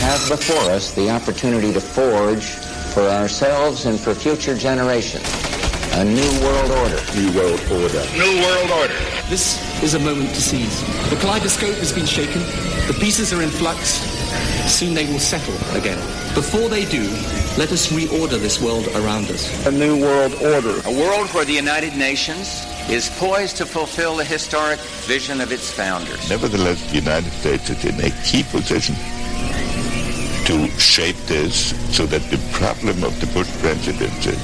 have before us the opportunity to forge for ourselves and for future generations a new world order. New world order. New world order. This is a moment to seize. The kaleidoscope has been shaken. The pieces are in flux. Soon they will settle again. Before they do, let us reorder this world around us. A new world order. A world where the United Nations is poised to fulfill the historic vision of its founders. Nevertheless, the United States is in a key position to shape this so that the problem of the Bush presidency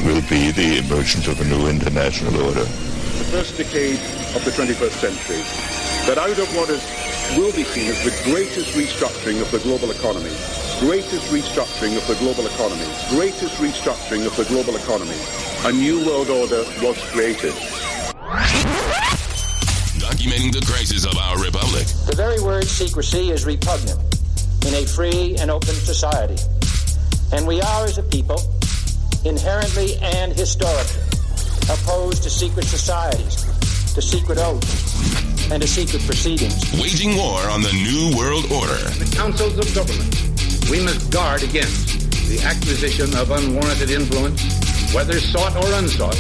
will be the emergence of a new international order. The first decade of the 21st century, that out of what will be seen as the greatest restructuring of the global economy, a new world order was created. Documenting the crisis of our republic. The very word secrecy is repugnant in a free and open society. And we are, as a people, inherently and historically opposed to secret societies, to secret oaths, and to secret proceedings. Waging war on the New World Order. In the councils of government, we must guard against the acquisition of unwarranted influence, whether sought or unsought,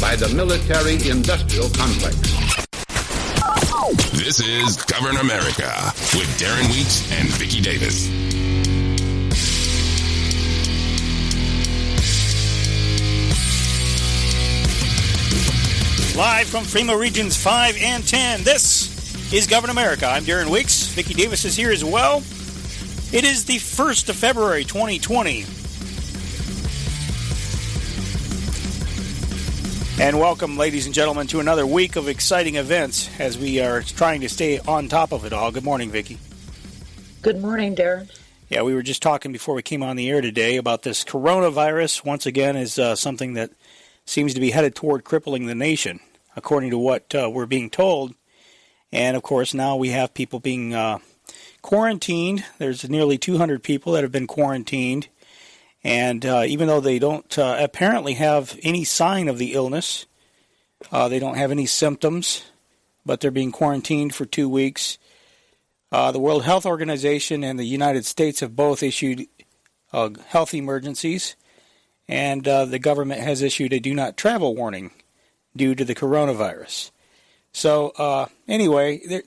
by the military-industrial complex. This is Govern America with Darren Weeks and Vicky Davis. Live from FEMA Regions 5 and 10, this is Govern America. I'm Darren Weeks. Vicky Davis is here as well. It is the 1st of February, 2020. And welcome, ladies and gentlemen, to another week of exciting events as we are trying to stay on top of it all. Good morning, Vicky. Good morning, Darren. Yeah, we were just talking before we came on the air today about this coronavirus. Once again, is something that seems to be headed toward crippling the nation, according to what we're being told. And, of course, now we have people being quarantined. There's nearly 200 people that have been quarantined. And even though they don't apparently have any sign of the illness, they don't have any symptoms, but they're being quarantined for 2 weeks. The World Health Organization and the United States have both issued health emergencies. And the government has issued a do not travel warning due to the coronavirus. So anyway,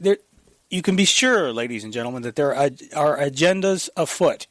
you can be sure, ladies and gentlemen, that there are agendas afoot.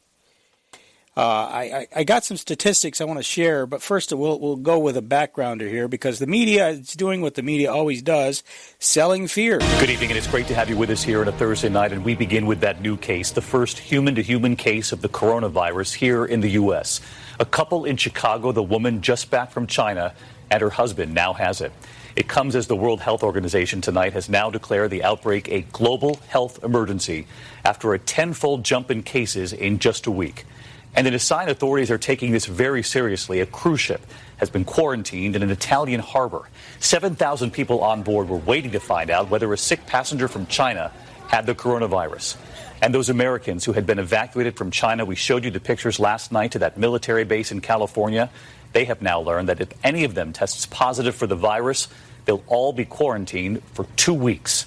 I got some statistics I want to share, but first we'll go with a backgrounder here because the media is doing what the media always does, selling fear. Good evening, and it's great to have you with us here on a Thursday night, and we begin with that new case, the first human-to-human case of the coronavirus here in the U.S. A couple in Chicago, the woman just back from China, and her husband now has it. It comes as the World Health Organization tonight has now declared the outbreak a global health emergency after a tenfold jump in cases in just a week. And in a sign authorities are taking this very seriously, a cruise ship has been quarantined in an Italian harbor. 7,000 people on board were waiting to find out whether a sick passenger from China had the coronavirus. And those Americans who had been evacuated from China, we showed you the pictures last night to that military base in California. They have now learned that if any of them tests positive for the virus, they'll all be quarantined for 2 weeks.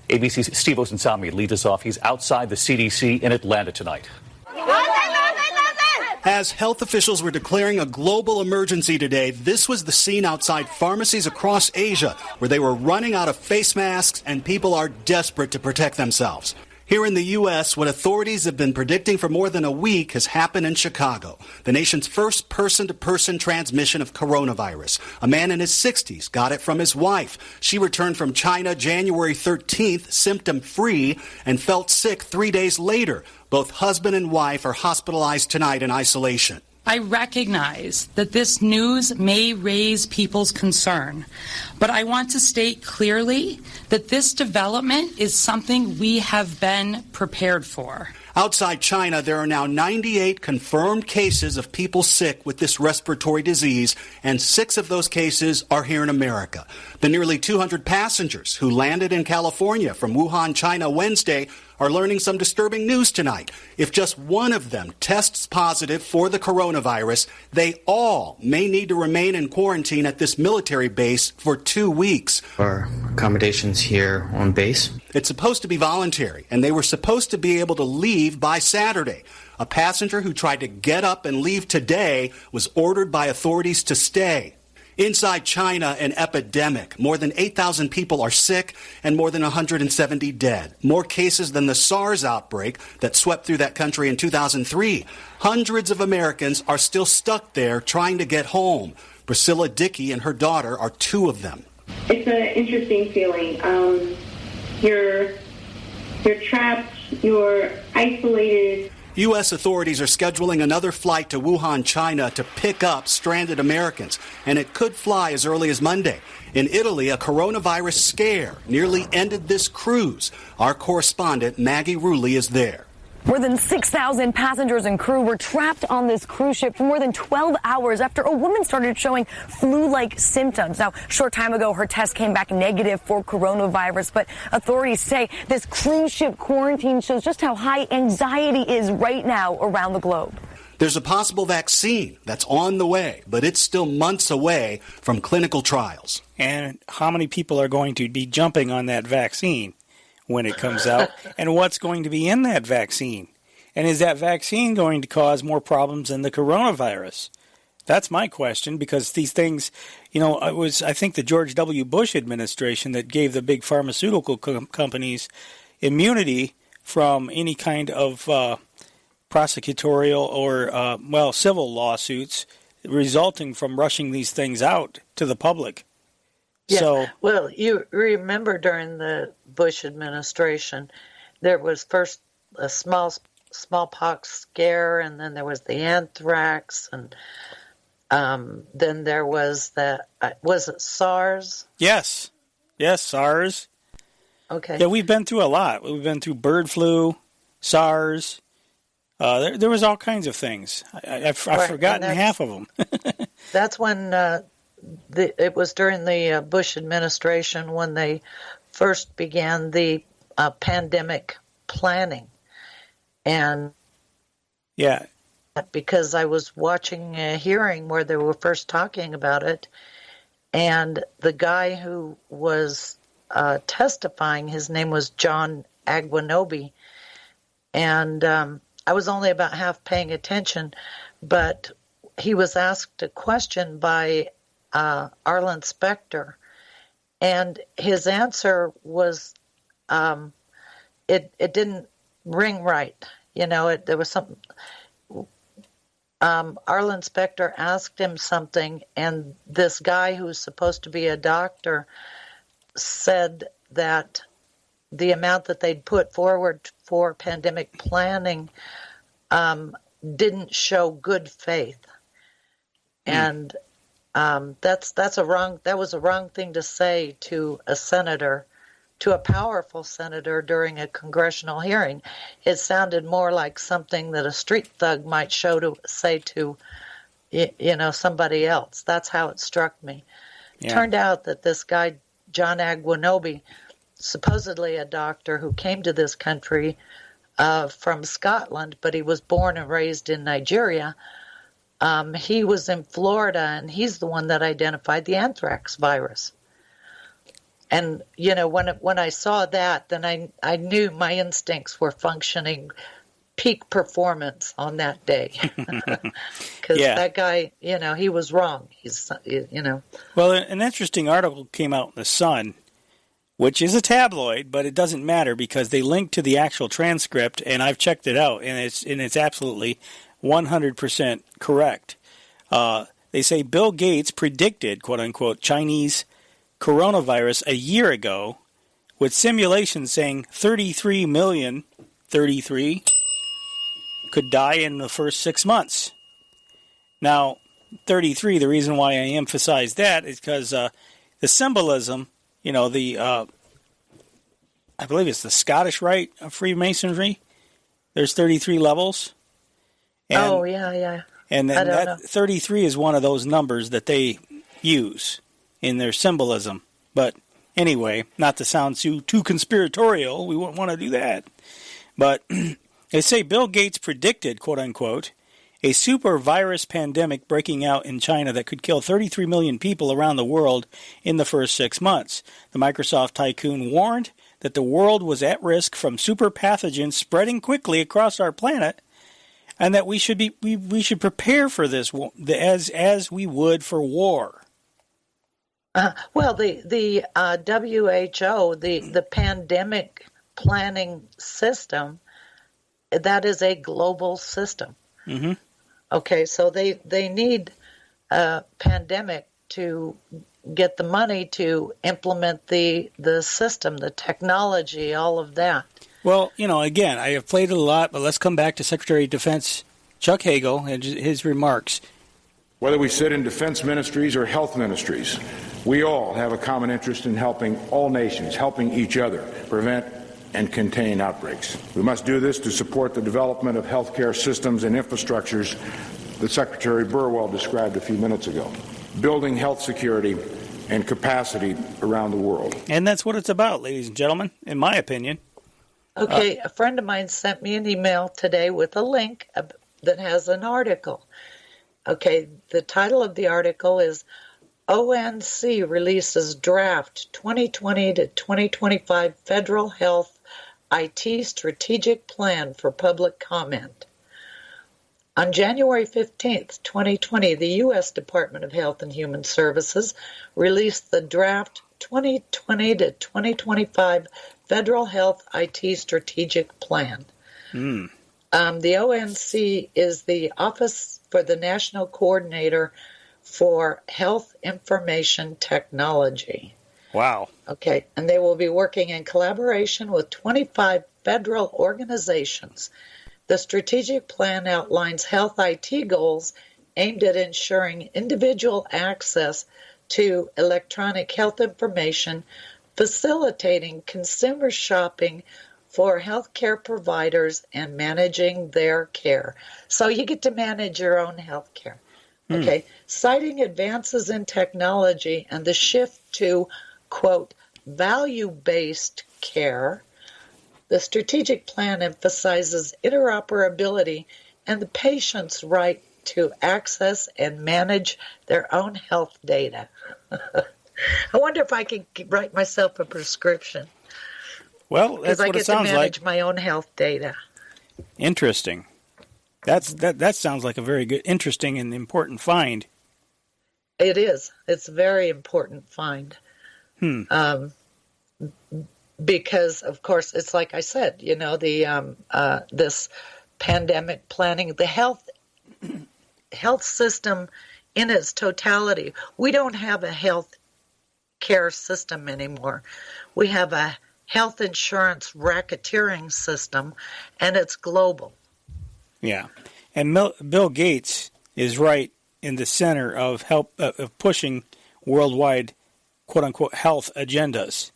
ABC's Steve Osunsami leads us off. He's outside the CDC in Atlanta tonight. As health officials were declaring a global emergency today, this was the scene outside pharmacies across Asia, where they were running out of face masks and people are desperate to protect themselves. Here in the U.S., what authorities have been predicting for more than a week has happened in Chicago, the nation's first person-to-person transmission of coronavirus. A man in his 60s got it from his wife. She returned from China January 13th, symptom-free, and felt sick 3 days later. Both husband and wife are hospitalized tonight in isolation. I recognize that this news may raise people's concern, but I want to state clearly that this development is something we have been prepared for. Outside China, there are now 98 confirmed cases of people sick with this respiratory disease, and 6 of those cases are here in America. The nearly 200 passengers who landed in California from Wuhan, China Wednesday are learning some disturbing news tonight. If just one of them tests positive for the coronavirus, they all may need to remain in quarantine at this military base for 2 weeks. Our accommodations here on base? It's supposed to be voluntary, and they were supposed to be able to leave by Saturday. A passenger who tried to get up and leave today was ordered by authorities to stay. Inside China, an epidemic. More than 8,000 people are sick and more than 170 dead. More cases than the SARS outbreak that swept through that country in 2003. Hundreds of Americans are still stuck there trying to get home. Priscilla Dickey and her daughter are two of them. It's an interesting feeling. You're trapped, you're isolated. U.S. authorities are scheduling another flight to Wuhan, China to pick up stranded Americans, and it could fly as early as Monday. In Italy, a coronavirus scare nearly ended this cruise. Our correspondent, Maggie Rulli, is there. More than 6,000 passengers and crew were trapped on this cruise ship for more than 12 hours after a woman started showing flu-like symptoms. Now, a short time ago, her test came back negative for coronavirus, but authorities say this cruise ship quarantine shows just how high anxiety is right now around the globe. There's a possible vaccine that's on the way, but it's still months away from clinical trials. And how many people are going to be jumping on that vaccine when it comes out, and what's going to be in that vaccine? And is that vaccine going to cause more problems than the coronavirus? That's my question, because these things, it was, I think, the George W. Bush administration that gave the big pharmaceutical companies immunity from any kind of prosecutorial or, civil lawsuits resulting from rushing these things out to the public. Yeah. So, well, you remember during the Bush administration, there was first a smallpox scare, and then there was the anthrax, and then there was was it SARS? Yes, SARS. Okay. Yeah, we've been through a lot. We've been through bird flu, SARS. There was all kinds of things. I've forgotten half of them. That's when it was during the Bush administration when they first began the pandemic planning. And yeah, because I was watching a hearing where they were first talking about it, and the guy who was testifying, his name was John Aguinobi, and I was only about half paying attention, but he was asked a question by Arlen Specter, and his answer was it didn't ring right. There was something. Arlen Specter asked him something, and this guy who's supposed to be a doctor said that the amount that they'd put forward for pandemic planning didn't show good faith, and that was a wrong thing to say to a senator, to a powerful senator during a congressional hearing. It sounded more like something that a street thug might say to somebody else. That's how it struck me. Yeah. It turned out that this guy, John Aguinobi, supposedly a doctor who came to this country from Scotland, but he was born and raised in Nigeria. He was in Florida, and he's the one that identified the anthrax virus. And, when I saw that, then I knew my instincts were functioning peak performance on that day. Because that guy, he was wrong. Well, an interesting article came out in The Sun, which is a tabloid, but it doesn't matter because they link to the actual transcript, and I've checked it out, and it's absolutely 100% correct. They say Bill Gates predicted, quote-unquote, Chinese coronavirus a year ago, with simulations saying 33 million, 33, could die in the first 6 months. Now, 33, the reason why I emphasize that is because the symbolism, I believe it's the Scottish Rite of Freemasonry. There's 33 levels. And, yeah. And then that 33 is one of those numbers that they use in their symbolism. But anyway, not to sound too conspiratorial, we wouldn't want to do that. But they say Bill Gates predicted, quote unquote, a super virus pandemic breaking out in China that could kill 33 million people around the world in the first 6 months. The Microsoft tycoon warned that the world was at risk from super pathogens spreading quickly across our planet, and that we should prepare for this as we would for war. Well, the WHO, the pandemic planning system, that is a global system. Mm-hmm. Okay, so they need a pandemic to get the money to implement the system, the technology, all of that. Well, again, I have played it a lot, but let's come back to Secretary of Defense Chuck Hagel and his remarks. Whether we sit in defense ministries or health ministries, we all have a common interest in helping all nations, helping each other prevent and contain outbreaks. We must do this to support the development of healthcare systems and infrastructures that Secretary Burwell described a few minutes ago, building health security and capacity around the world. And that's what it's about, ladies and gentlemen, in my opinion. Okay, a friend of mine sent me an email today with a link that has an article. Okay, the title of the article is ONC releases draft 2020 to 2025 Federal Health IT Strategic Plan for public comment. On January 15th, 2020, the U.S. Department of Health and Human Services released the draft 2020 to 2025 Federal Health IT Strategic Plan. The ONC is the Office for the National Coordinator for Health Information Technology. Wow. Okay, and they will be working in collaboration with 25 federal organizations. The strategic plan outlines health IT goals aimed at ensuring individual access to electronic health information, facilitating consumer shopping for healthcare providers, and managing their care. So you get to manage your own health care. Okay, citing advances in technology and the shift to, quote, value-based care, the strategic plan emphasizes interoperability and the patient's right to access and manage their own health data. I wonder if I could write myself a prescription. Well, that's what it sounds like. Because I get to manage my own health data. Interesting. That sounds like a very good, interesting, and important find. It is. It's a very important find. Because, of course, it's like I said, the this pandemic planning, the health system in its totality. We don't have a health care system anymore. We have a health insurance racketeering system, and it's global. Yeah, and Bill Gates is right in the center of pushing worldwide, quote unquote, health agendas.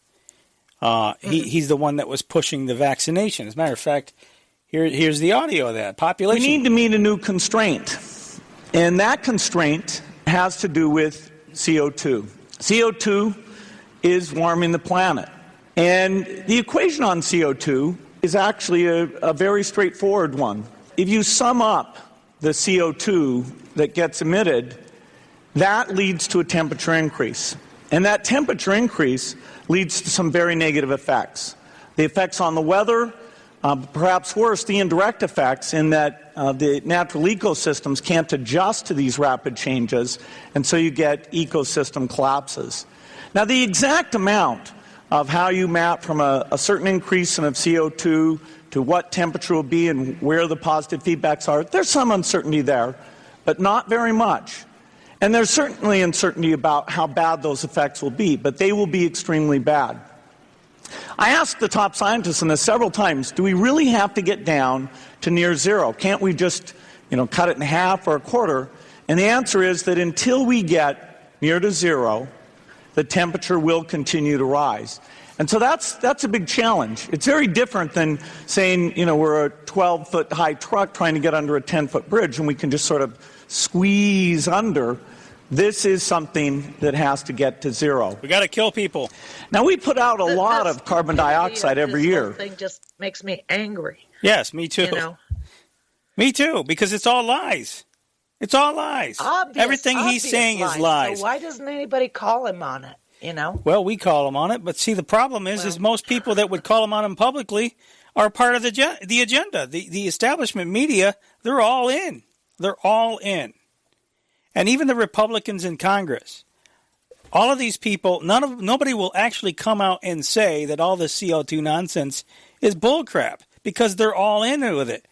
He's the one that was pushing the vaccination. As a matter of fact, here's the audio of that. Population. We need to meet a new constraint, and that constraint has to do with CO2. CO2 is warming the planet, and the equation on CO2 is actually a very straightforward one. If you sum up the CO2 that gets emitted, that leads to a temperature increase. And that temperature increase leads to some very negative effects. The effects on the weather, perhaps worse, the indirect effects in that the natural ecosystems can't adjust to these rapid changes, and so you get ecosystem collapses. Now, the exact amount of how you map from a certain increase in of CO2 to what temperature will be and where the positive feedbacks are, there's some uncertainty there, but not very much. And there's certainly uncertainty about how bad those effects will be, but they will be extremely bad. I asked the top scientists in this several times, do we really have to get down to near zero? Can't we just, cut it in half or a quarter? And the answer is that until we get near to zero, the temperature will continue to rise. And so that's a big challenge. It's very different than saying, we're a 12-foot high truck trying to get under a 10-foot bridge and we can just sort of squeeze under. This is something that has to get to zero. We got to kill people. Now, we put out a lot of carbon dioxide every year. This whole thing just makes me angry. Yes, me too. You know? Me too, because it's all lies. It's all lies. Everything he's saying is lies. So why doesn't anybody call him on it, you know? Well, we call him on it, but see, the problem is most people that would call him on him publicly are part of the agenda. The establishment media, they're all in. They're all in. And even the Republicans in Congress. All of these people, nobody will actually come out and say that all this CO2 nonsense is bullcrap because they're all in with it.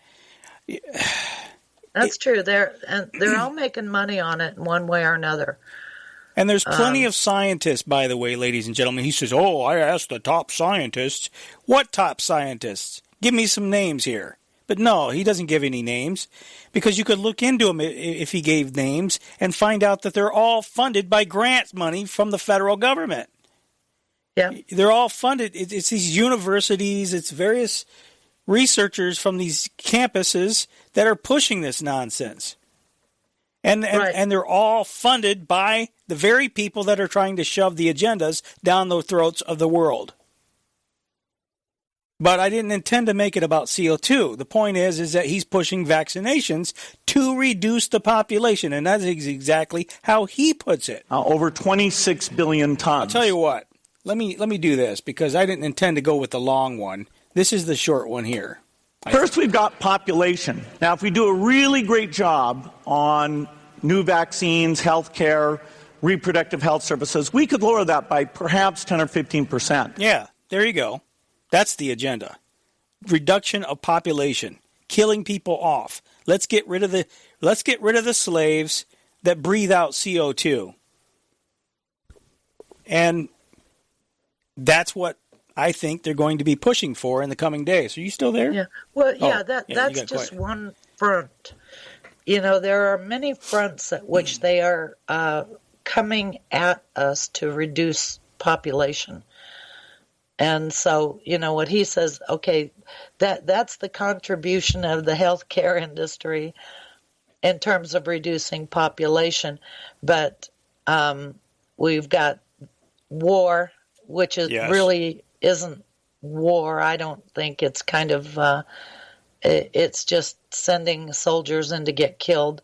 That's true. They're all making money on it in one way or another. And there's plenty of scientists, by the way, ladies and gentlemen. He says, I asked the top scientists. What top scientists? Give me some names here. But no, he doesn't give any names because you could look into them if he gave names and find out that they're all funded by grant money from the federal government. Yeah. They're all funded. It's these universities, it's various researchers from these campuses that are pushing this nonsense. And they're all funded by the very people that are trying to shove the agendas down the throats of the world. But I didn't intend to make it about CO2. The point is that he's pushing vaccinations to reduce the population, and that is exactly how he puts it. Over 26 billion tons. I'll tell you what. Let me do this because I didn't intend to go with the long one. This is the short one here. First, we've got population. Now, if we do a really great job on new vaccines, health care, reproductive health services, we could lower that by perhaps 10 or 15%. Yeah, there you go. That's the agenda. Reduction of population, killing people off. Let's get rid of the slaves that breathe out CO2. And that's what I think they're going to be pushing for in the coming days. Are you still there? Yeah. Well, yeah, that's just one front. You know, there are many fronts at which they are coming at us to reduce population. And so, you know, what he says, okay, that's the contribution of the healthcare industry in terms of reducing population. But we've got war, which is really isn't war. I don't think it's kind of, it's just sending soldiers in to get killed.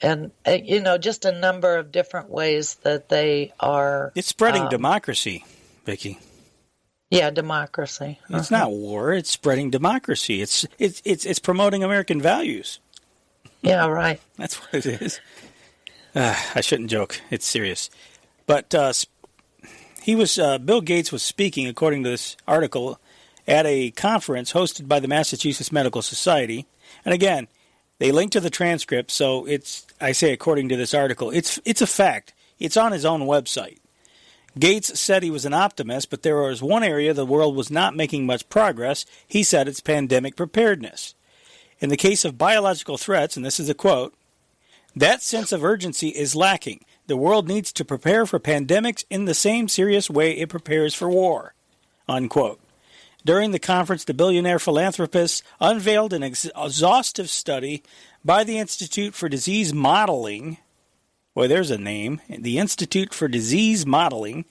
And, you know, just a number of different ways that they are. It's spreading democracy, Vicky. Yeah, democracy. It's not war. It's spreading democracy. It's promoting American values. Yeah, right. That's what it is. I shouldn't joke. It's serious. But Bill Gates was speaking, according to this article, at a conference hosted by the Massachusetts Medical Society. And again, they link to the transcript, so I say according to this article, it's a fact. It's on his own website. Gates said he was an optimist, but there was one area the world was not making much progress. He said it's pandemic preparedness. In the case of biological threats, and this is a quote, that sense of urgency is lacking. The world needs to prepare for pandemics in the same serious way it prepares for war, unquote. During the conference, the billionaire philanthropist unveiled an exhaustive study by the Institute for Disease Modeling. Well, there's a name, the Institute for Disease Modeling,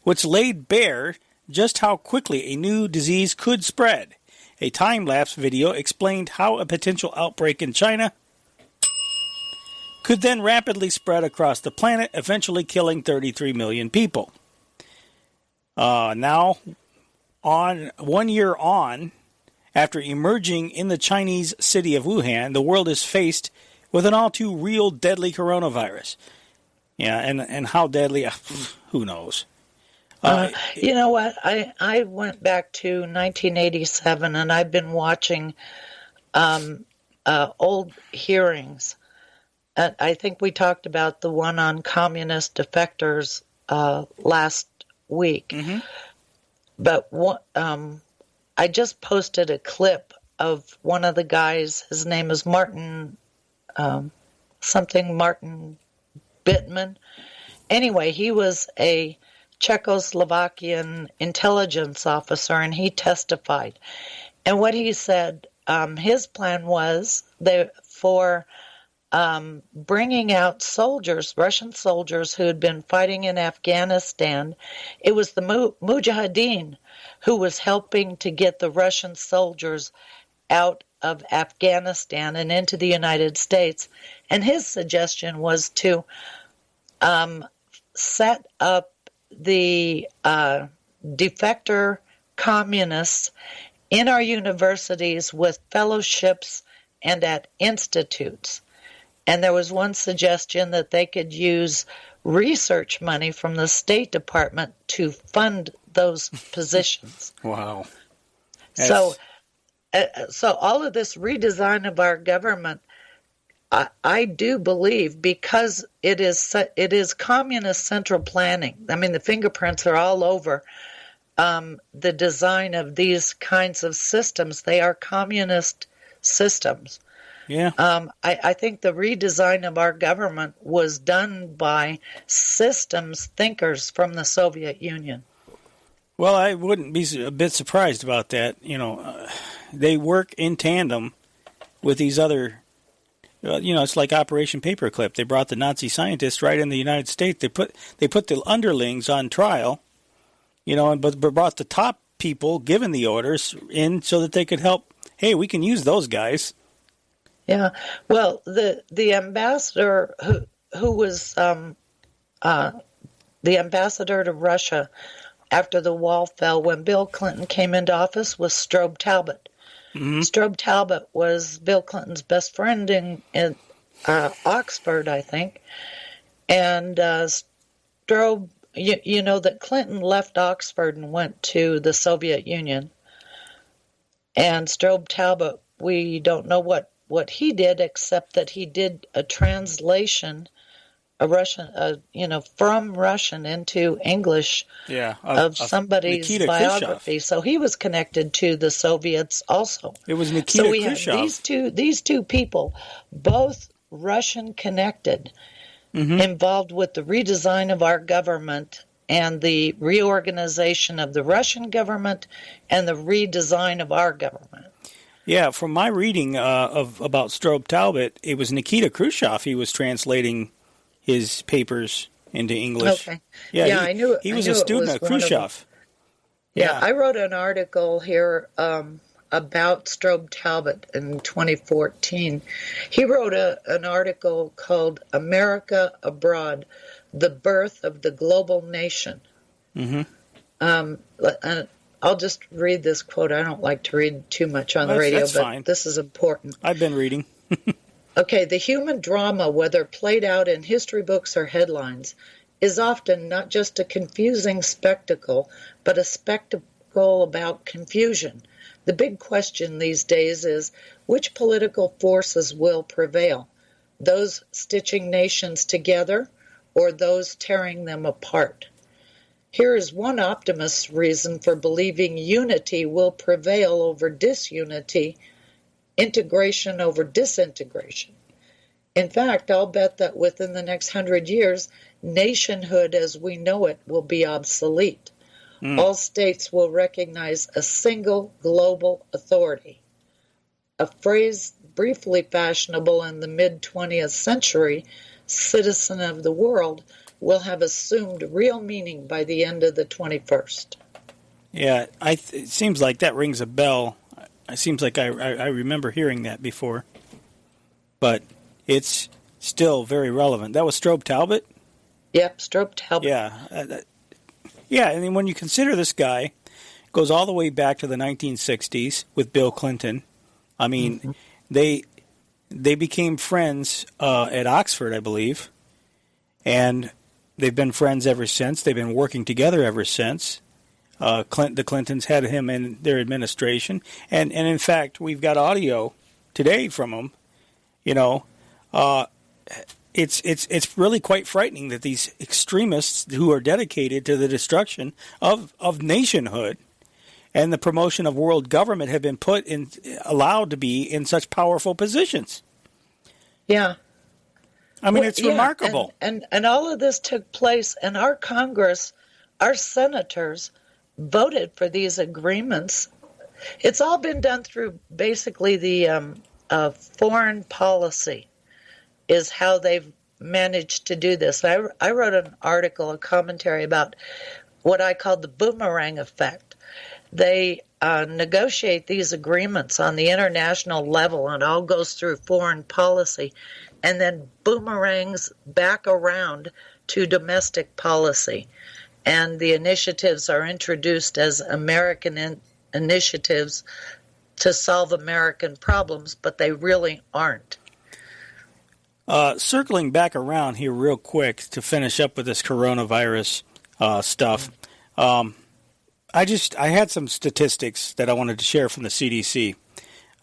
which laid bare just how quickly a new disease could spread. A time-lapse video explained how a potential outbreak in China could then rapidly spread across the planet, eventually killing 33 million people. Now, 1 year on, after emerging in the Chinese city of Wuhan, the world is faced with an all-too-real deadly coronavirus. Yeah, and how deadly, who knows? You know what? I went back to 1987, and I've been watching old hearings. I think we talked about the one on communist defectors last week. Mm-hmm. But I just posted a clip of one of the guys. His name is Martin Bittman. Anyway, he was a Czechoslovakian intelligence officer, and he testified. And what he said, his plan was for bringing out soldiers, Russian soldiers who had been fighting in Afghanistan. It was the Mujahideen who was helping to get the Russian soldiers out of Afghanistan and into the United States. And his suggestion was to set up the defector communists in our universities with fellowships and at institutes. And there was one suggestion that they could use research money from the State Department to fund those positions. Wow. So all of this redesign of our government, I do believe, because it is communist central planning. I mean, the fingerprints are all over the design of these kinds of systems. They are communist systems. Yeah. I think the redesign of our government was done by systems thinkers from the Soviet Union. Well, I wouldn't be a bit surprised about that. They work in tandem with these other, it's like Operation Paperclip. They brought the Nazi scientists right in the United States. They put the underlings on trial, but brought the top people given the orders in so that they could help. Hey, we can use those guys. Yeah. Well, the ambassador who was the ambassador to Russia after the wall fell when Bill Clinton came into office was Strobe Talbot. Mm-hmm. Strobe Talbot was Bill Clinton's best friend in Oxford, I think. And Strobe, you know that Clinton left Oxford and went to the Soviet Union. And Strobe Talbot, we don't know what he did, except that he did a translation, from Russian into English of somebody's Nikita biography. Khrushchev. So he was connected to the Soviets also. It was Nikita so we Khrushchev. Have these two people, both Russian connected, involved with the redesign of our government and the reorganization of the Russian government and the redesign of our government. Yeah, from my reading about Strobe Talbot, it was Nikita Khrushchev. He was translating his papers into English. Okay. Yeah, I knew he was a student of Khrushchev. Yeah, I wrote an article here about Strobe Talbot in 2014. He wrote an article called America Abroad, The Birth of the Global Nation. Mm-hmm. I'll just read this quote. I don't like to read too much on the radio, but fine. This is important. I've been reading. Okay, the human drama, whether played out in history books or headlines, is often not just a confusing spectacle, but a spectacle about confusion. The big question these days is, which political forces will prevail? Those stitching nations together or those tearing them apart? Here is one optimist's reason for believing unity will prevail over disunity, integration over disintegration. In fact, I'll bet that within the next 100 years, nationhood as we know it will be obsolete. All states will recognize a single global authority. A phrase briefly fashionable in the mid-20th century, citizen of the world, will have assumed real meaning by the end of the 21st. Yeah, it seems like that rings a bell. It seems like I remember hearing that before. But it's still very relevant. That was Strobe Talbot? Yep, Strobe Talbot. Yeah, and then when you consider this guy, it goes all the way back to the 1960s with Bill Clinton. I mean, they became friends at Oxford, I believe, and they've been friends ever since. They've been working together ever since. The Clintons had him in their administration, and in fact, we've got audio today from him. It's really quite frightening that these extremists who are dedicated to the destruction of nationhood and the promotion of world government have been allowed to be in such powerful positions. Yeah. I mean, it's remarkable. And all of this took place, and our Congress, our senators, voted for these agreements. It's all been done through basically the foreign policy is how they've managed to do this. I wrote an article, a commentary about what I called the boomerang effect. they negotiate these agreements on the international level, and all goes through foreign policy, and then boomerangs back around to domestic policy. And the initiatives are introduced as American initiatives to solve American problems, but they really aren't. Circling back around here real quick to finish up with this coronavirus stuff, I had some statistics that I wanted to share from the CDC.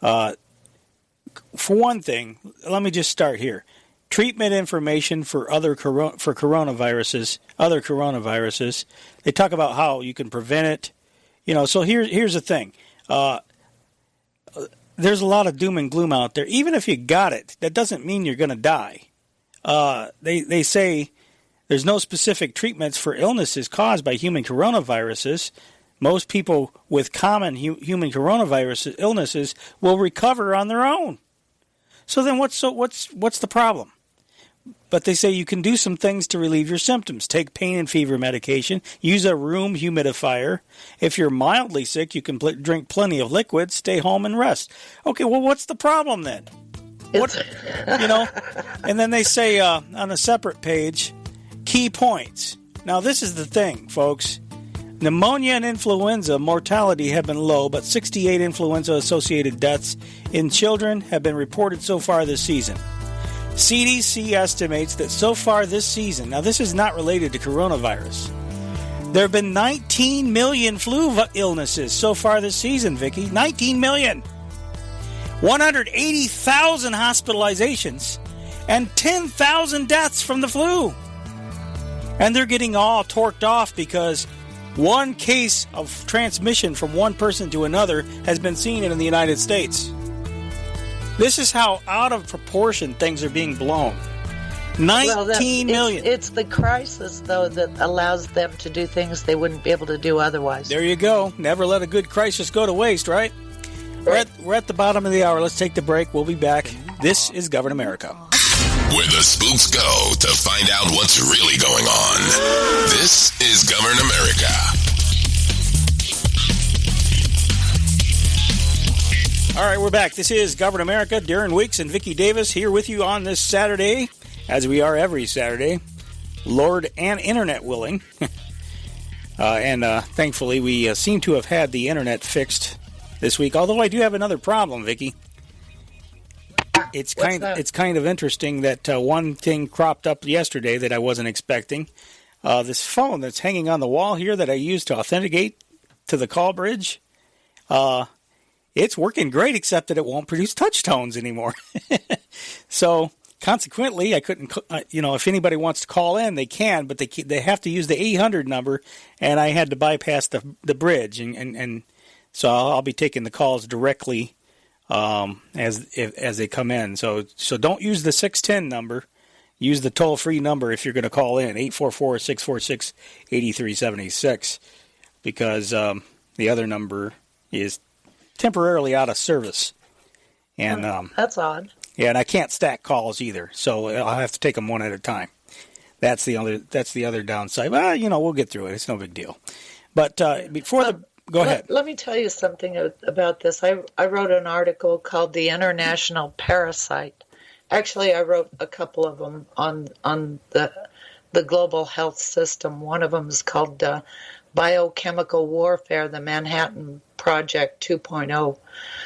For one thing, let me just start here. Treatment information for other coronaviruses. They talk about how you can prevent it. So here's the thing. There's a lot of doom and gloom out there. Even if you got it, that doesn't mean you're going to die. They say there's no specific treatments for illnesses caused by human coronaviruses. Most people with common human coronavirus illnesses will recover on their own. So then what's the problem? But they say you can do some things to relieve your symptoms. Take pain and fever medication. Use a room humidifier. If you're mildly sick, you can drink plenty of liquids. Stay home and rest. Okay, well, what's the problem then? And then they say on a separate page, key points. Now, this is the thing, folks. Pneumonia and influenza mortality have been low, but 68 influenza-associated deaths in children have been reported so far this season. CDC estimates that so far this season, now this is not related to coronavirus, there have been 19 million flu illnesses so far this season, Vicky. 19 million. 180,000 hospitalizations and 10,000 deaths from the flu. And they're getting all torqued off because one case of transmission from one person to another has been seen in the United States. This is how out of proportion things are being blown. 19 million. It's the crisis, though, that allows them to do things they wouldn't be able to do otherwise. There you go. Never let a good crisis go to waste, right? We're at the bottom of the hour. Let's take the break. We'll be back. This is Govern America. Where the spooks go to find out what's really going on. This is Govern America. All right, we're back. This is Govern America. Darren Weeks and Vicky Davis here with you on this Saturday, as we are every Saturday, Lord and Internet willing. Thankfully, we seem to have had the Internet fixed this week, although I do have another problem, Vicky. It's kind of interesting that one thing cropped up yesterday that I wasn't expecting. This phone that's hanging on the wall here that I use to authenticate to the call bridge, it's working great, except that it won't produce touch tones anymore. So, consequently, I couldn't, if anybody wants to call in, they can, but they have to use the 800 number, and I had to bypass the bridge, and so I'll be taking the calls directly as they come in. So don't use the 610 number. Use the toll-free number if you're going to call in, 844-646-8376, because the other number is temporarily out of service. And that's odd. Yeah, and I can't stack calls either, so I'll have to take them one at a time. That's the other downside. Well, we'll get through it. It's no big deal. But go ahead. Let me tell you something about this. I wrote an article called "The International Parasite." Actually, I wrote a couple of them on the global health system. One of them is called Biochemical Warfare: The Manhattan Project 2.0.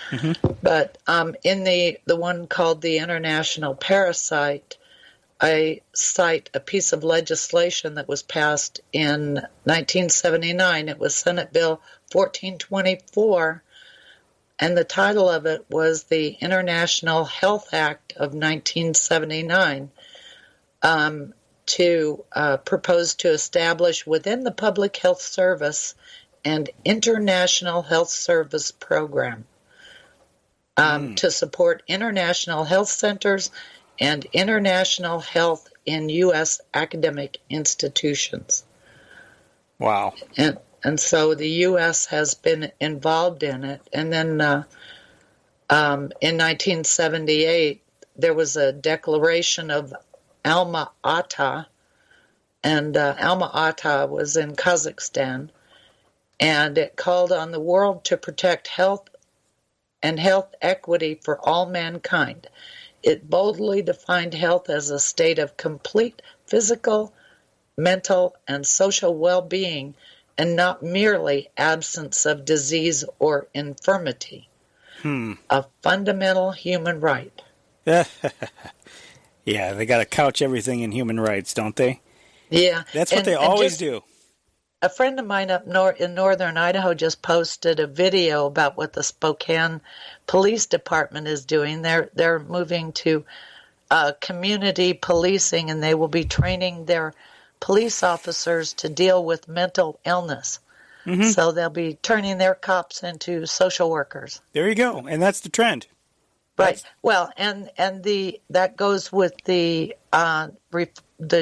Mm-hmm. But in the one called The International Parasite, I cite a piece of legislation that was passed in 1979. It was Senate Bill 1424, and the title of it was the International Health Act of 1979, to propose to establish within the Public Health Service an international health service program to support international health centers and international health in U.S. academic institutions. Wow. And so the U.S. has been involved in it. And then in 1978, there was a declaration of Alma-Ata, and Alma-Ata was in Kazakhstan. and it called on the world to protect health and health equity for all mankind. It boldly defined health as a state of complete physical, mental, and social well-being, and not merely absence of disease or infirmity. A fundamental human right. Yeah, they got to couch everything in human rights, don't they? Yeah. That's what they always do. A friend of mine up in northern Idaho just posted a video about what the Spokane Police Department is doing. They're moving to community policing, and they will be training their police officers to deal with mental illness. Mm-hmm. So they'll be turning their cops into social workers. There you go, and that's the trend. Right. Well, and that goes with the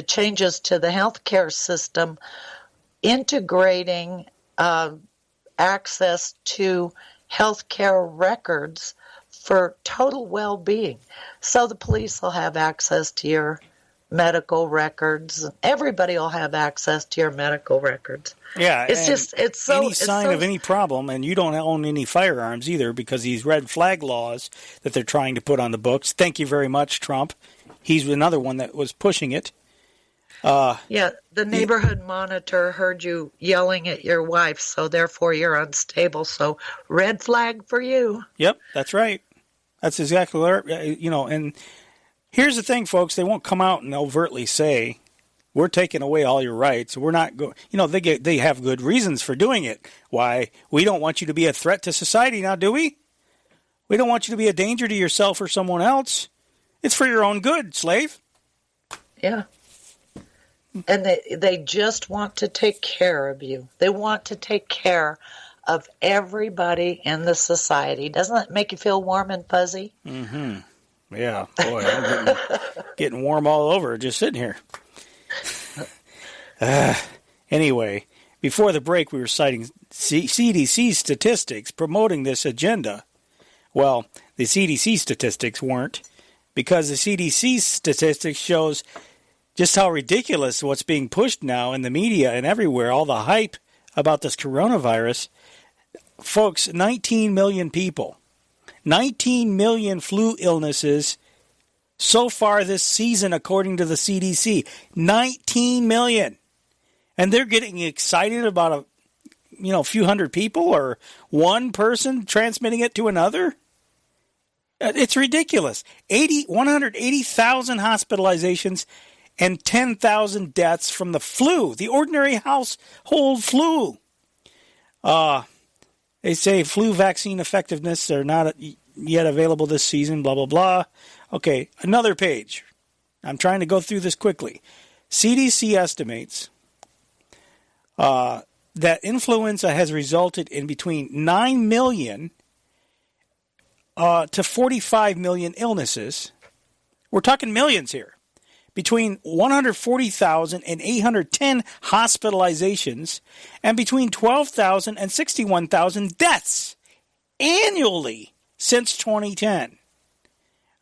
changes to the healthcare system, integrating access to healthcare records for total well-being. So the police will have access to your medical records. Everybody will have access to your medical records. Yeah, it's so any sign of any problem, and you don't own any firearms either because these red flag laws that they're trying to put on the books. Thank you very much, Trump. He's another one that was pushing it. Yeah, the neighborhood monitor heard you yelling at your wife, so therefore you're unstable. So red flag for you. Yep, that's right. That's exactly what, and here's the thing, folks. They won't come out and overtly say, we're taking away all your rights. We're not going, they have good reasons for doing it. Why? We don't want you to be a threat to society now, do we? We don't want you to be a danger to yourself or someone else. It's for your own good, slave. Yeah. And they just want to take care of you. They want to take care of everybody in the society. Doesn't that make you feel warm and fuzzy? Mm-hmm. Yeah, boy, I'm getting warm all over just sitting here. Anyway, before the break, we were citing CDC statistics promoting this agenda. Well, the CDC statistics weren't, because the CDC statistics shows just how ridiculous what's being pushed now in the media and everywhere, all the hype about this coronavirus. Folks, 19 million people, 19 million flu illnesses so far this season, according to the CDC. 19 million. And they're getting excited about a few hundred people or one person transmitting it to another. It's ridiculous. 180,000 hospitalizations and 10,000 deaths from the flu, the ordinary household flu. They say flu vaccine effectiveness are not yet available this season, blah, blah, blah. Okay, another page. I'm trying to go through this quickly. CDC estimates that influenza has resulted in between 9 million to 45 million illnesses. We're talking millions here. Between 140,000 and 810 hospitalizations, and between 12,000 and 61,000 deaths annually since 2010.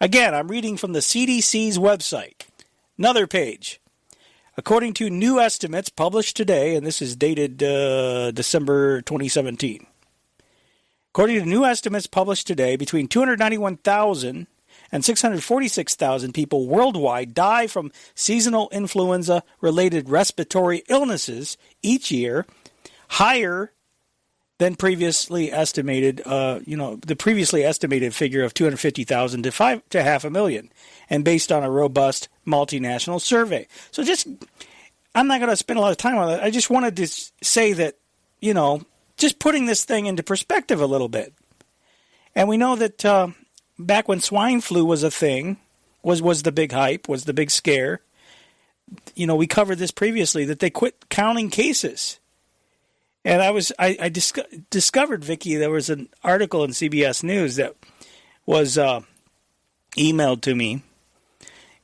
Again, I'm reading from the CDC's website. Another page. According to new estimates published today, and this is dated December 2017. According to new estimates published today, between 291,000 and 646,000 people worldwide die from seasonal influenza-related respiratory illnesses each year, higher than previously estimated, the previously estimated figure of 250,000 to 500,000, and based on a robust multinational survey. So I'm not going to spend a lot of time on it. I just wanted to say that, just putting this thing into perspective a little bit. And we know that back when swine flu was a thing, was the big hype, was the big scare. We covered this previously, that they quit counting cases. And I discovered, Vicky, there was an article in CBS News that was emailed to me,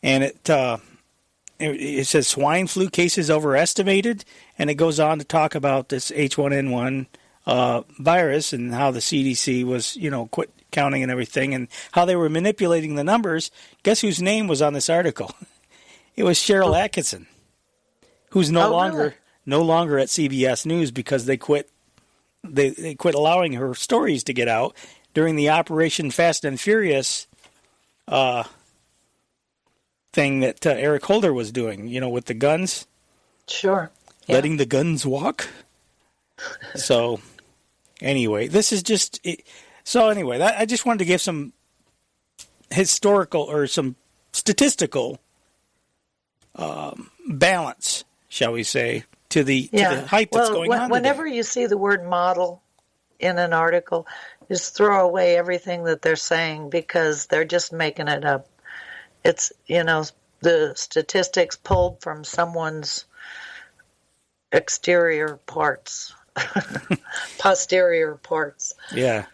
and it says swine flu cases overestimated, and it goes on to talk about this H1N1 virus and how the CDC was, quit counting and everything, and how they were manipulating the numbers. Guess whose name was on this article? It was Cheryl Atkinson, who's no longer at CBS News because they quit they quit allowing her stories to get out during the Operation Fast and Furious thing that Eric Holder was doing, with the guns. Sure. Yeah. Letting the guns walk. So, anyway, this is just... I just wanted to give some historical or some statistical balance, shall we say, to the hype that's going on whenever today. You see the word model in an article, just throw away everything that they're saying because they're just making it up. It's, the statistics pulled from someone's exterior parts, posterior parts. Yeah.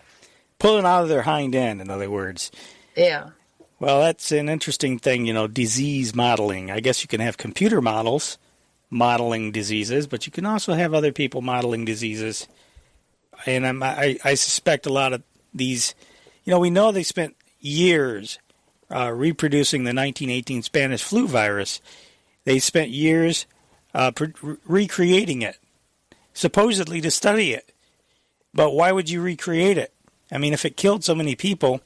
Pulling out of their hind end, in other words. Yeah. Well, that's an interesting thing, disease modeling. I guess you can have computer models modeling diseases, but you can also have other people modeling diseases. And I suspect a lot of these, we know they spent years reproducing the 1918 Spanish flu virus. They spent years recreating it, supposedly to study it. But why would you recreate it? I mean, if it killed so many people,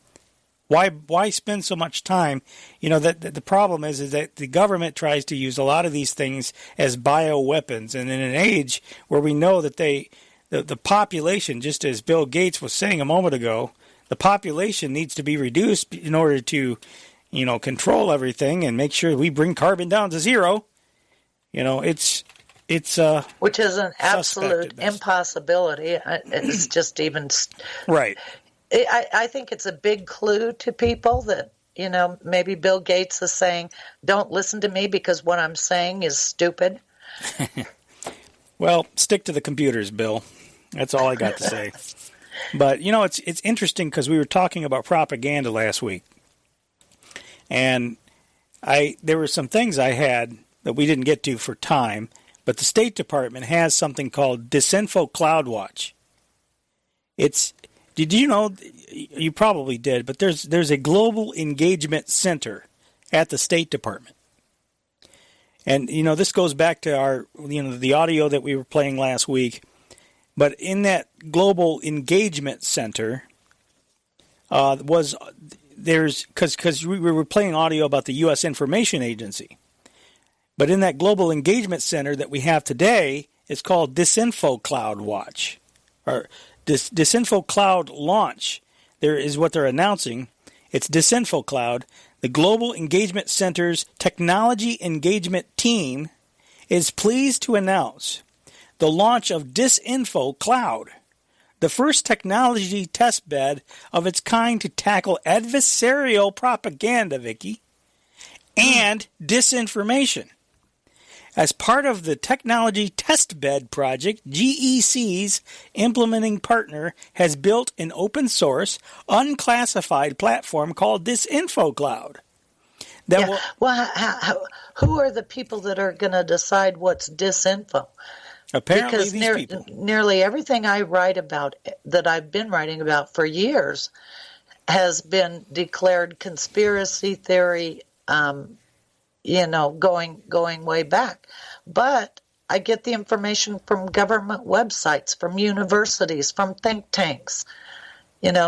why spend so much time? That the problem is that the government tries to use a lot of these things as bioweapons, and in an age where we know that the population, just as Bill Gates was saying a moment ago, the population needs to be reduced in order to, control everything and make sure we bring carbon down to zero. It's which is an absolute impossibility. It's just even right. I think it's a big clue to people that maybe Bill Gates is saying, "Don't listen to me because what I'm saying is stupid." Well, stick to the computers, Bill. That's all I got to say. But it's interesting because we were talking about propaganda last week, and there were some things I had that we didn't get to for time. But the State Department has something called Disinfo Cloud Watch. Did you know? You probably did, but there's a global engagement center at the State Department, and this goes back to our the audio that we were playing last week. But in that global engagement center because we were playing audio about the U.S. Information Agency. But in that global engagement center that we have today, it's called Disinfo Cloud Watch, or Disinfo Cloud Launch. There is what they're announcing. It's Disinfo Cloud. The Global Engagement Center's Technology Engagement Team is pleased to announce the launch of Disinfo Cloud, the first technology testbed of its kind to tackle adversarial propaganda, Vicky, and disinformation. As part of the Technology Testbed Project, GEC's implementing partner has built an open-source, unclassified platform called Disinfo Cloud. Who are the people that are going to decide what's disinfo? Apparently, because these people. Nearly everything I write about, that I've been writing about for years, has been declared conspiracy theory. Going way back. But I get the information from government websites, from universities, from think tanks,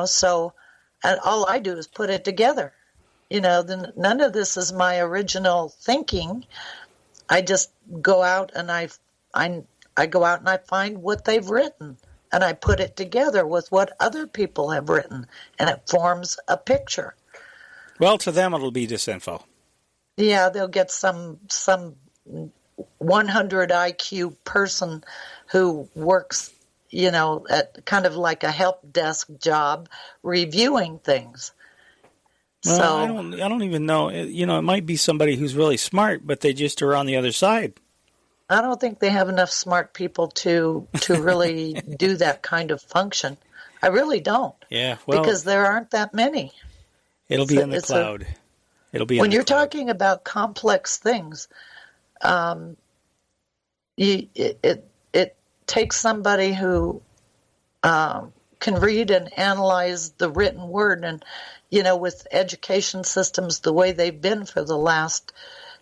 so and all I do is put it together. None of this is my original thinking. I just go out and I find what they've written, and I put it together with what other people have written, and it forms a picture. Well, to them it'll be disinfo. Yeah, they'll get some 100 IQ person who works, at kind of like a help desk job reviewing things. Well, so I don't even know. It might be somebody who's really smart, but they just are on the other side. I don't think they have enough smart people to really do that kind of function. I really don't. Yeah, well, because there aren't that many. It'll be in the cloud. It'll be when you're talking about complex things. It takes somebody who can read and analyze the written word, and with education systems the way they've been for the last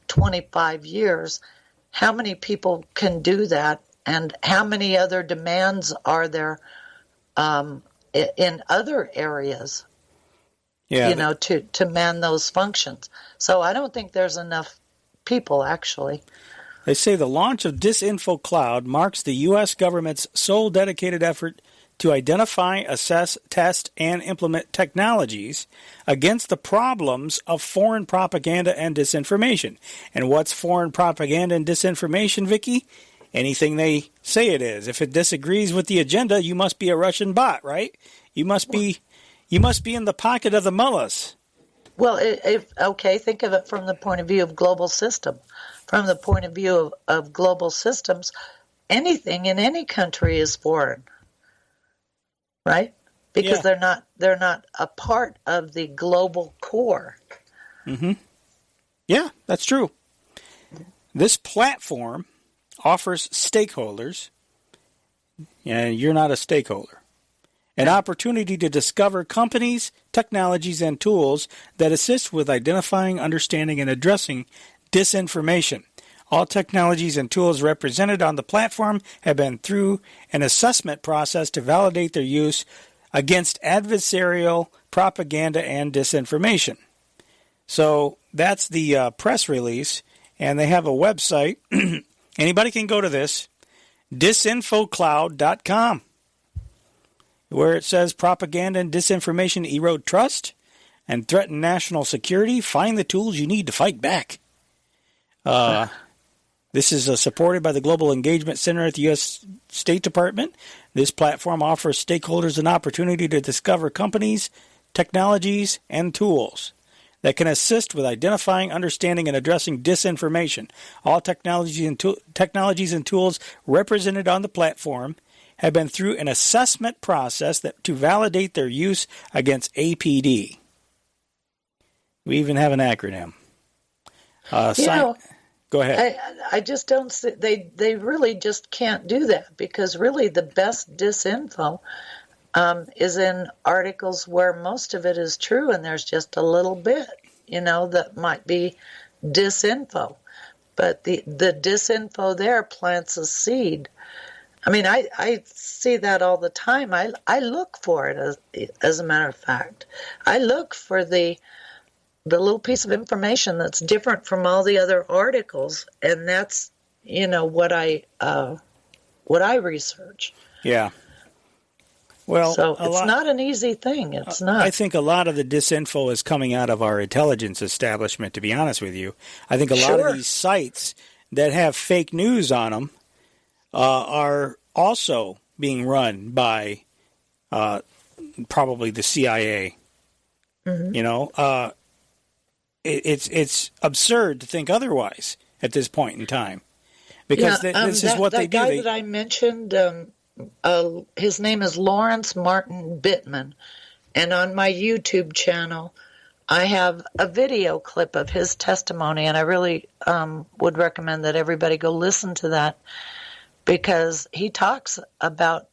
25 years, how many people can do that, and how many other demands are there in other areas, Yeah, to man those functions. So I don't think there's enough people, actually. they say the launch of Disinfo Cloud marks the U.S. government's sole dedicated effort to identify, assess, test, and implement technologies against the problems of foreign propaganda and disinformation. And what's foreign propaganda and disinformation, Vicky? Anything they say it is. If it disagrees with the agenda, you must be a Russian bot, right? You must be in the pocket of the mullahs. Well, think of it from the point of view of global system. From the point of view of global systems, anything in any country is foreign, right? Because they're not a part of the global core. Mm-hmm. Yeah, that's true. This platform offers stakeholders, and you're not a stakeholder, an opportunity to discover companies, technologies, and tools that assist with identifying, understanding, and addressing disinformation. All technologies and tools represented on the platform have been through an assessment process to validate their use against adversarial propaganda and disinformation. So that's the press release, and they have a website. Anybody can go to this, disinfocloud.com, where it says propaganda and disinformation erode trust and threaten national security. Find the tools you need to fight back. This is supported by the Global Engagement Center at the U.S. State Department. This platform offers stakeholders an opportunity to discover companies, technologies, and tools that can assist with identifying, understanding, and addressing disinformation. All technologies and tools represented on the platform have been through an assessment process to validate their use against APD. We even have an acronym. Go ahead. I just don't see, they really just can't do that, because really the best disinfo is in articles where most of it is true and there's just a little bit, that might be disinfo. But the disinfo there plants a seed. I mean, I see that all the time. I look for it, as a matter of fact. I look for the little piece of information that's different from all the other articles, and that's what I research. Yeah. Well, so it's not an easy thing. It's not. I think a lot of the disinfo is coming out of our intelligence establishment, to be honest with you. I think a lot of these sites that have fake news on them are also being run by probably the CIA. Mm-hmm. It's absurd to think otherwise at this point in time, because this is what they do. That guy that I mentioned, his name is Lawrence Martin Bittman, and on my YouTube channel, I have a video clip of his testimony, and I really would recommend that everybody go listen to that, because he talks about.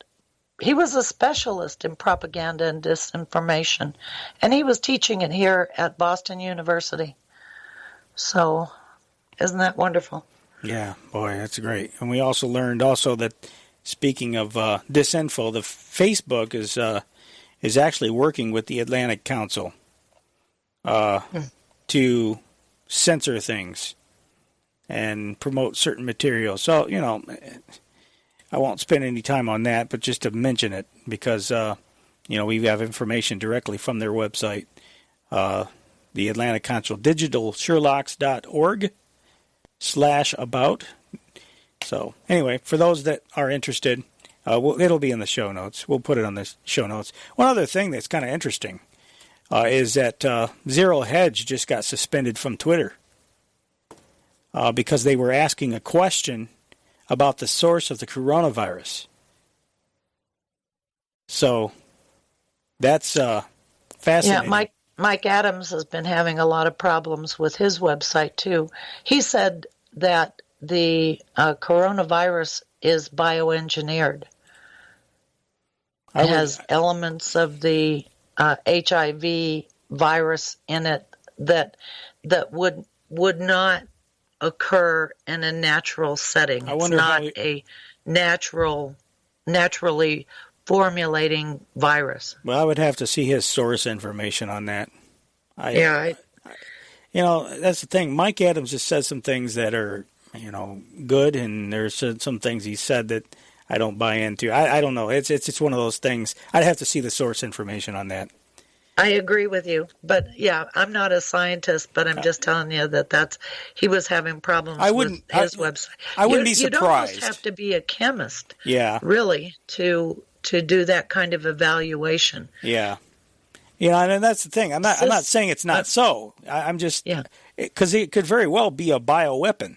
He was a specialist in propaganda and disinformation, and he was teaching it here at Boston University. So, isn't that wonderful? Yeah, boy, that's great. And we also learned that, speaking of disinfo, the Facebook is actually working with the Atlantic Council to censor things and promote certain materials. So, I won't spend any time on that, but just to mention it, because, we have information directly from their website, the Atlantic Council, digitalsherlocks.org/about. So, anyway, for those that are interested, it'll be in the show notes. We'll put it on the show notes. One other thing that's kind of interesting is that Zero Hedge just got suspended from Twitter because they were asking a question about the source of the coronavirus. So that's fascinating. Yeah, Mike Adams has been having a lot of problems with his website too. He said that the coronavirus is bioengineered. It has elements of the HIV virus in it that would not occur in a natural setting. It's not a naturally formulating virus. Well, I would have to see his source information on that. That's the thing. Mike Adams just says some things that are, good, and there's some things he said that I don't buy into. I don't know. It's just one of those things. I'd have to see the source information on that. I agree with you, but I'm not a scientist, but I'm just telling you that he was having problems with his website. I wouldn't be surprised. You'd almost have to be a chemist, really, to do that kind of evaluation. Yeah, and that's the thing. I'm not saying it's not so. I'm just because it could very well be a bioweapon.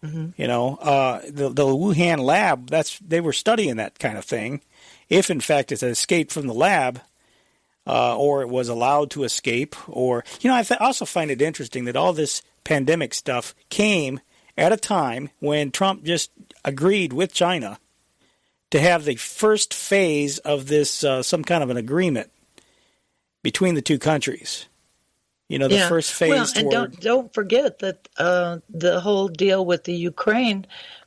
Mm-hmm. The Wuhan lab, they were studying that kind of thing. If in fact it escaped from the lab. Or it was allowed to escape, I also find it interesting that all this pandemic stuff came at a time when Trump just agreed with China to have the first phase of this, some kind of an agreement between the two countries. The first phase. Well, and don't forget that the whole deal with the Ukraine,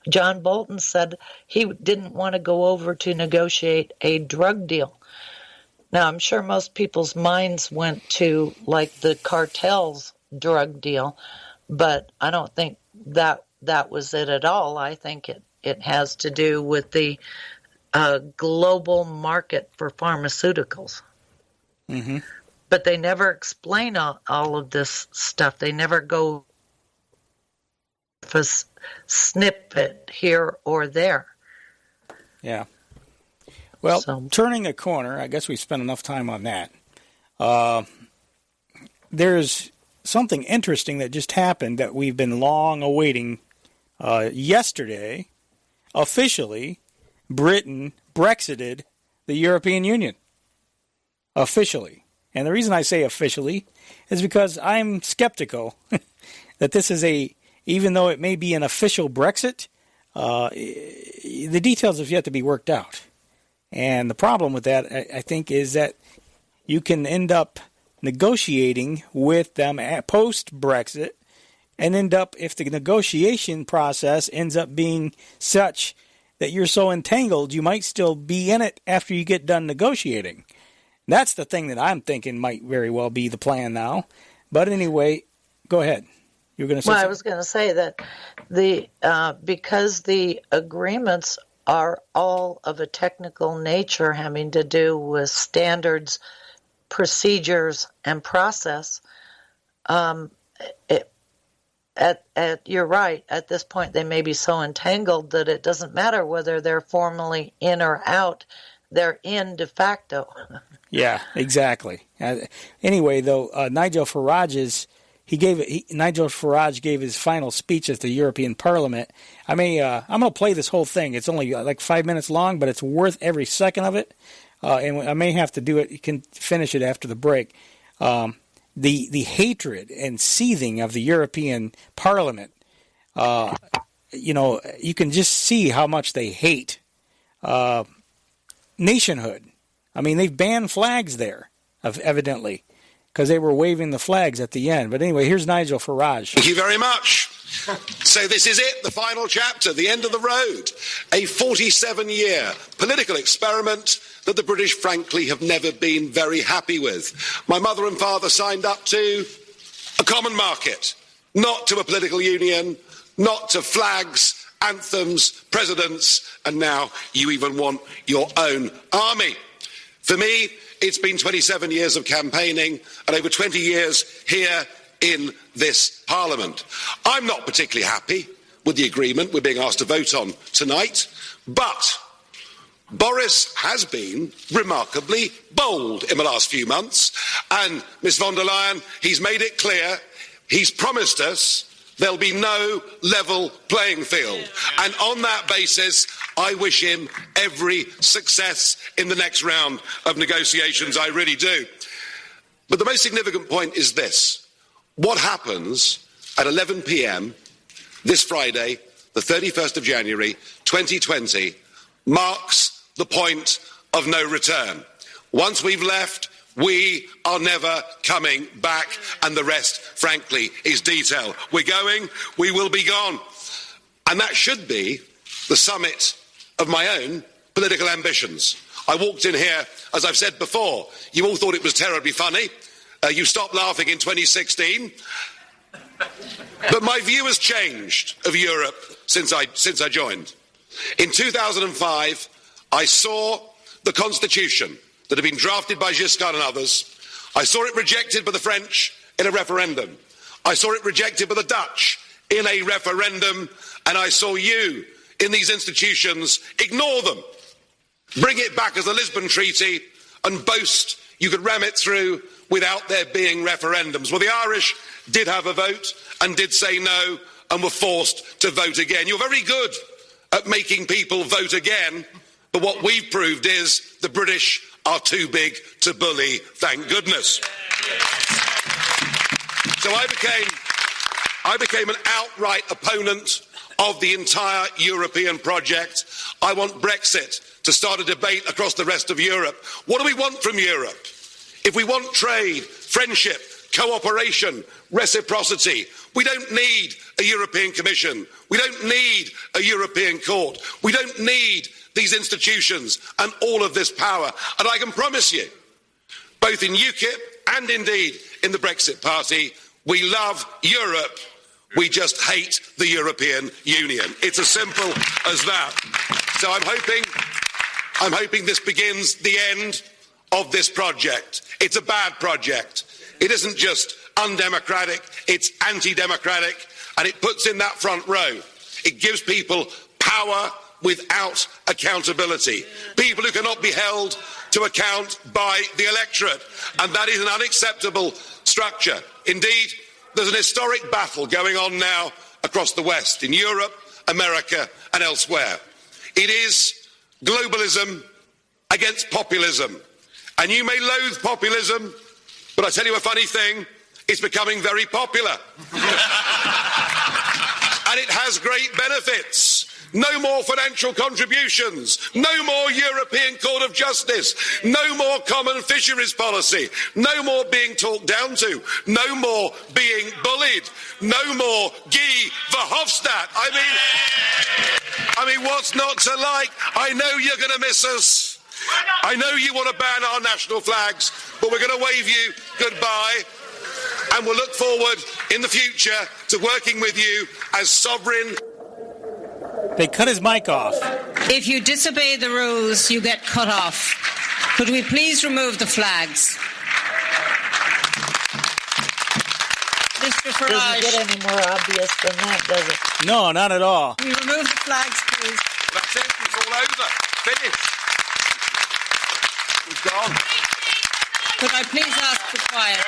John Bolton said he didn't want to go over to negotiate a drug deal. Now, I'm sure most people's minds went to, the cartel's drug deal, but I don't think that was it at all. I think it has to do with the global market for pharmaceuticals. Mm-hmm. But they never explain all of this stuff. They never go for snippet here or there. Yeah. Well, turning a corner, I guess we spent enough time on that. There's something interesting that just happened that we've been long awaiting. Yesterday, officially, Britain Brexited the European Union. Officially. And the reason I say officially is because I'm skeptical that this is even though it may be an official Brexit, the details have yet to be worked out. And the problem with that, I think, is that you can end up negotiating with them post-Brexit and end up, if the negotiation process ends up being such that you're so entangled, you might still be in it after you get done negotiating. That's the thing that I'm thinking might very well be the plan now. But anyway, go ahead. You were going to say something? I was going to say that because the agreements are all of a technical nature having to do with standards, procedures, and process. You're right. At this point, they may be so entangled that it doesn't matter whether they're formally in or out. They're in de facto. Yeah, exactly. Anyway, though, Nigel Farage gave his final speech at the European Parliament. I'm going to play this whole thing. It's only 5 minutes long, but it's worth every second of it. And I may have to do it. You can finish it after the break. The hatred and seething of the European Parliament. You can just see how much they hate nationhood. I mean, they've banned flags there, evidently, because they were waving the flags at the end. But anyway, here's Nigel Farage. Thank you very much. So this is it, the final chapter, the end of the road. A 47-year political experiment that the British, frankly, have never been very happy with. My mother and father signed up to a common market, not to a political union, not to flags, anthems, presidents, and now you even want your own army. For me, it's been 27 years of campaigning and over 20 years here in this Parliament. I'm not particularly happy with the agreement we're being asked to vote on tonight, but Boris has been remarkably bold in the last few months, and Ms von der Leyen, he's made it clear, he's promised us there'll be no level playing field. And on that basis, I wish him every success in the next round of negotiations. I really do. But the most significant point is this. What happens at 11 p.m. this Friday, the 31st of January, 2020, marks the point of no return. Once we've left, we are never coming back, and the rest, frankly, is detail. We're going, we will be gone. And that should be the summit of my own political ambitions. I walked in here, as I've said before, you all thought it was terribly funny. You stopped laughing in 2016. But my view has changed of Europe since I joined. In 2005, I saw the constitution that had been drafted by Giscard and others. I saw it rejected by the French in a referendum. I saw it rejected by the Dutch in a referendum. And I saw you in these institutions ignore them, bring it back as the Lisbon Treaty and boast you could ram it through without there being referendums. Well, the Irish did have a vote and did say no and were forced to vote again. You're very good at making people vote again, but what we've proved is the British are too big to bully, thank goodness. So I became an outright opponent of the entire European project. I want Brexit to start a debate across the rest of Europe. What do we want from Europe? If we want trade, friendship, cooperation, reciprocity, we don't need a European Commission. We don't need a European Court. We don't need these institutions and all of this power. And I can promise you, both in UKIP and indeed in the Brexit Party, we love Europe. We just hate the European Union. It's as simple as that. So I'm hoping this begins the end of this project. It's a bad project. It isn't just undemocratic, it's anti-democratic, and it puts in that front row. It gives people power without accountability. People who cannot be held to account by the electorate, and that is an unacceptable structure. Indeed, there's an historic battle going on now across the West, in Europe, America, and elsewhere. It is globalism against populism. And you may loathe populism, but I tell you a funny thing, it's becoming very popular. And it has great benefits. No more financial contributions, no more European Court of Justice, no more common fisheries policy, no more being talked down to, no more being bullied, no more Guy Verhofstadt. I mean, what's not to like? I know you're going to miss us. I know you want to ban our national flags, but we're going to wave you goodbye, and we'll look forward in the future to working with you as sovereign. They cut his mic off. If you disobey the rules, you get cut off. Could we please remove the flags? Mr. Farage. Doesn't get any more obvious than that, does it? No, not at all. Can we remove the flags, please? That's it. It's all over. Finished. We've gone. Could I please ask for quiet?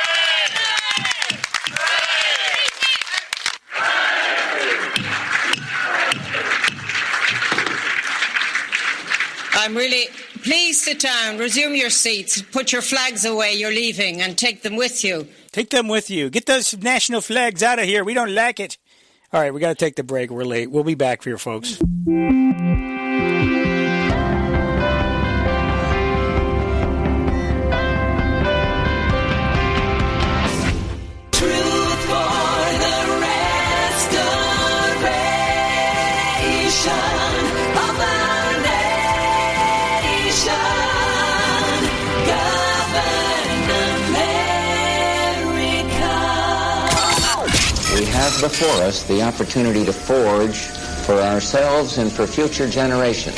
Please sit down, resume your seats, put your flags away, you're leaving, and take them with you. Take them with you. Get those national flags out of here. We don't like it. All right, we got to take the break. We're late. We'll be back for you folks. We have before us the opportunity to forge for ourselves and for future generations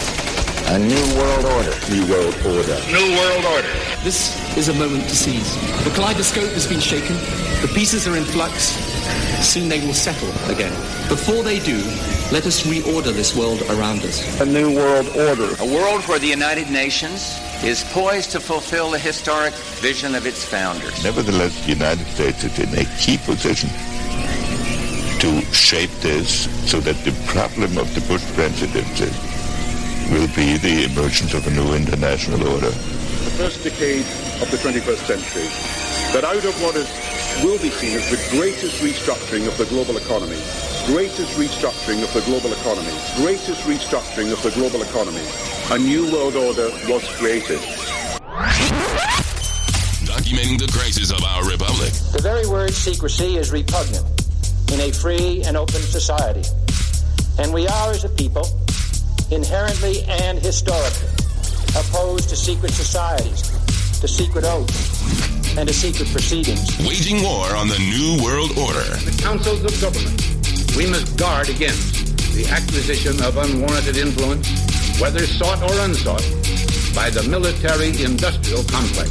a new world order. New world order. New world order. This is a moment to seize. The kaleidoscope has been shaken. The pieces are in flux. Soon they will settle again. Before they do, let us reorder this world around us. A new world order. A world where the United Nations is poised to fulfill the historic vision of its founders. Nevertheless, the United States is in a key position to shape this so that the problem of the Bush presidency will be the emergence of a new international order. The first decade of the 21st century, that out of what will be seen as the greatest restructuring of the global economy, a new world order was created. Documenting the crisis of our republic. The very word secrecy is repugnant in a free and open society. And we are, as a people, inherently and historically opposed to secret societies, to secret oaths, and to secret proceedings. Waging war on the New World Order. The councils of government, we must guard against the acquisition of unwarranted influence, whether sought or unsought, by the military-industrial complex.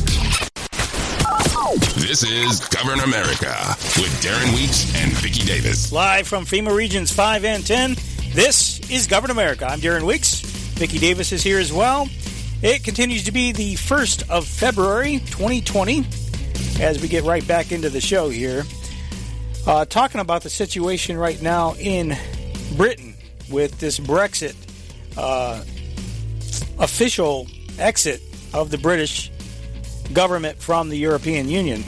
This is Govern America with Darren Weeks and Vicky Davis. Live from FEMA Regions 5 and 10, this is Govern America. I'm Darren Weeks. Vicky Davis is here as well. It continues to be the 1st of February, 2020, as we get right back into the show here. Talking about the situation right now in Britain with this Brexit official exit of the British government from the European Union,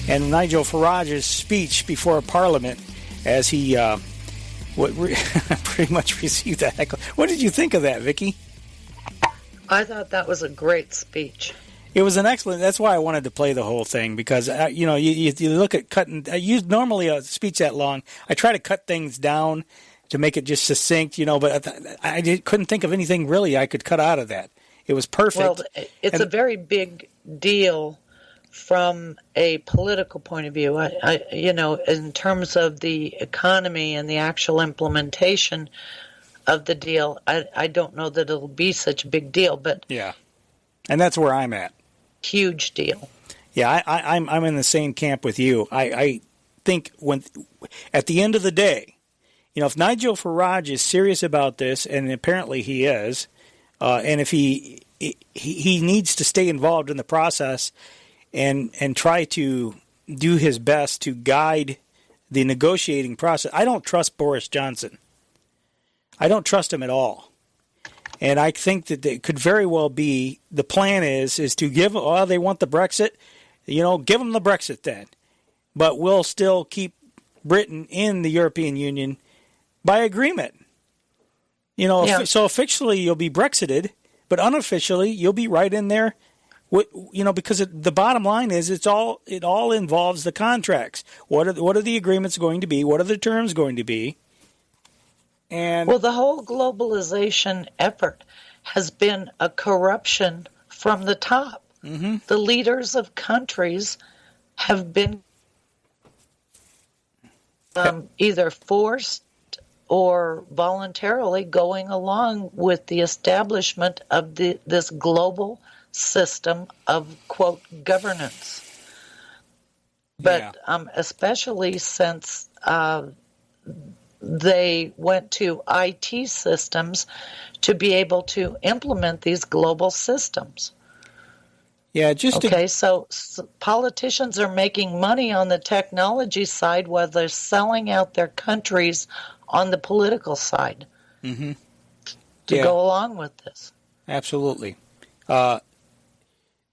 and Nigel Farage's speech before Parliament as he pretty much received that heckle. What did you think of that, Vicky? I thought that was a great speech. It was an excellent. That's why I wanted to play the whole thing, because you look at cutting. Normally a speech that long, I try to cut things down to make it just succinct, but I couldn't think of anything really I could cut out of that. It was perfect. Well, it's a very big deal from a political point of view. In terms of the economy and the actual implementation of the deal, I don't know that it'll be such a big deal, but yeah, and that's where I'm at. Huge deal. Yeah, I'm in the same camp with you. I think when at the end of the day, if Nigel Farage is serious about this, and apparently he is, and if he needs to stay involved in the process and try to do his best to guide the negotiating process. I don't trust Boris Johnson. I don't trust him at all. And I think that it could very well be the plan is to give, they want the Brexit, give them the Brexit then. But we'll still keep Britain in the European Union by agreement. So officially you'll be Brexited, but unofficially you'll be right in there. Because the bottom line is it all involves the contracts. What are the agreements going to be? What are the terms going to be? And the whole globalization effort has been a corruption from the top. Mm-hmm. The leaders of countries have been either forced or voluntarily going along with the establishment of this global system of, quote, governance. But especially since they went to IT systems to be able to implement these global systems. Yeah, so politicians are making money on the technology side while they're selling out their countries on the political side to go along with this. Absolutely.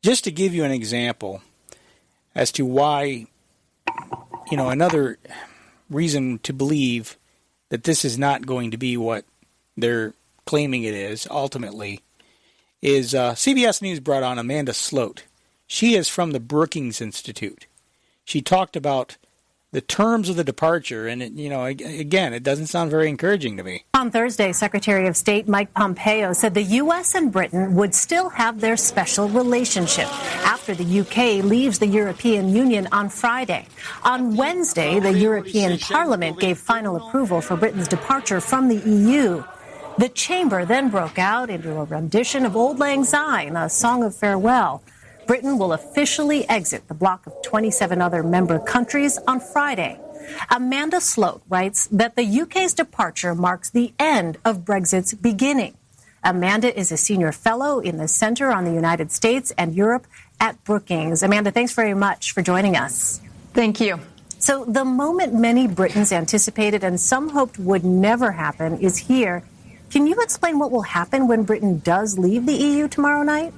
Just to give you an example as to why, another reason to believe that this is not going to be what they're claiming it is ultimately is CBS News brought on Amanda Sloat. She is from the Brookings Institute. She talked about the terms of the departure, and again, it doesn't sound very encouraging to me. On Thursday, Secretary of State Mike Pompeo said the U.S. and Britain would still have their special relationship after the U.K. leaves the European Union on Friday. On Wednesday, the European Parliament gave final approval for Britain's departure from the EU. The chamber then broke out into a rendition of Auld Lang Syne, a song of farewell. Britain will officially exit the bloc of 27 other member countries on Friday. Amanda Sloat writes that the UK's departure marks the end of Brexit's beginning. Amanda is a senior fellow in the Center on the United States and Europe at Brookings. Amanda, thanks very much for joining us. Thank you. So the moment many Britons anticipated and some hoped would never happen is here. Can you explain what will happen when Britain does leave the EU tomorrow night?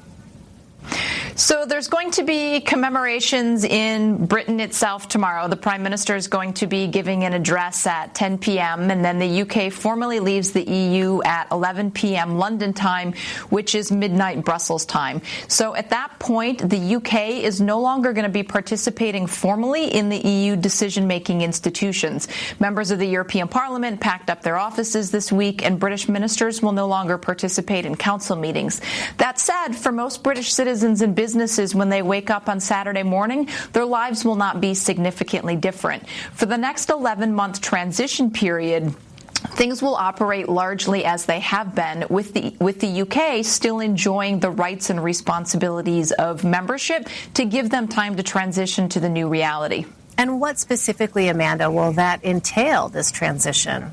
So there's going to be commemorations in Britain itself tomorrow. The Prime Minister is going to be giving an address at 10 p.m. and then the UK formally leaves the EU at 11 p.m. London time, which is midnight Brussels time. So at that point, the UK is no longer going to be participating formally in the EU decision-making institutions. Members of the European Parliament packed up their offices this week, and British ministers will no longer participate in council meetings. That said, for most British citizens and businesses, when they wake up on Saturday morning, their lives will not be significantly different. For the next 11-month transition period, things will operate largely as they have been, with the UK still enjoying the rights and responsibilities of membership to give them time to transition to the new reality. And what specifically, Amanda, will that entail, this transition?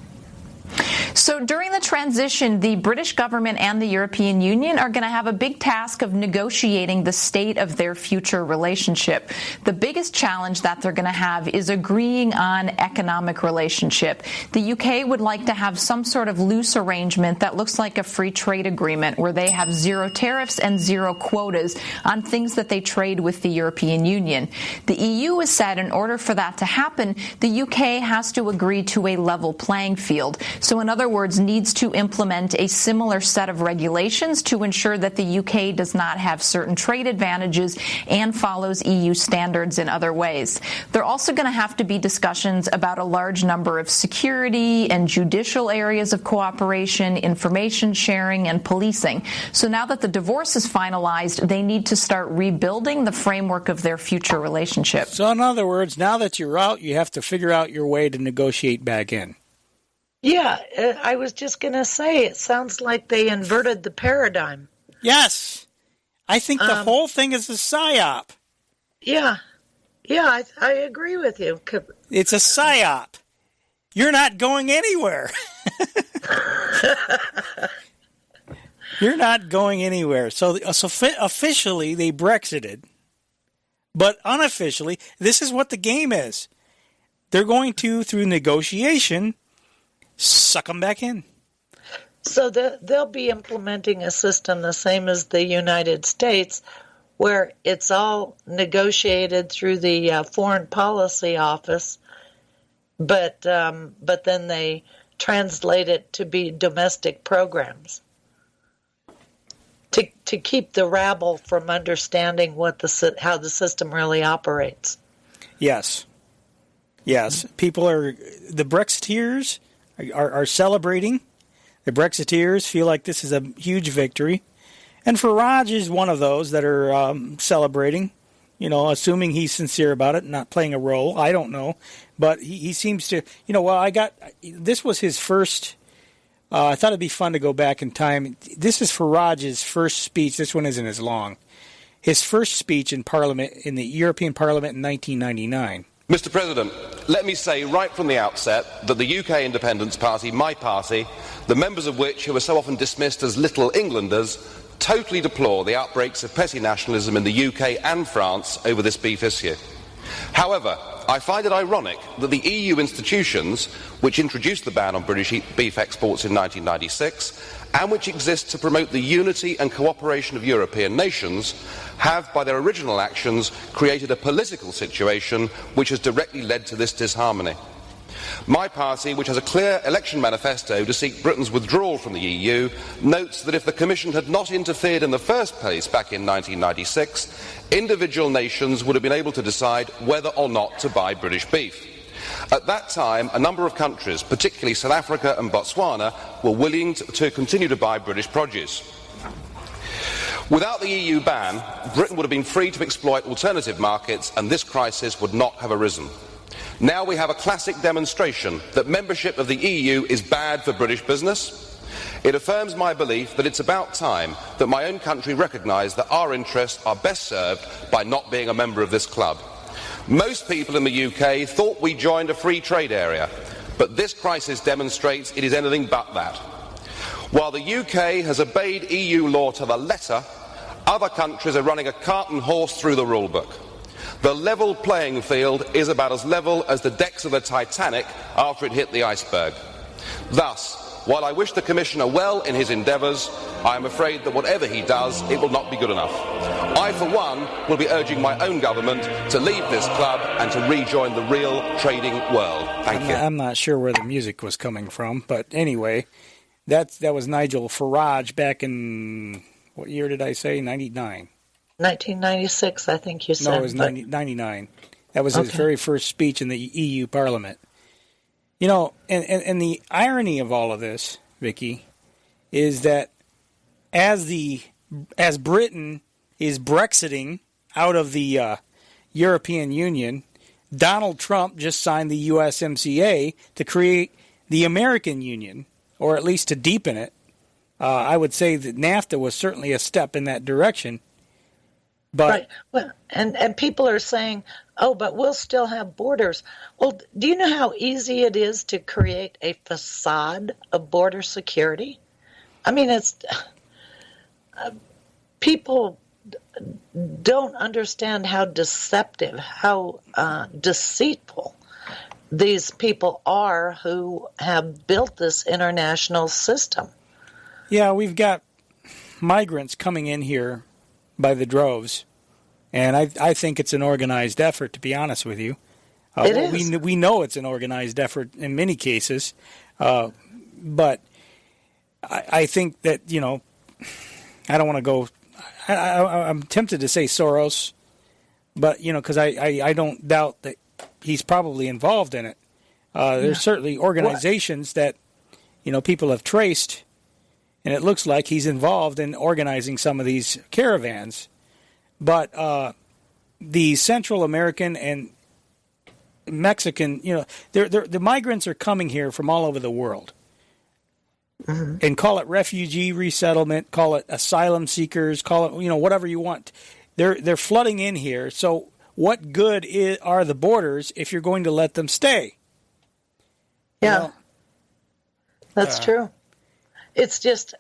So during the transition, the British government and the European Union are going to have a big task of negotiating the state of their future relationship. The biggest challenge that they're going to have is agreeing on economic relationship. The UK would like to have some sort of loose arrangement that looks like a free trade agreement where they have zero tariffs and zero quotas on things that they trade with the European Union. The EU has said in order for that to happen, the UK has to agree to a level playing field. So in other words, needs to implement a similar set of regulations to ensure that the UK does not have certain trade advantages and follows EU standards in other ways. There are also going to have to be discussions about a large number of security and judicial areas of cooperation, information sharing, and policing. So now that the divorce is finalized, they need to start rebuilding the framework of their future relationship. So in other words, now that you're out, you have to figure out your way to negotiate back in. Yeah, I was just going to say, it sounds like they inverted the paradigm. Yes. I think the whole thing is a psyop. Yeah. Yeah, I agree with you. It's a psyop. You're not going anywhere. You're not going anywhere. So officially, they Brexited. But unofficially, this is what the game is. They're going to, through negotiation, suck them back in. So they'll be implementing a system the same as the United States, where it's all negotiated through the Foreign Policy Office, but then they translate it to be domestic programs to keep the rabble from understanding how the system really operates. Yes. People the Brexiteers are celebrating. The Brexiteers feel like this is a huge victory. And Farage is one of those that are celebrating, assuming he's sincere about it, not playing a role. I don't know. But he seems to, this was his first, I thought it'd be fun to go back in time. This is Farage's first speech. This one isn't as long. His first speech in Parliament, in the European Parliament in 1999. Mr. President, let me say right from the outset that the UK Independence Party, my party, the members of which who are so often dismissed as little Englanders, totally deplore the outbreaks of petty nationalism in the UK and France over this beef issue. However, I find it ironic that the EU institutions, which introduced the ban on British beef exports in 1996, and which exist to promote the unity and cooperation of European nations, have, by their original actions, created a political situation which has directly led to this disharmony. My party, which has a clear election manifesto to seek Britain's withdrawal from the EU, notes that if the Commission had not interfered in the first place back in 1996, individual nations would have been able to decide whether or not to buy British beef. At that time, a number of countries, particularly South Africa and Botswana, were willing to continue to buy British produce. Without the EU ban, Britain would have been free to exploit alternative markets, and this crisis would not have arisen. Now we have a classic demonstration that membership of the EU is bad for British business. It affirms my belief that it's about time that my own country recognise that our interests are best served by not being a member of this club. Most people in the UK thought we joined a free trade area, but this crisis demonstrates it is anything but that. While the UK has obeyed EU law to the letter, other countries are running a cart and horse through the rulebook. The level playing field is about as level as the decks of the Titanic after it hit the iceberg. Thus, while I wish the Commissioner well in his endeavours, I am afraid that whatever he does, it will not be good enough. I, for one, will be urging my own government to leave this club and to rejoin the real trading world. Thank you. I'm not sure where the music was coming from, but anyway, that was Nigel Farage back in, what year did I say? 99. 1996, I think you said. No, it was 99. That was his very first speech in the EU Parliament. You know, and the irony of all of this, Vicky, is that as Britain is Brexiting out of the European Union, Donald Trump just signed the USMCA to create the American Union, or at least to deepen it. I would say that NAFTA was certainly a step in that direction. But right. Well, and people are saying, oh, but we'll still have borders. Well, do you know how easy it is to create a facade of border security? I mean, it's people don't understand how deceptive, how deceitful these people are who have built this international system. Yeah, we've got migrants coming in here by the droves, and I think it's an organized effort, to be honest with you. It is. We know it's an organized effort in many cases, but I think that, you know, I don't want to go... I'm tempted to say Soros, but, you know, because I don't doubt that he's probably involved in it. There's certainly organizations that, you know, people have traced, and it looks like he's involved in organizing some of these caravans. But the Central American and Mexican, you know, the migrants are coming here from all over the world. Mm-hmm. And call it refugee resettlement, call it asylum seekers, call it, you know, whatever you want. They're flooding in here. So what good are the borders if you're going to let them stay? Yeah, you know, that's true. It's just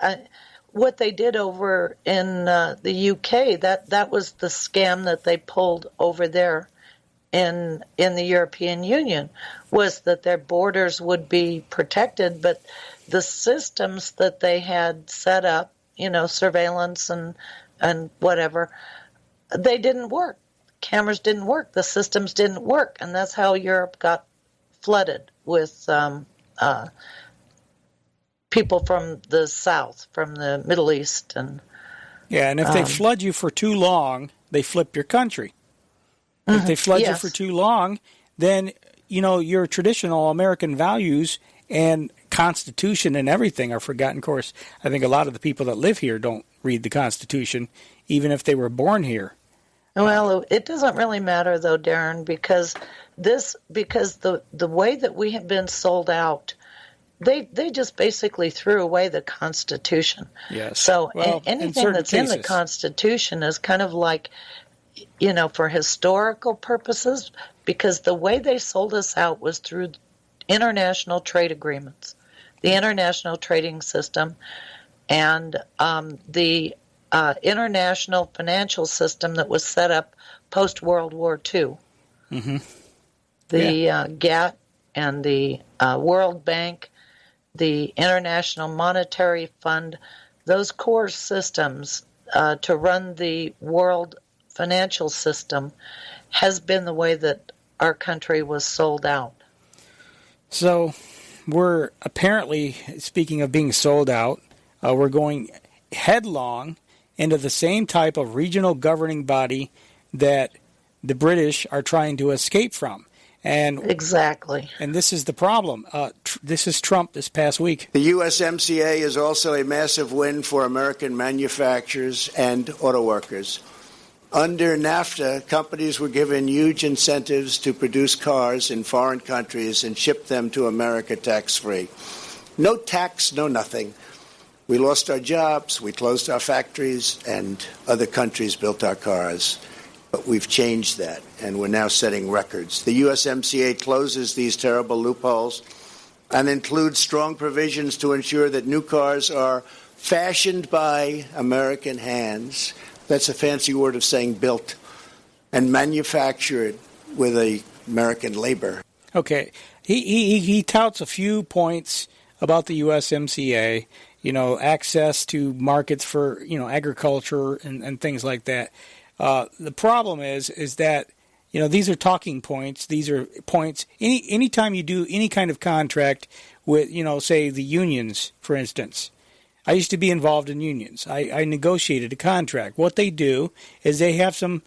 what they did over in the UK. That was the scam that they pulled over there in the European Union, was that their borders would be protected, but the systems that they had set up, you know, surveillance and whatever, they didn't work. Cameras didn't work. The systems didn't work, and that's how Europe got flooded with people from the South, from the Middle East, and if they flood you for too long, they flip your country. If they flood you for too long, then, you know, your traditional American values and Constitution and everything are forgotten. Of course, I think a lot of the people that live here don't read the Constitution, even if they were born here. Well, it doesn't really matter, though, Darren, because the way that we have been sold out, they just basically threw away the Constitution. Yes. So well, anything that's cases. in the Constitution is kind of like, you know, for historical purposes, because the way they sold us out was through international trade agreements, the international trading system, and the international financial system that was set up post-World War II. Mm-hmm. The GATT and the World Bank, the International Monetary Fund, those core systems to run the world financial system has been the way that our country was sold out. So we're apparently, speaking of being sold out, we're going headlong into the same type of regional governing body that the British are trying to escape from. And exactly. And this is the problem. This is Trump this past week. The USMCA is also a massive win for American manufacturers and auto workers. Under NAFTA, companies were given huge incentives to produce cars in foreign countries and ship them to America tax-free. No tax, no nothing. We lost our jobs, we closed our factories, and other countries built our cars. But we've changed that, and we're now setting records. The USMCA closes these terrible loopholes and includes strong provisions to ensure that new cars are fashioned by American hands. That's a fancy word of saying built and manufactured with American labor. Okay. He touts a few points about the USMCA, you know, access to markets for, you know, agriculture and things like that. The problem is that, these are talking points. These are points. Anytime you do any kind of contract with, say the unions, for instance. I used to be involved in unions. I negotiated a contract. What they do is they have some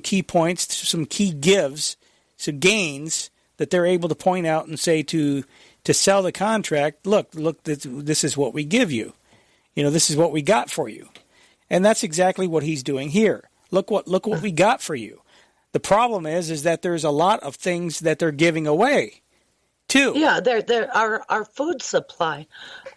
key points, some key gives, some gains that they're able to point out and say to sell the contract, look, this is what we give you. This is what we got for you. And that's exactly what he's doing here. Look what we got for you. The problem is that there's a lot of things that they're giving away, too. Yeah, our food supply.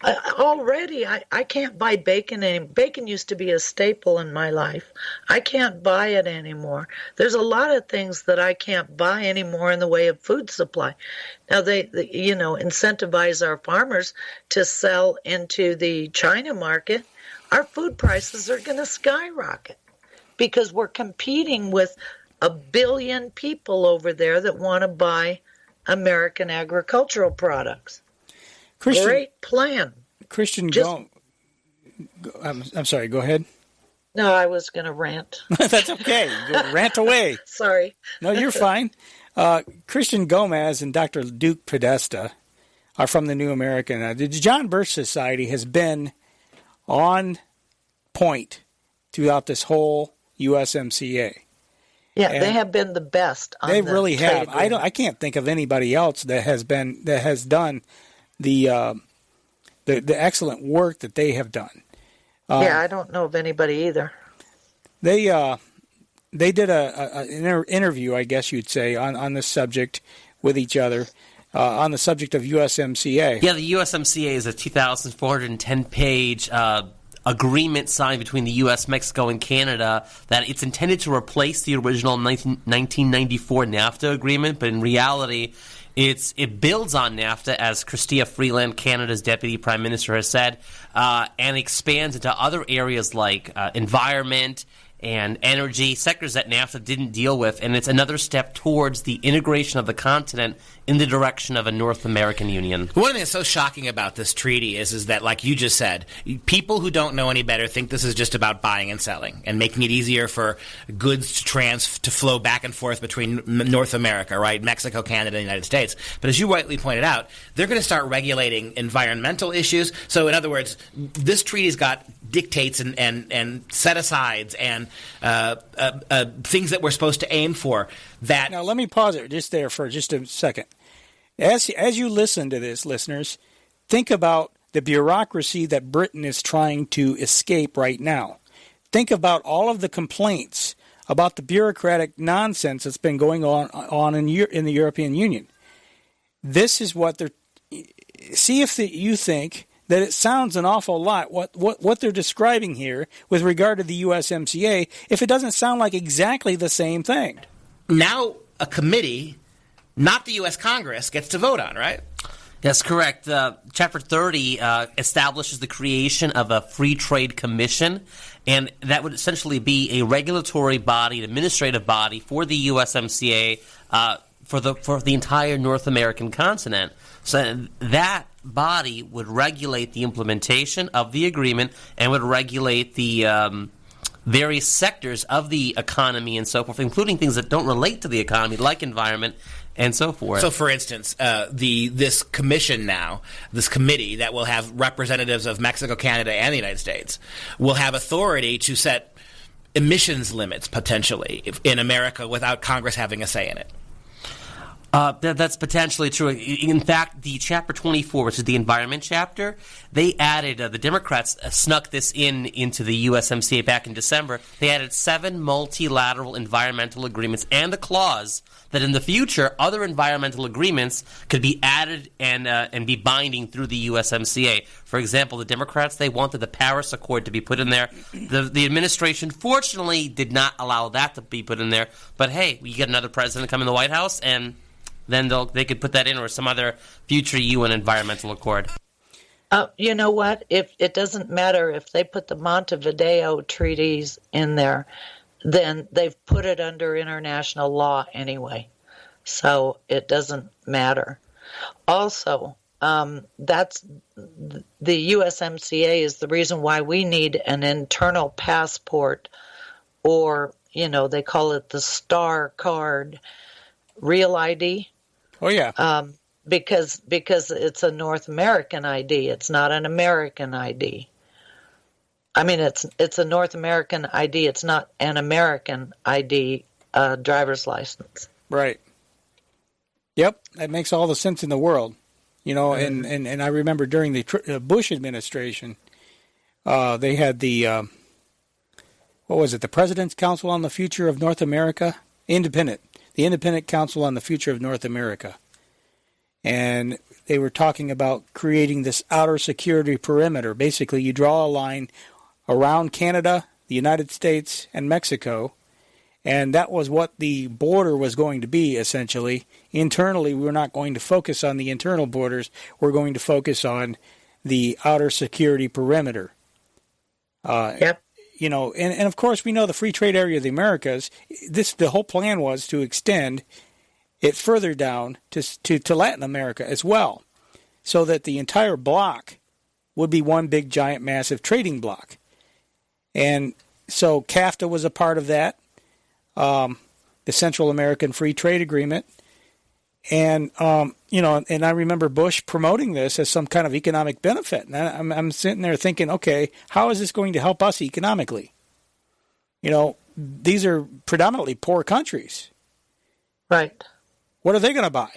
Already, I can't buy bacon anymore. Bacon used to be a staple in my life. I can't buy it anymore. There's a lot of things that I can't buy anymore in the way of food supply. Now, they incentivize our farmers to sell into the China market. Our food prices are going to skyrocket because we're competing with 1 billion people over there that want to buy American agricultural products. Great plan. Christian, I'm sorry, go ahead. No, I was going to rant. That's okay. Go rant away. Sorry. No, you're fine. Christian Gomez and Dr. Duke Podesta are from the New American. The John Birch Society has been on point throughout this whole USMCA. Yeah, and they have been the best. They really have. I can't think of anybody else that has done the excellent work that they have done. I don't know of anybody either. They did an interview, I guess you'd say, on this subject with each other, on the subject of USMCA. Yeah, the USMCA is a 2,410-page agreement signed between the U.S., Mexico, and Canada that it's intended to replace the original 1994 NAFTA agreement, but in reality, it builds on NAFTA, as Chrystia Freeland, Canada's Deputy Prime Minister, has said, and expands into other areas like environment and energy, sectors that NAFTA didn't deal with, and it's another step towards the integration of the continent in the direction of a North American Union. One thing that's so shocking about this treaty is that, like you just said, people who don't know any better think this is just about buying and selling and making it easier for goods to flow back and forth between North America, right, Mexico, Canada, and the United States. But as you rightly pointed out, they're going to start regulating environmental issues. So, in other words, this treaty's got dictates and set-asides and things that we're supposed to aim for. Now, let me pause it just there for just a second. As you listen to this, listeners, think about the bureaucracy that Britain is trying to escape right now. Think about all of the complaints about the bureaucratic nonsense that's been going on in the European Union. This is what they're... See if you think that it sounds an awful lot what they're describing here with regard to the USMCA, if it doesn't sound like exactly the same thing. Now a committee, not the U.S. Congress, gets to vote on, right? That's correct. Chapter 30 establishes the creation of a free trade commission, and that would essentially be a regulatory body, an administrative body for the USMCA for the entire North American continent. So that body would regulate the implementation of the agreement and would regulate the various sectors of the economy and so forth, including things that don't relate to the economy, like environment and so forth. So, for instance, this commission now, this committee that will have representatives of Mexico, Canada, and the United States, will have authority to set emissions limits, potentially, in America without Congress having a say in it. That's potentially true. In fact, the Chapter 24, which is the environment chapter, they added, the Democrats snuck this into the USMCA back in December. They added 7 multilateral environmental agreements and a clause that in the future, other environmental agreements could be added and be binding through the USMCA. For example, the Democrats, they wanted the Paris Accord to be put in there. The administration, fortunately, did not allow that to be put in there. But hey, you get another president come in the White House, and then they could put that in, or some other future UN environmental accord. You know what? If it doesn't matter if they put the Montevideo treaties in there, then they've put it under international law anyway. So it doesn't matter. Also, that's the USMCA is the reason why we need an internal passport or they call it the star card, real ID. Oh yeah. Because it's a North American ID. It's not an American ID. I mean, it's a North American ID. It's not an American ID driver's license. Right. Yep, that makes all the sense in the world. And I remember during the Bush administration, they had the the President's Council on the Future of North America? The Independent Council on the Future of North America. And they were talking about creating this outer security perimeter. Basically, you draw a line around Canada, the United States, and Mexico, and that was what the border was going to be, essentially. Internally, we're not going to focus on the internal borders. We're going to focus on the outer security perimeter. Yep. And of course, we know the free trade area of the Americas. The whole plan was to extend it further down to Latin America as well, so that the entire block would be one big, giant, massive trading block. And so CAFTA was a part of that, the Central American Free Trade Agreement. And, and I remember Bush promoting this as some kind of economic benefit. And I'm sitting there thinking, okay, how is this going to help us economically? These are predominantly poor countries. Right. What are they going to buy?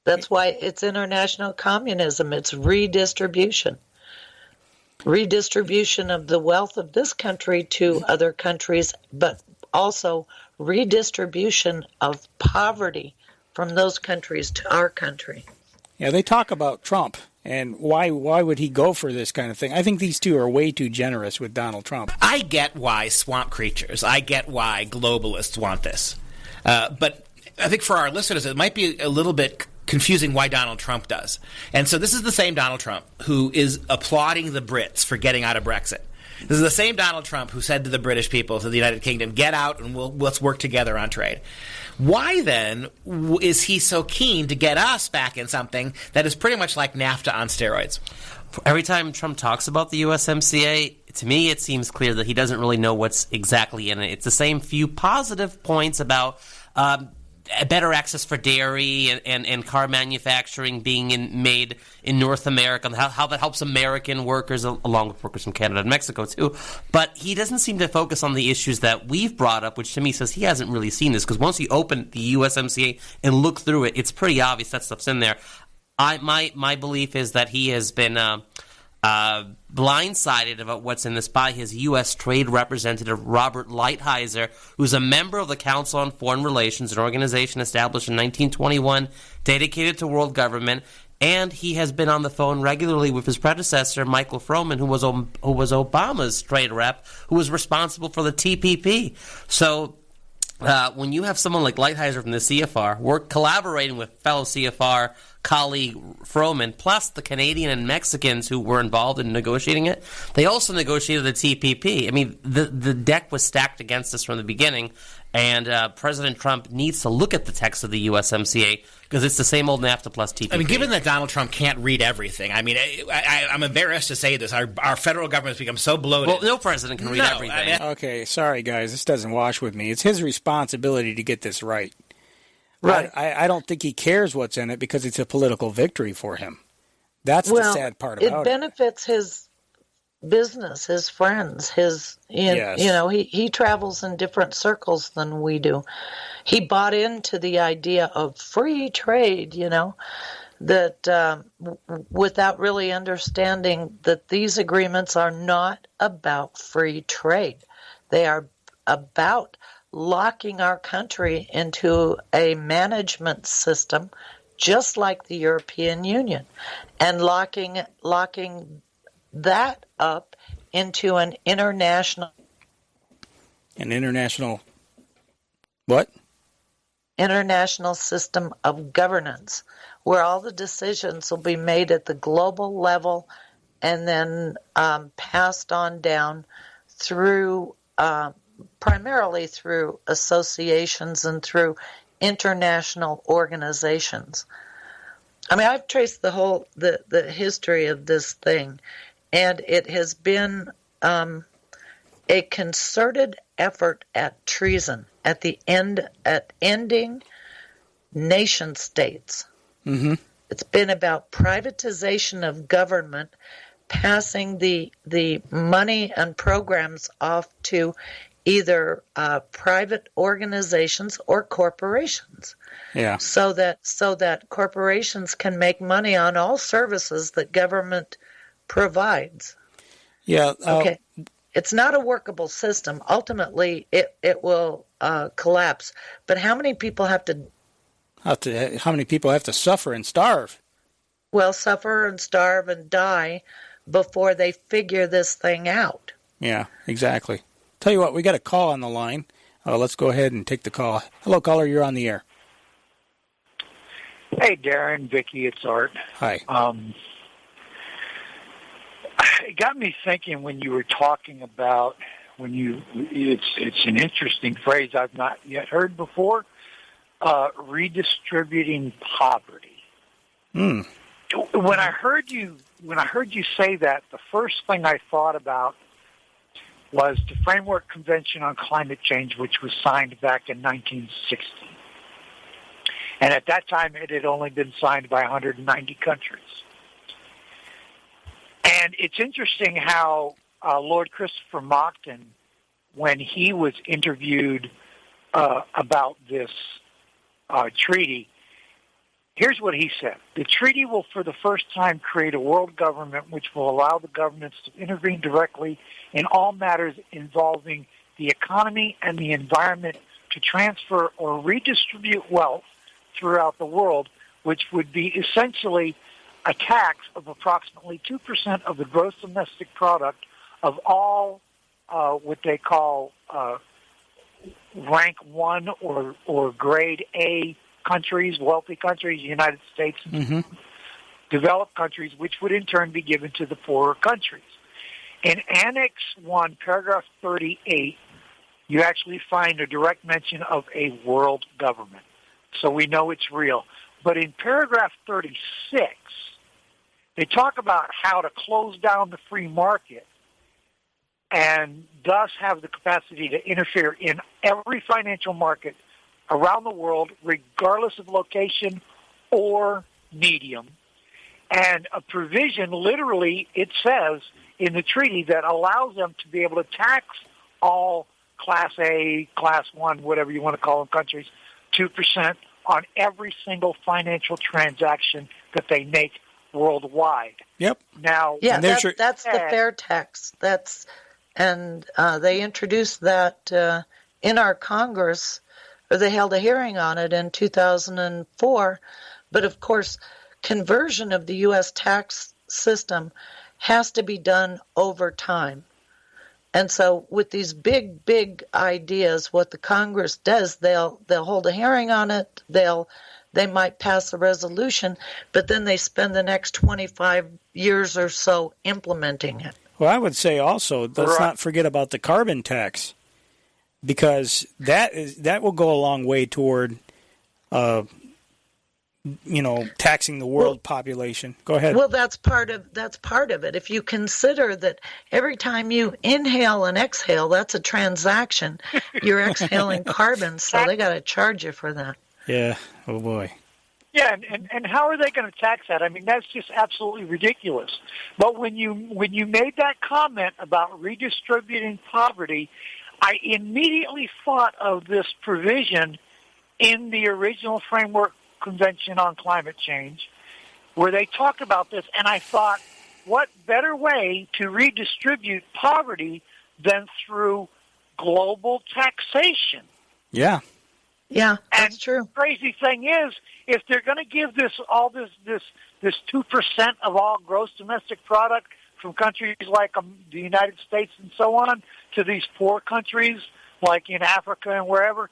That's why it's international communism. It's redistribution. Redistribution of the wealth of this country to other countries, but also redistribution of poverty from those countries to our country. Yeah, they talk about Trump and why would he go for this kind of thing. I think these two are way too generous with Donald Trump. I get why swamp creatures, I get why globalists want this. But I think for our listeners, it might be a little bit confusing why Donald Trump does. And so this is the same Donald Trump who is applauding the Brits for getting out of Brexit. This is the same Donald Trump who said to the British people, to the United Kingdom, get out and let's work together on trade. Why then is he so keen to get us back in something that is pretty much like NAFTA on steroids? Every time Trump talks about the USMCA, to me it seems clear that he doesn't really know what's exactly in it. It's the same few positive points about better access for dairy and car manufacturing being made in North America, and how that helps American workers along with workers from Canada and Mexico too. But he doesn't seem to focus on the issues that we've brought up, which to me says he hasn't really seen this, because once you open the USMCA and look through it, it's pretty obvious that stuff's in there. My belief is that he has been blindsided about what's in this by his U.S. Trade Representative Robert Lighthizer, who's a member of the Council on Foreign Relations, an organization established in 1921 dedicated to world government, and he has been on the phone regularly with his predecessor, Michael Froman, who was Obama's trade rep, who was responsible for the TPP. So when you have someone like Lighthizer from the CFR collaborating with fellow CFR colleague Froman, plus the Canadian and Mexicans who were involved in negotiating it, they also negotiated the TPP. I mean, the deck was stacked against us from the beginning, and President Trump needs to look at the text of the USMCA, because it's the same old NAFTA plus TPP. I mean, given that Donald Trump can't read everything, I mean, I'm embarrassed to say this. Our federal government has become so bloated. Well, no president can read everything. Okay, sorry, guys. This doesn't wash with me. It's his responsibility to get this right. Right. I don't think he cares what's in it, because it's a political victory for him. That's the sad part about it. It benefits his business, his friends, he travels in different circles than we do. He bought into the idea of free trade, that without really understanding that these agreements are not about free trade. They are about locking our country into a management system just like the European Union, and locking that up into an international what? International system of governance, where all the decisions will be made at the global level and then passed on down through primarily through associations and through international organizations. I mean, I've traced the history of this thing, and it has been a concerted effort at treason, at ending nation states. Mm-hmm. It's been about privatization of government, passing the money and programs off to either private organizations or corporations. Yeah. So that corporations can make money on all services that government provides. Yeah. Okay. It's not a workable system. Ultimately, it will collapse. But how many people have to suffer and starve? Well, suffer and starve and die before they figure this thing out. Yeah, exactly. Tell you what, we got a call on the line. Let's go ahead and take the call. Hello, caller. You're on the air. Hey, Darren, Vicky, it's Art. Hi. It got me thinking when you were talking about it's an interesting phrase I've not yet heard before. Redistributing poverty. Hmm. When I heard you say that, the first thing I thought about was the Framework Convention on Climate Change, which was signed back in 1960. And at that time, it had only been signed by 190 countries. And it's interesting how Lord Christopher Monckton, when he was interviewed about this treaty, here's what he said. The treaty will for the first time create a world government which will allow the governments to intervene directly in all matters involving the economy and the environment to transfer or redistribute wealth throughout the world, which would be essentially a tax of approximately 2% of the gross domestic product of all what they call rank 1 or grade A countries, wealthy countries, United States, Mm-hmm. developed countries, which would in turn be given to the poorer countries. In Annex 1, paragraph 38, you actually find a direct mention of a world government. So we know it's real. But in paragraph 36, they talk about how to close down the free market and thus have the capacity to interfere in every financial market around the world, regardless of location or medium. And a provision, literally, it says in the treaty that allows them to be able to tax all Class A, Class 1, whatever you want to call them, countries, 2% on every single financial transaction that they make worldwide. Yep. Now, yeah, that's the fair tax. They introduced that in our Congress, or they held a hearing on it in 2004. But of course, conversion of the U.S. tax system has to be done over time. And so with these big ideas, what the Congress does, they'll hold a hearing on it, they might pass a resolution, but then they spend the next 25 years or so implementing it. Well, I would say also, let's not forget about the carbon tax, because that will go a long way toward taxing the world population. Go ahead. Well, that's part of it. If you consider that every time you inhale and exhale, that's a transaction. You're exhaling carbon, so they got to charge you for that. Yeah. Oh boy. Yeah, and how are they going to tax that? I mean, that's just absolutely ridiculous. But when you made that comment about redistributing poverty, I immediately thought of this provision in the original Framework Convention on Climate Change, where they talk about this, and I thought, what better way to redistribute poverty than through global taxation? Yeah. Yeah, that's true. The crazy thing is, if they're going to give this 2% of all gross domestic product from countries like the United States and so on to these poor countries like in Africa and wherever,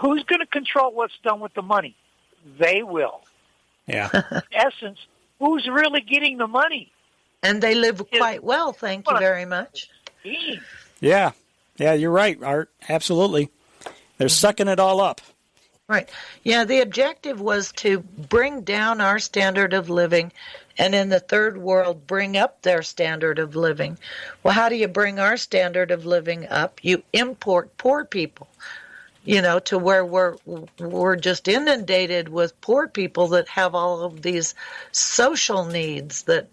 who's going to control what's done with the money? They will. Yeah. In essence, who's really getting the money? And they live quite well, thank you very much. Yeah. Yeah, you're right, Art. Absolutely. They're sucking it all up. Right. Yeah, the objective was to bring down our standard of living, and in the third world, bring up their standard of living. Well, how do you bring our standard of living up? You import poor people, to where we're just inundated with poor people that have all of these social needs that,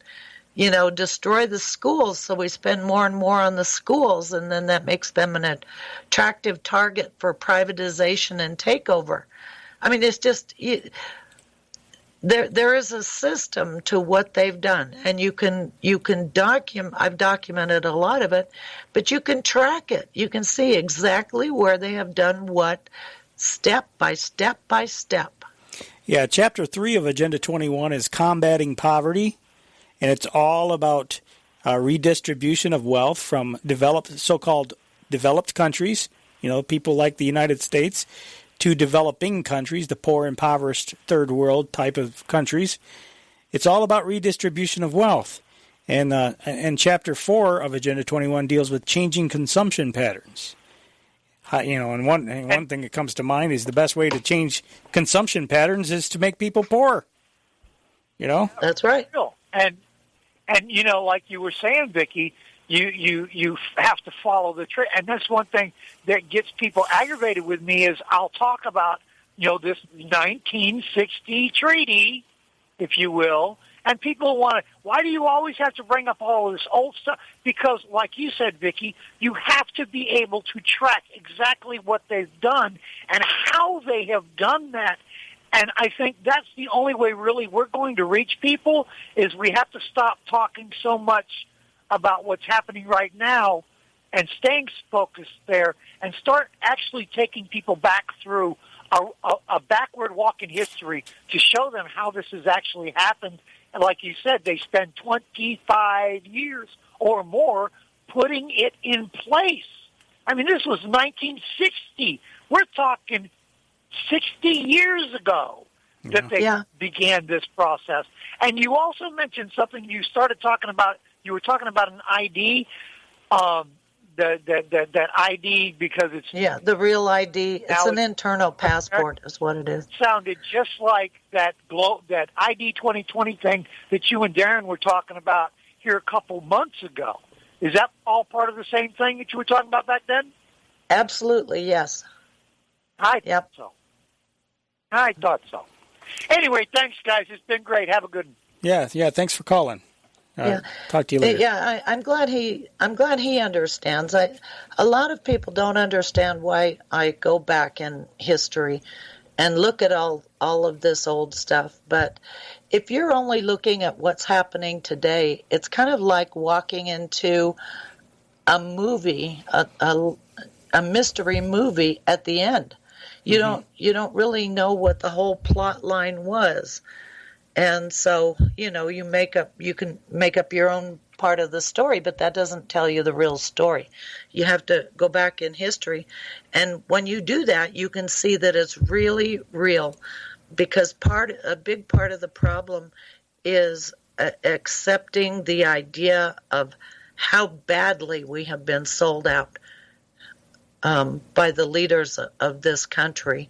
destroy the schools. So we spend more and more on the schools, and then that makes them an attractive target for privatization and takeover. I mean, it's just there is a system to what they've done, and you can document. I've documented a lot of it, but you can track it. You can see exactly where they have done what, step by step by step. Yeah, Chapter 3 of Agenda 21 is combating poverty, and it's all about redistribution of wealth from so-called developed countries, people like the United States, to developing countries, the poor, impoverished third world type of countries. It's all about redistribution of wealth. And Chapter 4 of Agenda 21 deals with changing consumption patterns. And one thing that comes to mind is the best way to change consumption patterns is to make people poor. That's right. And like you were saying, Vicky, you have to follow the trend, and that's one thing that gets people aggravated with me is I'll talk about this 1960 treaty, if you will, and people want to. Why do you always have to bring up all of this old stuff? Because, like you said, Vicky, you have to be able to track exactly what they've done and how they have done that. And I think that's the only way, really, we're going to reach people is we have to stop talking so much about what's happening right now and staying focused there and start actually taking people back through a backward walk in history to show them how this has actually happened. And like you said, they spend 25 years or more putting it in place. I mean, this was 1960. We're talking 60 years ago that they began this process. And you also mentioned something you started talking about. You were talking about an ID, that ID because it's... Yeah, the real ID. It's an internal passport is what it is. It sounded just like that ID 2020 thing that you and Darren were talking about here a couple months ago. Is that all part of the same thing that you were talking about back then? Absolutely, yes. I thought so. Anyway, thanks, guys. It's been great. Have a good one. Yeah. Thanks for calling. Talk to you later. Yeah, I'm glad he understands. A lot of people don't understand why I go back in history and look at all of this old stuff. But if you're only looking at what's happening today, it's kind of like walking into a movie, a mystery movie at the end. You don't really know what the whole plot line was. And so, you can make up your own part of the story, but that doesn't tell you the real story. You have to go back in history. And when you do that, you can see that it's really real, because a big part of the problem is accepting the idea of how badly we have been sold out by the leaders of this country,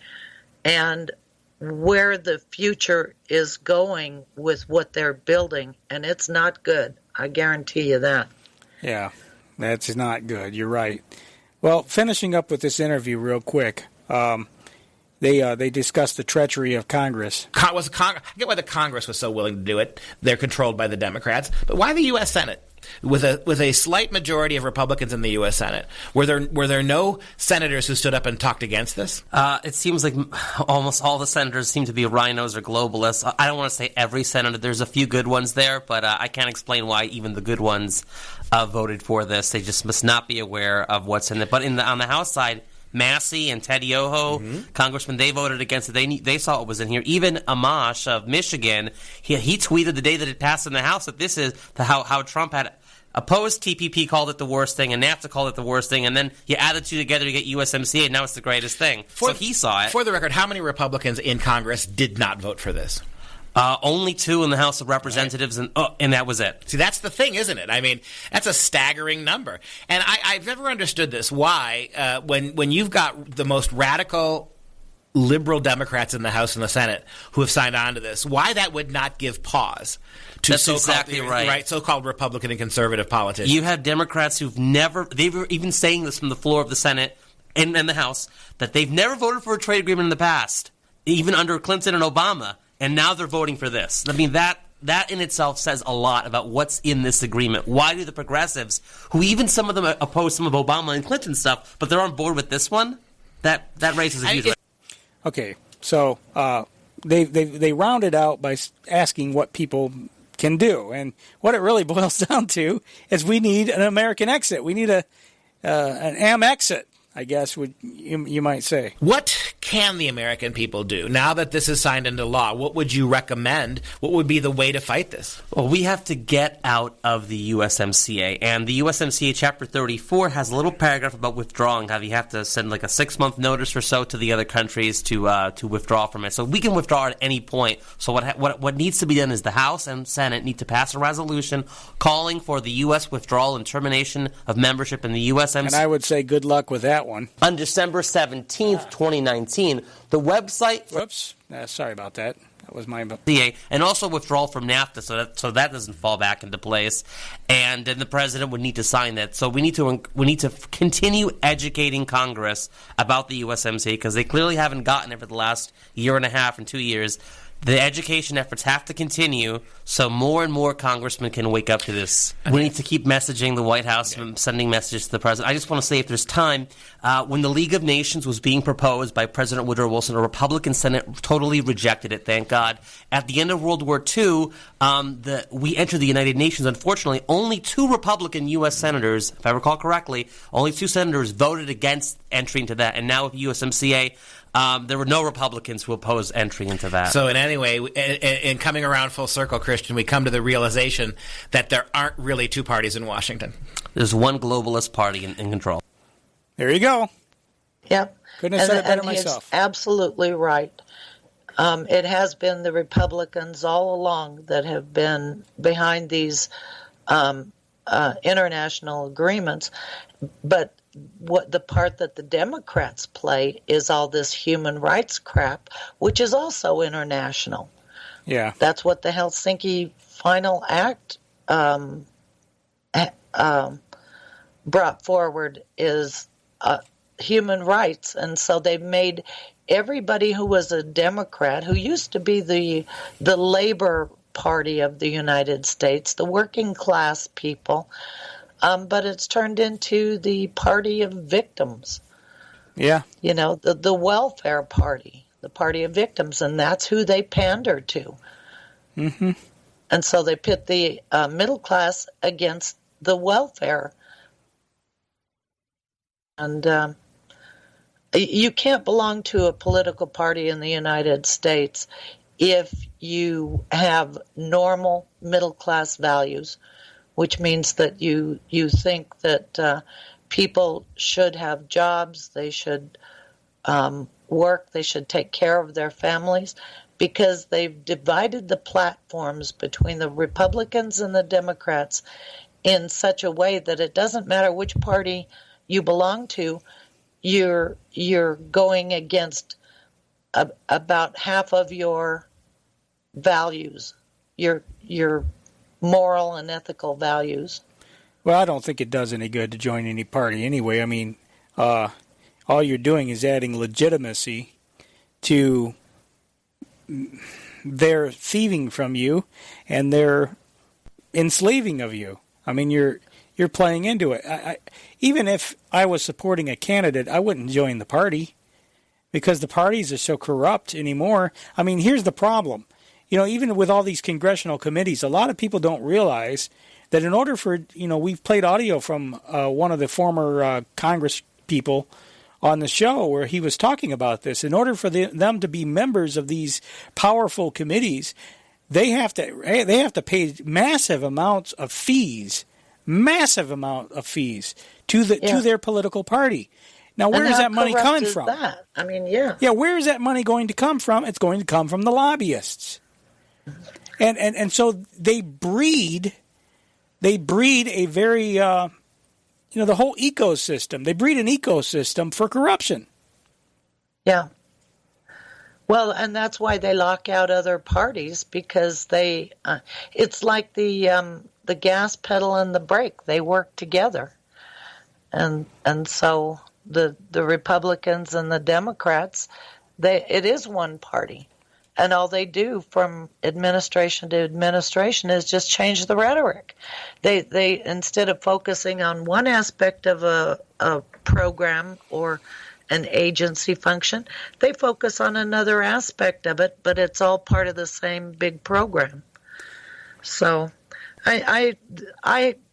and where the future is going with what they're building, and it's not good. I guarantee you that. Yeah, that's not good. You're right. Well, finishing up with this interview real quick, they discussed the treachery of Congress. I get why the Congress was so willing to do it. They're controlled by the Democrats. But why the U.S. Senate? With a slight majority of Republicans in the U.S. Senate, were there no senators who stood up and talked against this? It seems like almost all the senators seem to be rhinos or globalists. I don't want to say every senator. There's a few good ones there, but I can't explain why even the good ones voted for this. They just must not be aware of what's in it. But on the House side, Massey and Ted Yoho, Congressman, they voted against it. They saw what was in here. Even Amash of Michigan, he tweeted the day that it passed in the House that this is how Trump had opposed TPP, called it the worst thing, and NAFTA called it the worst thing, and then you add the two together to get USMCA, and now it's the greatest thing. So he saw it. For the record, how many Republicans in Congress did not vote for this? Only 2 in the House of Representatives, and that was it. See, that's the thing, isn't it? I mean, that's a staggering number. And I've never understood this. Why, when you've got the most radical liberal Democrats in the House and the Senate who have signed on to this. Why that would not give pause to That's exactly right. So-called Republican and conservative politicians. You have Democrats who've never, they were even saying this from the floor of the Senate and the House, that they've never voted for a trade agreement in the past, even under Clinton and Obama, and now they're voting for this. I mean, that in itself says a lot about what's in this agreement. Why do the progressives, who even some of them oppose some of Obama and Clinton stuff, but they're on board with this one? That raises a huge... Okay, so they rounded out by asking what people can do, and what it really boils down to is we need an American exit. We need an AM exit, I guess you might say. What can the American people do now that this is signed into law? What would you recommend? What would be the way to fight this? Well, we have to get out of the USMCA, and the USMCA Chapter 34 has a little paragraph about withdrawing, how you have to send like a 6-month notice or so to the other countries to withdraw from it. So we can withdraw at any point. So what needs to be done is the House and Senate need to pass a resolution calling for the U.S. withdrawal and termination of membership in the USMCA. And I would say good luck with that one. On December 17th, 2019, the website... Whoops. Sorry about that. That was my... And also withdrawal from NAFTA, so that doesn't fall back into place. And then the president would need to sign that. So we need to continue educating Congress about the USMCA, because they clearly haven't gotten it for the last year and a half and 2 years. The education efforts have to continue so more and more congressmen can wake up to this. We need to keep messaging the White House and sending messages to the president. I just want to say, if there's time, when the League of Nations was being proposed by President Woodrow Wilson, a Republican Senate totally rejected it, thank God. At the end of World War II, we entered the United Nations. Unfortunately, only 2 Republican U.S. senators, if I recall correctly, only 2 senators voted against entry into that. And now with USMCA, there were no Republicans who opposed entry into that. So in any way, in coming around full circle, Christian, we come to the realization that there aren't really 2 parties in Washington. There's one globalist party in control. There you go. Yep. Couldn't have said it better myself. He's absolutely right. It has been the Republicans all along that have been behind these international agreements, but what the part that the Democrats play is all this human rights crap, which is also international. Yeah, that's what the Helsinki Final Act brought forward, is human rights, and so they've made everybody who was a Democrat, who used to be the Labor Party of the United States, the working class people. But it's turned into the party of victims. Yeah. You know, the welfare party, the party of victims, and that's who they pander to. Mm-hmm. And so they pit the middle class against the welfare. And you can't belong to a political party in the United States if you have normal middle class values, which means that you think that people should have jobs, they should work, they should take care of their families, because they've divided the platforms between the Republicans and the Democrats in such a way that it doesn't matter which party you belong to, you're going against about half of your values, your moral and ethical values. Well, I don't think it does any good to join any party anyway. I mean, all you're doing is adding legitimacy to their thieving from you and their enslaving of you. I mean, you're playing into it. Even if I was supporting a candidate, I wouldn't join the party, because the parties are so corrupt anymore. I mean, here's the problem. You know, even with all these congressional committees, a lot of people don't realize that in order for, we've played audio from one of the former Congress people on the show where he was talking about this. In order for them to be members of these powerful committees, they have to pay massive amounts of fees to their political party. Now, where is that money coming from? That? I mean, yeah. Yeah, where is that money going to come from? It's going to come from the lobbyists. And so they breed a very, the whole ecosystem. They breed an ecosystem for corruption. Yeah. Well, and that's why they lock out other parties, because they it's like the gas pedal and the brake. They work together. And so the Republicans and the Democrats, it is one party. And all they do from administration to administration is just change the rhetoric. They instead of focusing on one aspect of a program or an agency function, they focus on another aspect of it, but it's all part of the same big program. So I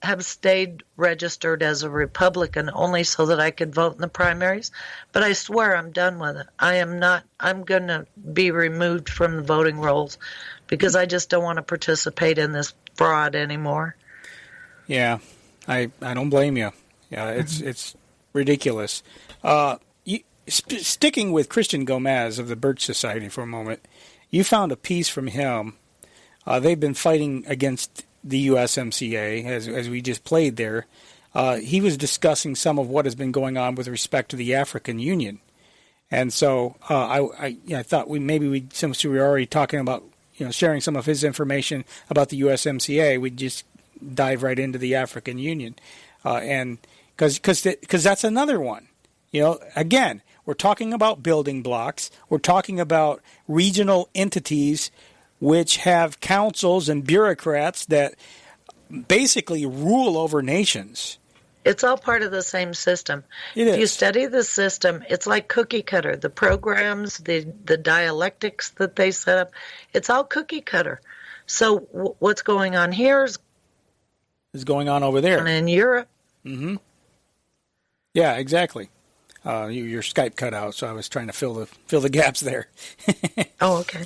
have stayed registered as a Republican only so that I could vote in the primaries, but I swear I'm done with it. I'm going to be removed from the voting rolls because I just don't want to participate in this fraud anymore. Yeah, I don't blame you. Yeah, it's ridiculous. Sticking with Christian Gomez of the Birch Society for a moment, you found a piece from him. They've been fighting against the USMCA, as we just played there. He was discussing some of what has been going on with respect to the African Union. And so I thought since we were already talking about sharing some of his information about the USMCA, we'd just dive right into the African Union. And because that's another one. Again, we're talking about building blocks. We're talking about regional entities which have councils and bureaucrats that basically rule over nations. It's all part of the same system. If you study the system, it's like cookie cutter. The programs, the dialectics that they set up, it's all cookie cutter. So what's going on here is going on over there. And in Europe. Mm-hmm. Yeah, exactly. Your Skype cut out, so I was trying to fill the gaps there. Oh, okay.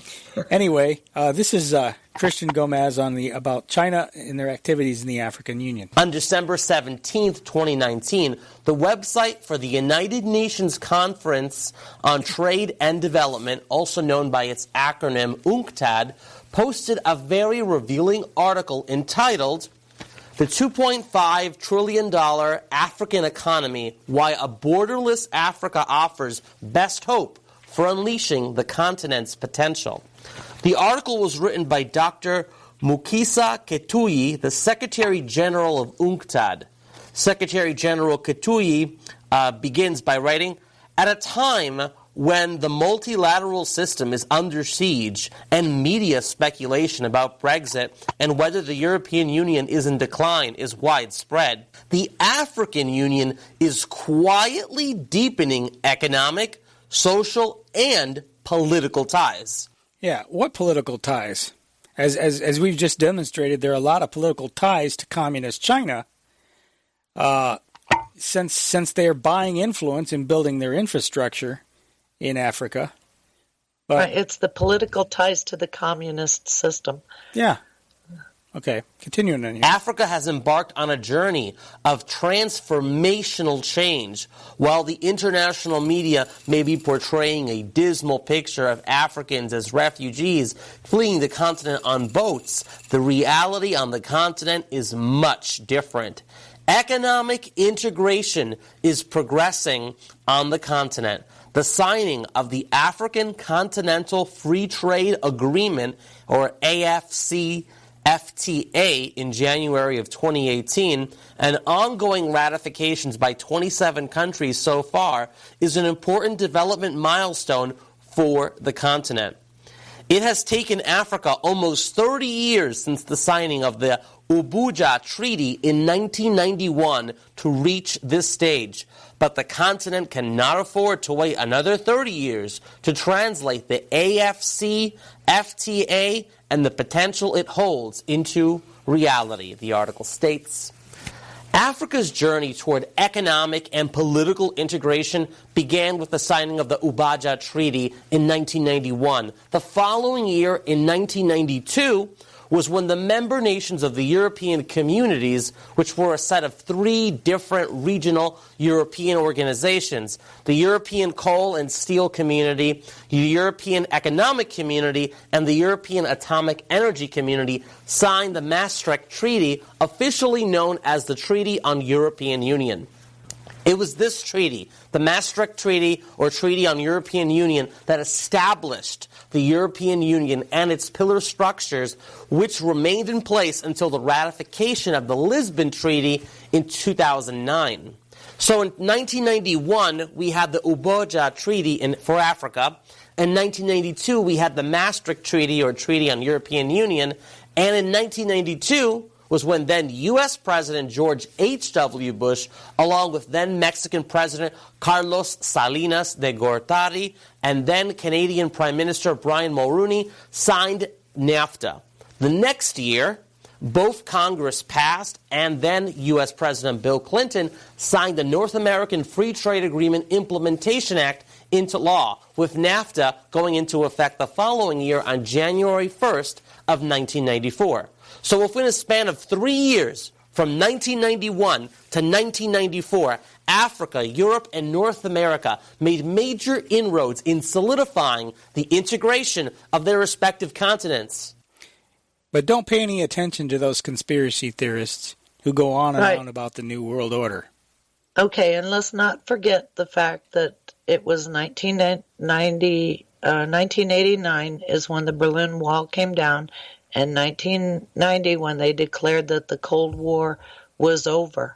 Anyway, this is Christian Gomez about China and their activities in the African Union. On December 17th, 2019, the website for the United Nations Conference on Trade and Development, also known by its acronym UNCTAD, posted a very revealing article entitled "The $2.5 trillion African Economy, Why a Borderless Africa Offers Best Hope for Unleashing the Continent's Potential." The article was written by Dr. Mukisa Ketuyi, the Secretary General of UNCTAD. Secretary General Ketuyi begins by writing, "At a time when the multilateral system is under siege and media speculation about Brexit and whether the European Union is in decline is widespread, the African Union is quietly deepening economic, social, and political ties." Yeah, what political ties? As we've just demonstrated, there are a lot of political ties to communist China since they are buying influence and building their infrastructure in Africa. But right, it's the political ties to the communist system. Yeah. Okay, continuing on here. Africa has embarked on a journey of transformational change. While the international media may be portraying a dismal picture of Africans as refugees fleeing the continent on boats, the reality on the continent is much different. Economic integration is progressing on the continent. The signing of the African Continental Free Trade Agreement, or AFCFTA, in January of 2018, and ongoing ratifications by 27 countries so far, is an important development milestone for the continent. It has taken Africa almost 30 years since the signing of the Abuja Treaty in 1991 to reach this stage. But the continent cannot afford to wait another 30 years to translate the AFCFTA and the potential it holds into reality, the article states. Africa's journey toward economic and political integration began with the signing of the Abuja Treaty in 1991. The following year, in 1992, was when the member nations of the European communities, which were a set of 3 different regional European organizations, the European Coal and Steel Community, the European Economic Community, and the European Atomic Energy Community, signed the Maastricht Treaty, officially known as the Treaty on European Union. It was this treaty, the Maastricht Treaty or Treaty on European Union, that established the European Union and its pillar structures, which remained in place until the ratification of the Lisbon Treaty in 2009. So in 1991, we had the Umoja Treaty for Africa. In 1992, we had the Maastricht Treaty or Treaty on European Union. And in 1992 was when then U.S. President George H.W. Bush, along with then Mexican President Carlos Salinas de Gortari and then Canadian Prime Minister Brian Mulroney, signed NAFTA. The next year, both Congress passed and then U.S. President Bill Clinton signed the North American Free Trade Agreement Implementation Act into law, with NAFTA going into effect the following year on January 1st of 1994. So within a span of 3 years, from 1991 to 1994, Africa, Europe, and North America made major inroads in solidifying the integration of their respective continents. But don't pay any attention to those conspiracy theorists who go on and on about the New World Order. Okay, and let's not forget the fact that it was 1989 is when the Berlin Wall came down, and 1990 when they declared that the Cold War was over.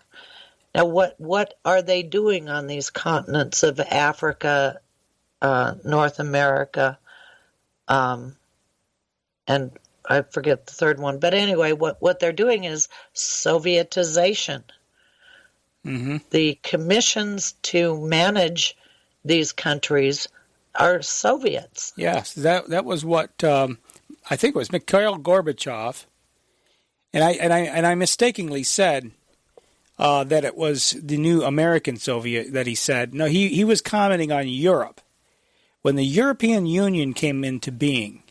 Now, what are they doing on these continents of Africa, North America, and I forget the third one. But anyway, what they're doing is Sovietization. Mm-hmm. The commissions to manage these countries are Soviets. Yes, that was what I think it was Mikhail Gorbachev, and I mistakenly said that it was the new American Soviet that he said. No, he was commenting on Europe. When the European Union came into being,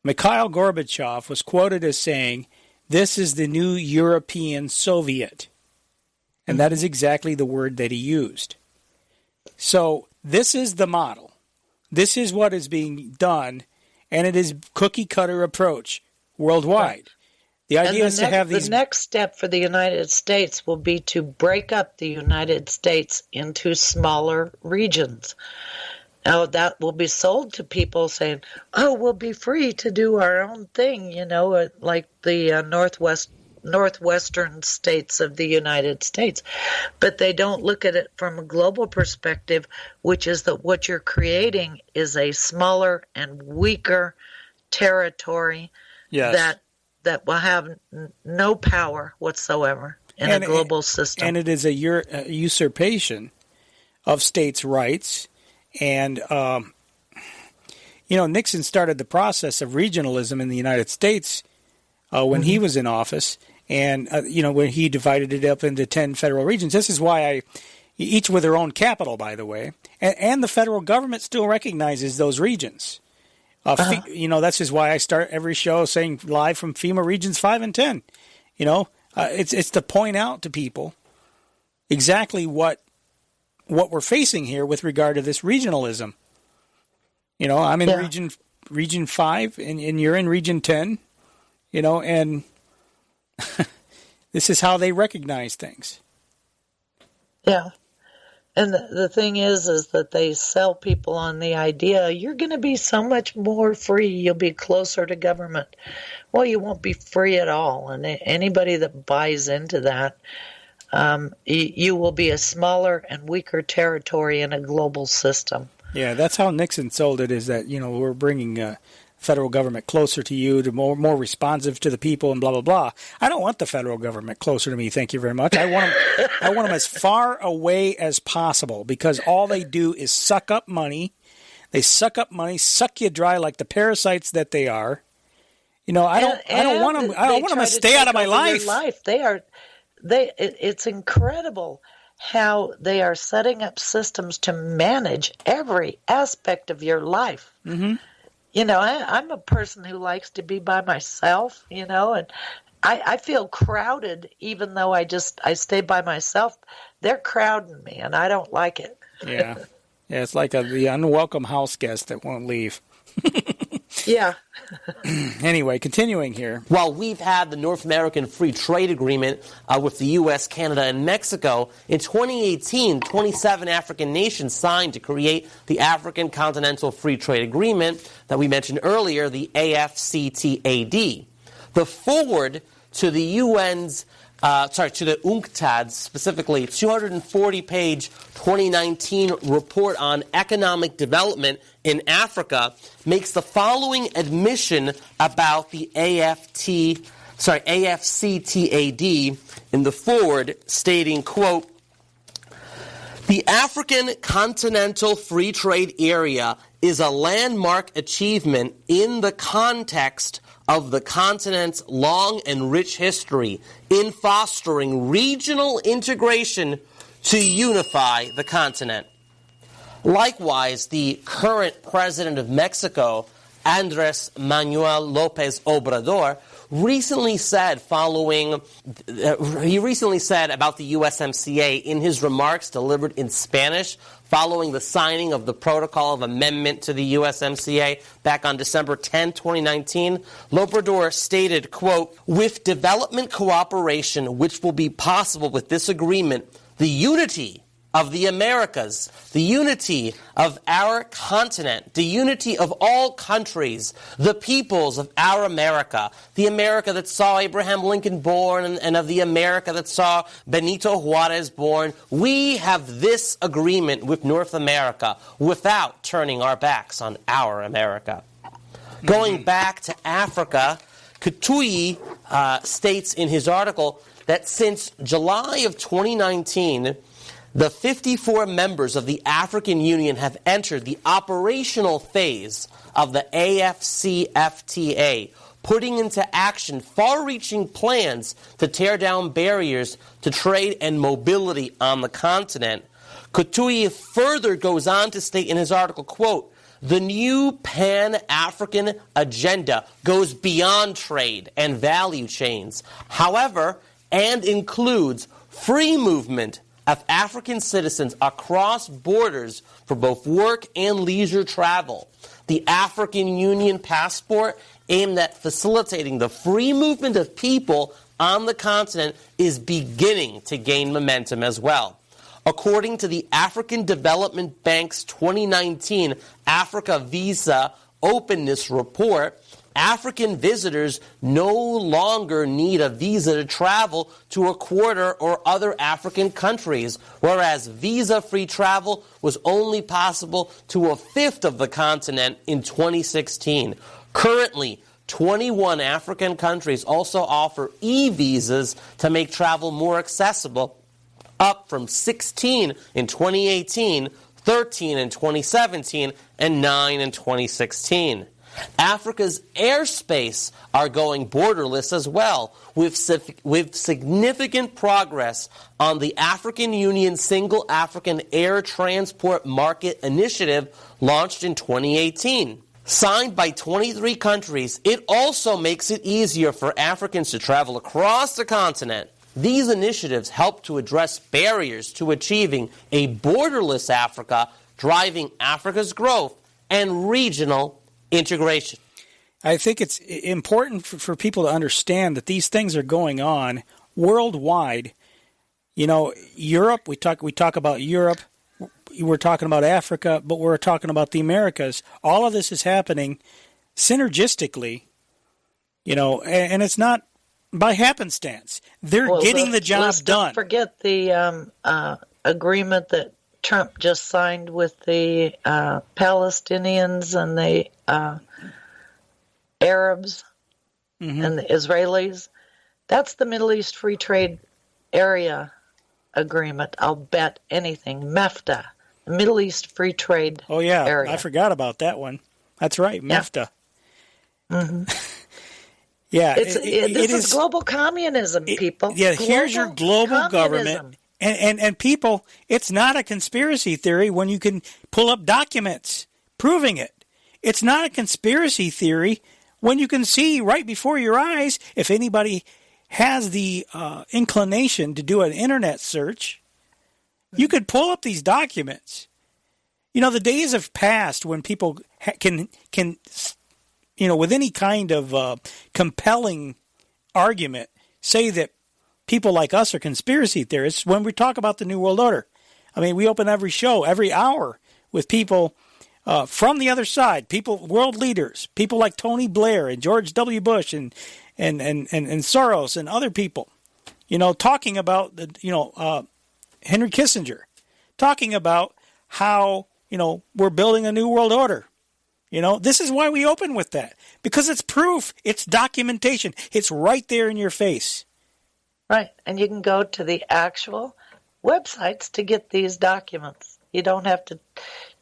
Mikhail Gorbachev was quoted as saying, "This is the new European Soviet." And that is exactly the word that he used. So this is the model. This is what is being done, and it is cookie-cutter approach worldwide. The idea is to have these... The next step for the United States will be to break up the United States into smaller regions. Now, that will be sold to people saying, oh, we'll be free to do our own thing, like the northwestern states of the United States. But they don't look at it from a global perspective, which is that what you're creating is a smaller and weaker territory that will have no power whatsoever in a global system. And it is a usurpation of states' rights. And, Nixon started the process of regionalism in the United States when he was in office. And, when he divided it up into 10 federal regions. This is why each with their own capital, by the way. And the federal government still recognizes those regions. That's just why I start every show saying live from FEMA Regions 5 and 10. It's to point out to people exactly what we're facing here with regard to this regionalism. I'm in region 5 and you're in region 10, and this is how they recognize things. Yeah. And the thing is that they sell people on the idea, you're going to be so much more free, you'll be closer to government. Well, you won't be free at all. And anybody that buys into that, you will be a smaller and weaker territory in a global system. Yeah, that's how Nixon sold it, is that, we're bringing federal government closer to you, to more responsive to the people, and blah, blah, blah. I don't want the federal government closer to me, thank you very much. I want them as far away as possible, because all they do is suck up money. They suck up money, suck you dry like the parasites that they are. I don't want them to stay out of my life. It's incredible how they are setting up systems to manage every aspect of your life. Mm-hmm. I'm a person who likes to be by myself, and I feel crowded even though I stay by myself. They're crowding me, and I don't like it. Yeah, it's like the unwelcome house guest that won't leave. Yeah. Anyway, continuing here. While we've had the North American Free Trade Agreement with the U.S., Canada, and Mexico, in 2018, 27 African nations signed to create the African Continental Free Trade Agreement that we mentioned earlier, the AFCTAD. The forward to the UN's to the UNCTAD's specifically 240-page 2019 report on economic development in Africa makes the following admission about the AFCTAD in the forward, stating, quote, "The African Continental Free Trade Area is a landmark achievement in the context of the continent's long and rich history in fostering regional integration to unify the continent." Likewise, the current president of Mexico, Andrés Manuel López Obrador, recently said about the USMCA in his remarks delivered in Spanish following the signing of the Protocol of Amendment to the USMCA back on December 10, 2019, Obrador stated, quote, "With development cooperation which will be possible with this agreement, the unity of the Americas, the unity of our continent, the unity of all countries, the peoples of our America, the America that saw Abraham Lincoln born and of the America that saw Benito Juarez born, we have this agreement with North America without turning our backs on our America." Going back to Africa, Kutuyi states in his article that since July of 2019, the 54 members of the African Union have entered the operational phase of the AFCFTA, putting into action far-reaching plans to tear down barriers to trade and mobility on the continent. Kutuyi further goes on to state in his article, quote, "The new Pan-African agenda goes beyond trade and value chains, however, and includes free movement of African citizens across borders for both work and leisure travel. The African Union passport, aimed at facilitating the free movement of people on the continent, is beginning to gain momentum as well. According to the African Development Bank's 2019 Africa Visa Openness Report, African visitors no longer need a visa to travel to a quarter or other African countries, whereas visa-free travel was only possible to a fifth of the continent in 2016. Currently, 21 African countries also offer e-visas to make travel more accessible, up from 16 in 2018, 13 in 2017, and 9 in 2016. Africa's airspace are going borderless as well, with significant progress on the African Union Single African Air Transport Market Initiative launched in 2018. Signed by 23 countries, it also makes it easier for Africans to travel across the continent. These initiatives help to address barriers to achieving a borderless Africa, driving Africa's growth and regional integration. I think it's important for people to understand that these things are going on worldwide. You know, Europe, we talk about Europe, we're talking about Africa, but we're talking about the Americas. All of this is happening synergistically, you know, and it's not by happenstance. They're getting the job done. Don't forget the agreement that Trump just signed with the Palestinians and the Arabs and the Israelis. That's the Middle East Free Trade Area Agreement. I'll bet anything. MEFTA, the Middle East Free Trade Area. Oh, yeah. I forgot about that one. That's right, MEFTA. Mm-hmm. Yeah. This is global communism, people. Yeah, here's your global government. And people, it's not a conspiracy theory when you can pull up documents proving it. It's not a conspiracy theory when you can see right before your eyes. If anybody has the inclination to do an internet search, you could pull up these documents. You know, the days have passed when people can with any kind of compelling argument, say that people like us are conspiracy theorists when we talk about the New World Order. I mean, we open every show, every hour, with people from the other side, world leaders, people like Tony Blair and George W. Bush and Soros and other people, talking about, Henry Kissinger, talking about how, we're building a new world order. This is why we open with that, because it's proof, it's documentation, it's right there in your face. Right, and you can go to the actual websites to get these documents. You don't have to,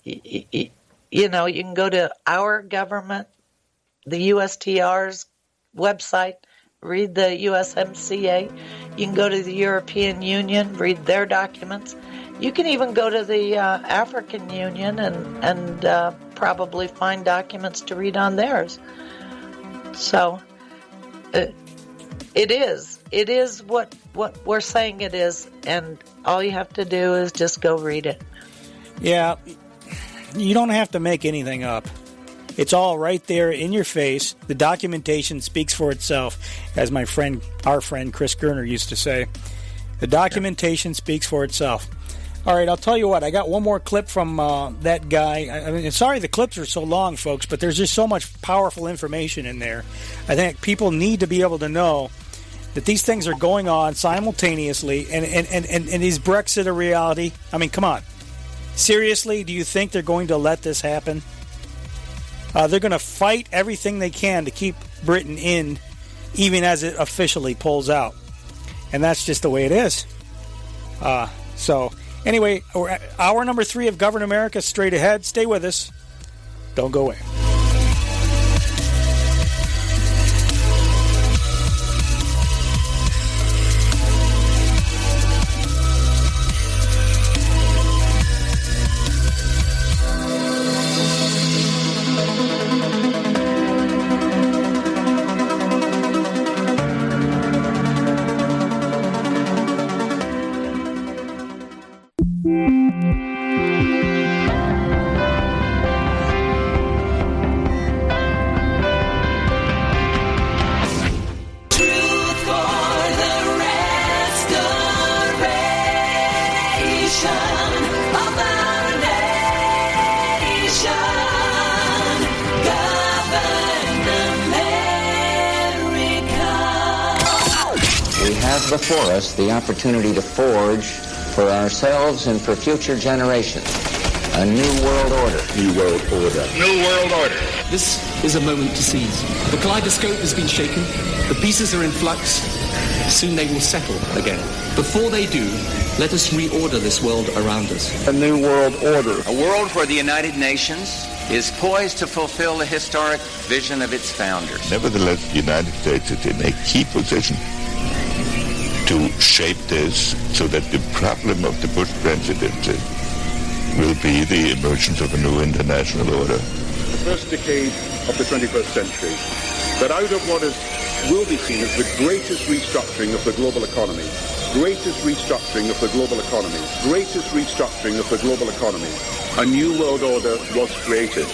you can go to our government, the USTR's website, read the USMCA. You can go to the European Union, read their documents. You can even go to the African Union and probably find documents to read on theirs. So it is what we're saying it is, and all you have to do is just go read it. Yeah, you don't have to make anything up. It's all right there in your face. The documentation speaks for itself, as our friend Chris Gerner used to say. The documentation speaks for itself. All right, I'll tell you what. I got one more clip from that guy. I mean, sorry the clips are so long, folks, but there's just so much powerful information in there. I think people need to be able to know that these things are going on simultaneously, and is Brexit a reality? I mean, come on. Seriously, do you think they're going to let this happen? They're going to fight everything they can to keep Britain in, even as it officially pulls out. And that's just the way it is. So, anyway, hour number 3 of Govern America straight ahead. Stay with us. Don't go away. Before us the opportunity to forge for ourselves and for future generations a new world order. New world order. New world order. This is a moment to seize. The kaleidoscope has been shaken. The pieces are in flux. Soon they will settle again. Before they do, let us reorder this world around us. A new world order. A world where the United Nations is poised to fulfill the historic vision of its founders. Nevertheless, the United States is in a key position to shape this so that the problem of the Bush presidency will be the emergence of a new international order. The first decade of the 21st century, that out of what will be seen as the greatest restructuring of the global economy, a new world order was created.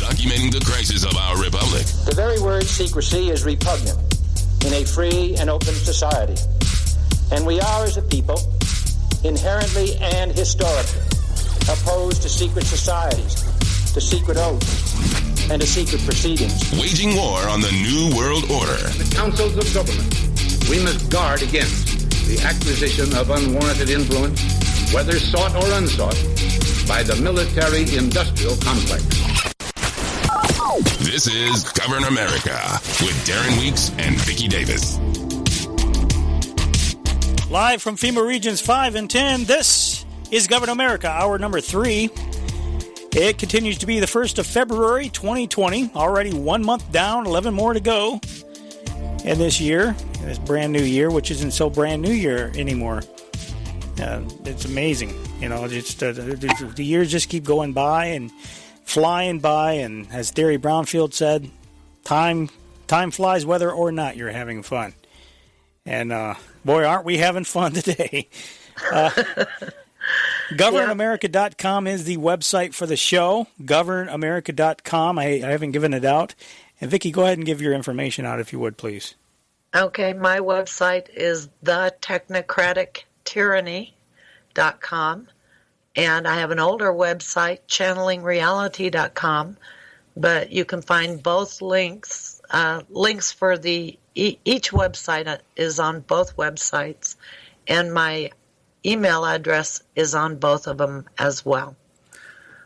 Documenting the crisis of our republic. The very word secrecy is repugnant in a free and open society. And we are, as a people, inherently and historically opposed to secret societies, to secret oaths, and to secret proceedings. Waging war on the New World Order. In the councils of government, we must guard against the acquisition of unwarranted influence, whether sought or unsought, by the military-industrial complex. This is Govern America with Darren Weeks and Vicky Davis. Live from FEMA Regions 5 and 10, this is Govern America, hour number 3. It continues to be the 1st of February, 2020. Already 1 month down, 11 more to go in this year, in this brand new year, which isn't so brand new year anymore. It's amazing. Just the years just keep going by and flying by, and as Derry Brownfield said, time flies whether or not you're having fun. And boy, aren't we having fun today. GovernAmerica.com is the website for the show. GovernAmerica.com. I haven't given it out. And Vicky, go ahead and give your information out if you would, please. Okay, my website is thetechnocratictyranny.com. And I have an older website, channelingreality.com. But you can find both links. Links for each website is on both websites. And my email address is on both of them as well.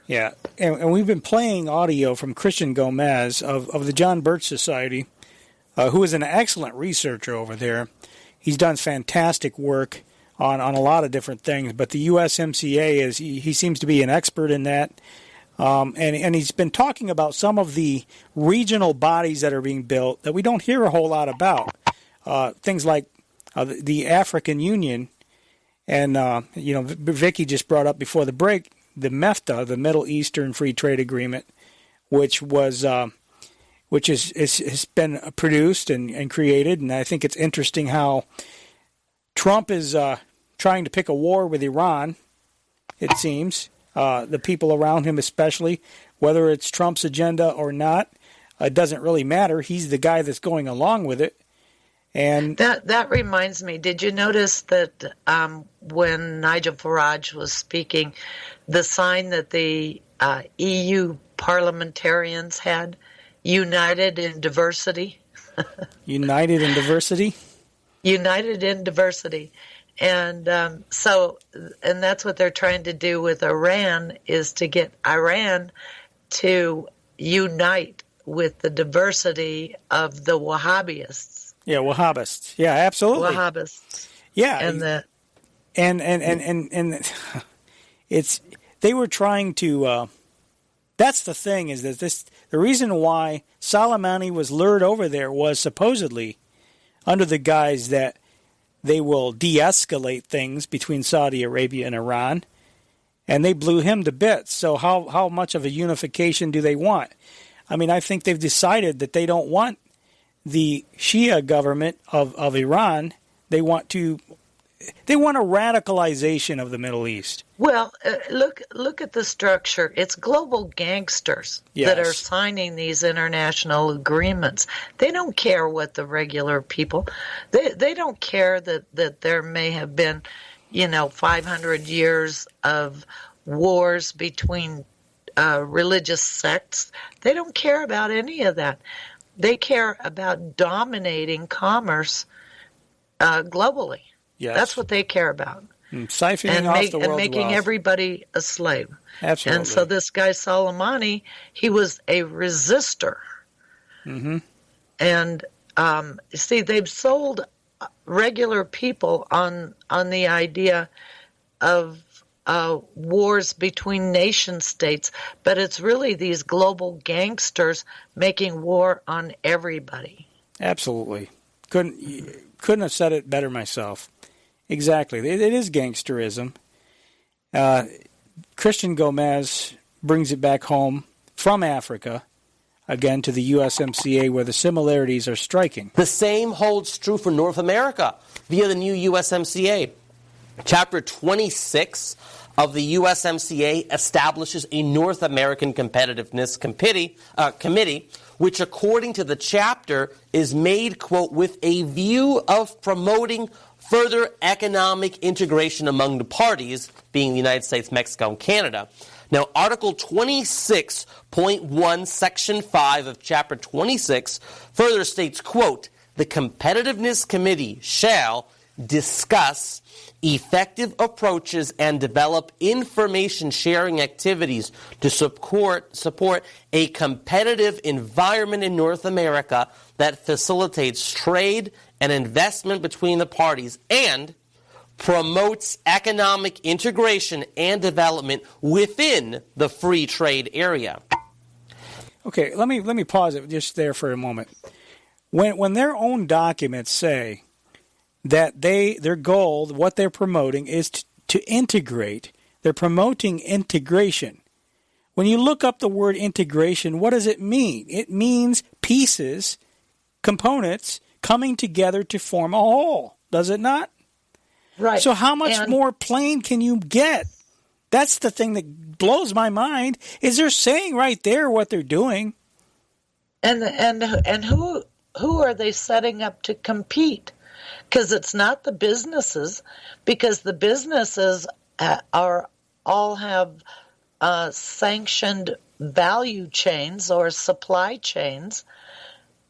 Yeah, and we've been playing audio from Christian Gomez of the John Birch Society, who is an excellent researcher over there. He's done fantastic work on a lot of different things, but the USMCA he seems to be an expert in that. And he's been talking about some of the regional bodies that are being built that we don't hear a whole lot about. Things like the African Union, and Vicky just brought up before the break the MEFTA, the Middle Eastern Free Trade Agreement, which has been produced and created. And I think it's interesting how Trump is trying to pick a war with Iran, it seems. The people around him especially, whether it's Trump's agenda or not, it doesn't really matter. He's the guy that's going along with it. And that reminds me, did you notice that when Nigel Farage was speaking, the sign that the EU parliamentarians had, United in Diversity? United in Diversity? United in Diversity. And and that's what they're trying to do with Iran, is to get Iran to unite with the diversity of the Wahhabists. Yeah, Wahhabists. Yeah, absolutely. Wahhabists. Yeah, and it's they were trying to. That's the thing, is that the reason why Soleimani was lured over there was supposedly under the guise that they will de-escalate things between Saudi Arabia and Iran, and they blew him to bits. So how much of a unification do they want? I mean, I think they've decided that they don't want the Shia government of Iran. They want a radicalization of the Middle East. Well, look at the structure. It's global gangsters that are signing these international agreements. They don't care what the regular people. They don't care that there may have been, 500 years of wars between religious sects. They don't care about any of that. They care about dominating commerce globally. Yes. That's what they care about. Siphoning off the world's and making wealth. everybody a slave. Absolutely. And so this guy Soleimani, he was a resistor. Mm-hmm. And see, they've sold regular people on the idea of wars between nation states, but it's really these global gangsters making war on everybody. Absolutely. Couldn't have said it better myself. Exactly. It is gangsterism. Christian Gomez brings it back home from Africa, again, to the USMCA, where the similarities are striking. The same holds true for North America via the new USMCA. Chapter 26 of the USMCA establishes a North American Competitiveness Committee, which, according to the chapter, is made, quote, with a view of promoting further economic integration among the parties, being the United States, Mexico, and Canada. Now, Article 26.1, Section 5 of Chapter 26 further states, quote, the Competitiveness Committee shall discuss effective approaches and develop information sharing activities to support a competitive environment in North America that facilitates trade and investment between the parties and promotes economic integration and development within the free trade area. Okay, let me pause it just there for a moment. When their own documents say that their goal, what they're promoting, is to integrate. They're promoting integration. When you look up the word integration, what does it mean? It means pieces, components, coming together to form a whole. Does it not? Right. So how much more plain can you get? That's the thing that blows my mind, is they're saying right there what they're doing. And who are they setting up to compete? Because it's not the businesses, because the businesses all have sanctioned value chains or supply chains,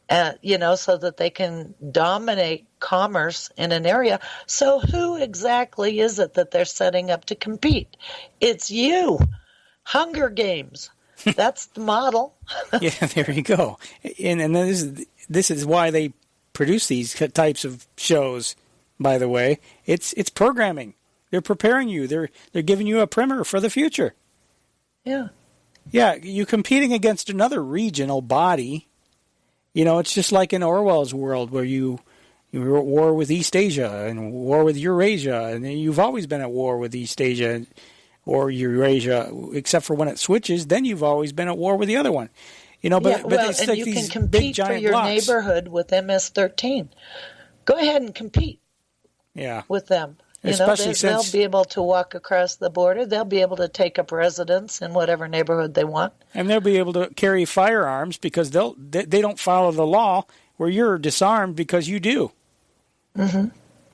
so that they can dominate commerce in an area. So who exactly is it that they're setting up to compete? It's you. Hunger Games. That's the model. Yeah, there you go. And this is why they produce these types of shows, by the way. It's programming. They're preparing you. They're giving you a primer for the future. Yeah. Yeah, you're competing against another regional body. It's just like in Orwell's world where you were at war with East Asia and war with Eurasia, and you've always been at war with East Asia or Eurasia, except for when it switches, then you've always been at war with the other one. But it's and like you these can compete big giant for your blocks. neighborhood with MS-13. Go ahead and compete. Yeah. With them. Especially they'll be able to walk across the border. They'll be able to take up residence in whatever neighborhood they want. And they'll be able to carry firearms because they don't follow the law where you're disarmed because you do. Mm-hmm.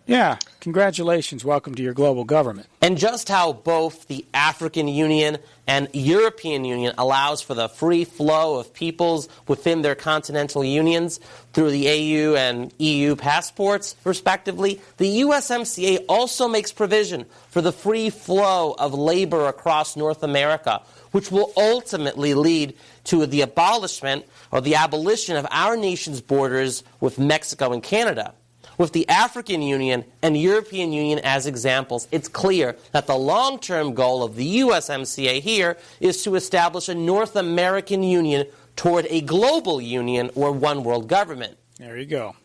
Yeah. Congratulations. Welcome to your global government. And just how both the African Union and European Union allows for the free flow of peoples within their continental unions through the AU and EU passports, respectively, the USMCA also makes provision for the free flow of labor across North America, which will ultimately lead to the abolishment or the abolition of our nation's borders with Mexico and Canada. With the African Union and European Union as examples, it's clear that the long-term goal of the USMCA here is to establish a North American union toward a global union or one world government. There you go.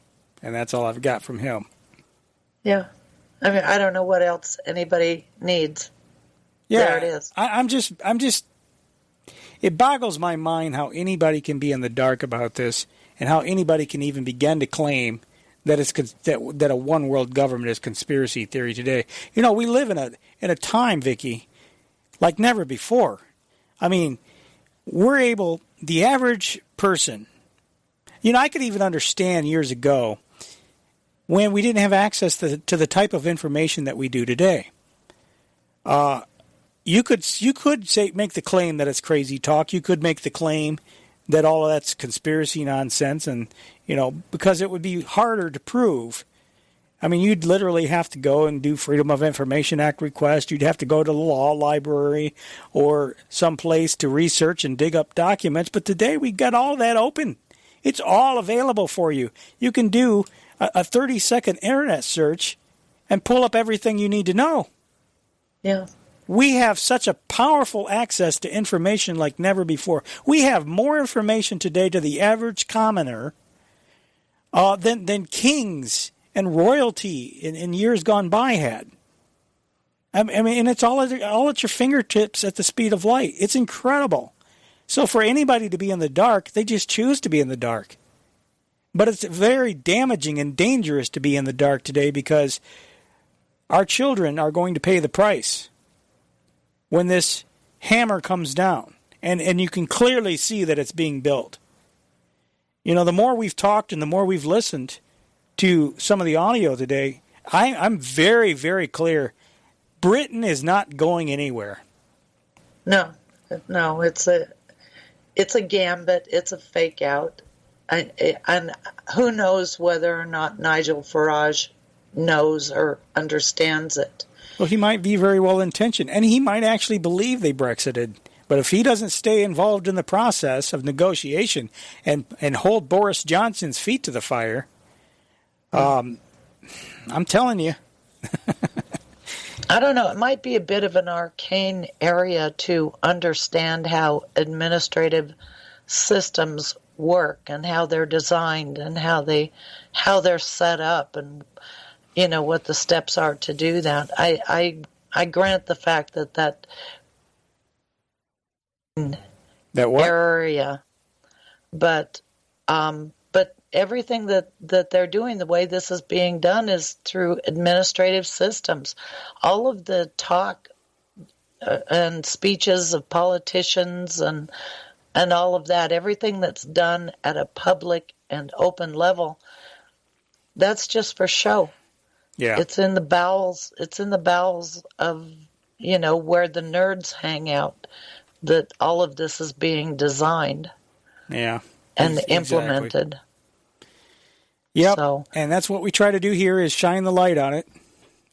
And that's all I've got from him. Yeah. I mean, I don't know what else anybody needs. Yeah, there it is. I'm just, it boggles my mind how anybody can be in the dark about this and how anybody can even begin to claim that a one world government is conspiracy theory today. We live in a time, Vicky, like never before. I mean, the average person, I could even understand years ago when we didn't have access to the type of information that we do today. You could make the claim that it's crazy talk. You could make the claim that all of that's conspiracy nonsense, and because it would be harder to prove. I mean, you'd literally have to go and do Freedom of Information Act request. You'd have to go to the law library or someplace to research and dig up documents. But today we've got all that open. It's all available for you. You can do a 30-second internet search and pull up everything you need to know. Yeah. We have such a powerful access to information like never before. We have more information today to the average commoner than kings and royalty in years gone by had. I mean, and it's all at your fingertips at the speed of light. It's incredible. So for anybody to be in the dark, they just choose to be in the dark. But it's very damaging and dangerous to be in the dark today because our children are going to pay the price when this hammer comes down. And you can clearly see that it's being built. The more we've talked and the more we've listened to some of the audio today, I'm very, very clear. Britain is not going anywhere. No, it's a gambit. It's a fake out. And who knows whether or not Nigel Farage knows or understands it. Well, he might be very well intentioned, and he might actually believe they Brexited. But if he doesn't stay involved in the process of negotiation and hold Boris Johnson's feet to the fire, I'm telling you. I don't know. It might be a bit of an arcane area to understand how administrative systems work and how they're designed and how they're set up and what the steps are to do that. I grant the fact that what? area, but everything that they're doing, the way this is being done, is through administrative systems. All of the talk and speeches of politicians and all of that, everything that's done at a public and open level, that's just for show. Yeah. It's in the bowels of, where the nerds hang out, that all of this is being designed. Yeah. And Exactly. implemented. Yep. So. And that's what we try to do here is shine the light on it.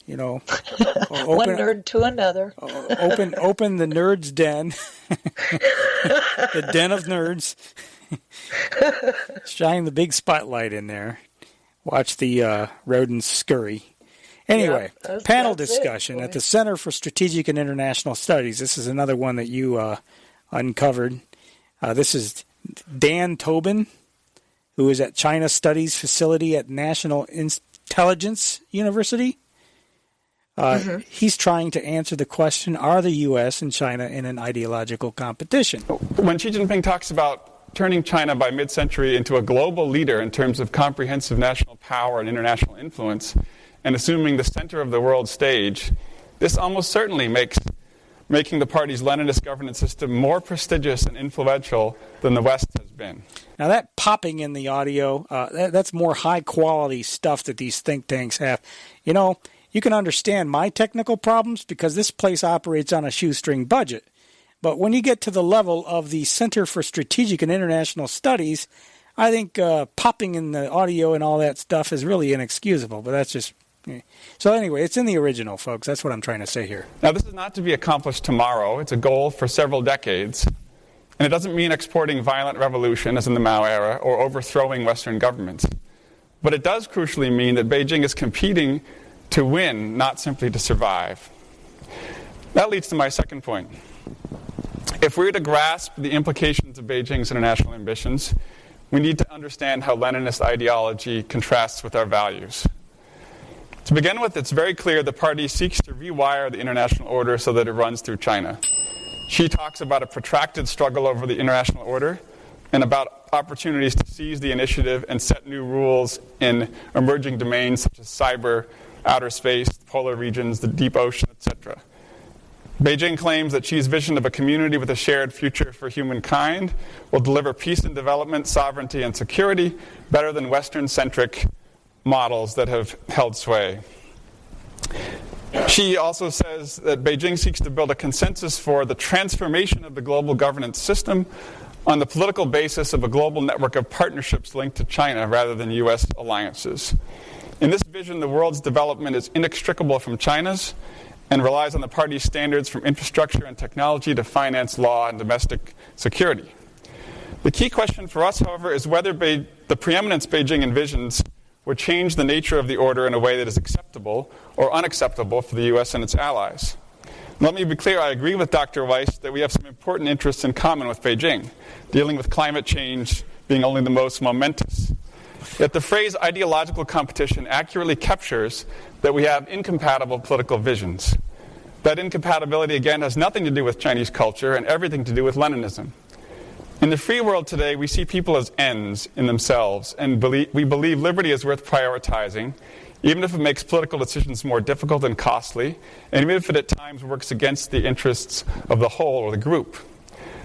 One nerd to another. Open the nerd's den. The den of nerds. Shine the big spotlight in there. Watch the rodents scurry. Anyway, panel discussion at the Center for Strategic and International Studies. This is another one that you uncovered. This is Dan Tobin, who is at China Studies Facility at National Intelligence University. He's trying to answer the question, are the U.S. and China in an ideological competition? When Xi Jinping talks about turning China by mid-century into a global leader in terms of comprehensive national power and international influence, and assuming the center of the world stage, this almost certainly makes making the party's Leninist governance system more prestigious and influential than the West has been. Now that popping in the audio, that's more high-quality stuff that these think tanks have. You can understand my technical problems because this place operates on a shoestring budget. But when you get to the level of the Center for Strategic and International Studies, I think popping in the audio and all that stuff is really inexcusable. But that's just... So anyway, it's in the original, folks. That's what I'm trying to say here. Now, this is not to be accomplished tomorrow. It's a goal for several decades. And it doesn't mean exporting violent revolution, as in the Mao era, or overthrowing Western governments. But it does crucially mean that Beijing is competing to win, not simply to survive. That leads to my second point. If we're to grasp the implications of Beijing's international ambitions, we need to understand how Leninist ideology contrasts with our values. To begin with, it's very clear the party seeks to rewire the international order so that it runs through China. She talks about a protracted struggle over the international order and about opportunities to seize the initiative and set new rules in emerging domains such as cyber, outer space, polar regions, the deep ocean, etc. Beijing claims that Xi's vision of a community with a shared future for humankind will deliver peace and development, sovereignty and security better than Western-centric models that have held sway. Xi also says that Beijing seeks to build a consensus for the transformation of the global governance system on the political basis of a global network of partnerships linked to China rather than U.S. alliances. In this vision, the world's development is inextricable from China's and relies on the party's standards from infrastructure and technology to finance law and domestic security. The key question for us, however, is whether the preeminence Beijing envisions would change the nature of the order in a way that is acceptable or unacceptable for the U.S. and its allies. Let me be clear, I agree with Dr. Weiss that we have some important interests in common with Beijing, dealing with climate change being only the most momentous. Yet the phrase ideological competition accurately captures that we have incompatible political visions. That incompatibility, again, has nothing to do with Chinese culture and everything to do with Leninism. In the free world today, we see people as ends in themselves, and we believe liberty is worth prioritizing, even if it makes political decisions more difficult and costly, and even if it at times works against the interests of the whole or the group.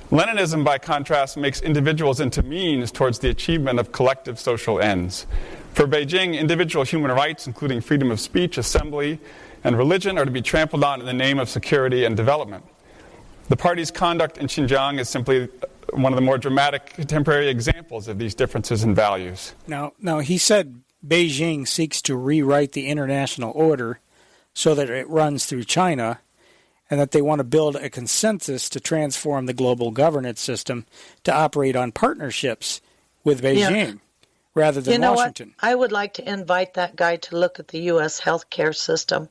Leninism, by contrast, makes individuals into means towards the achievement of collective social ends. For Beijing, individual human rights, including freedom of speech, assembly, and religion, are to be trampled on in the name of security and development. The party's conduct in Xinjiang is simply one of the more dramatic contemporary examples of these differences in values. Now he said Beijing seeks to rewrite the international order so that it runs through China, and that they want to build a consensus to transform the global governance system to operate on partnerships with Beijing rather than Washington. What? I would like to invite that guy to look at the U.S. healthcare system,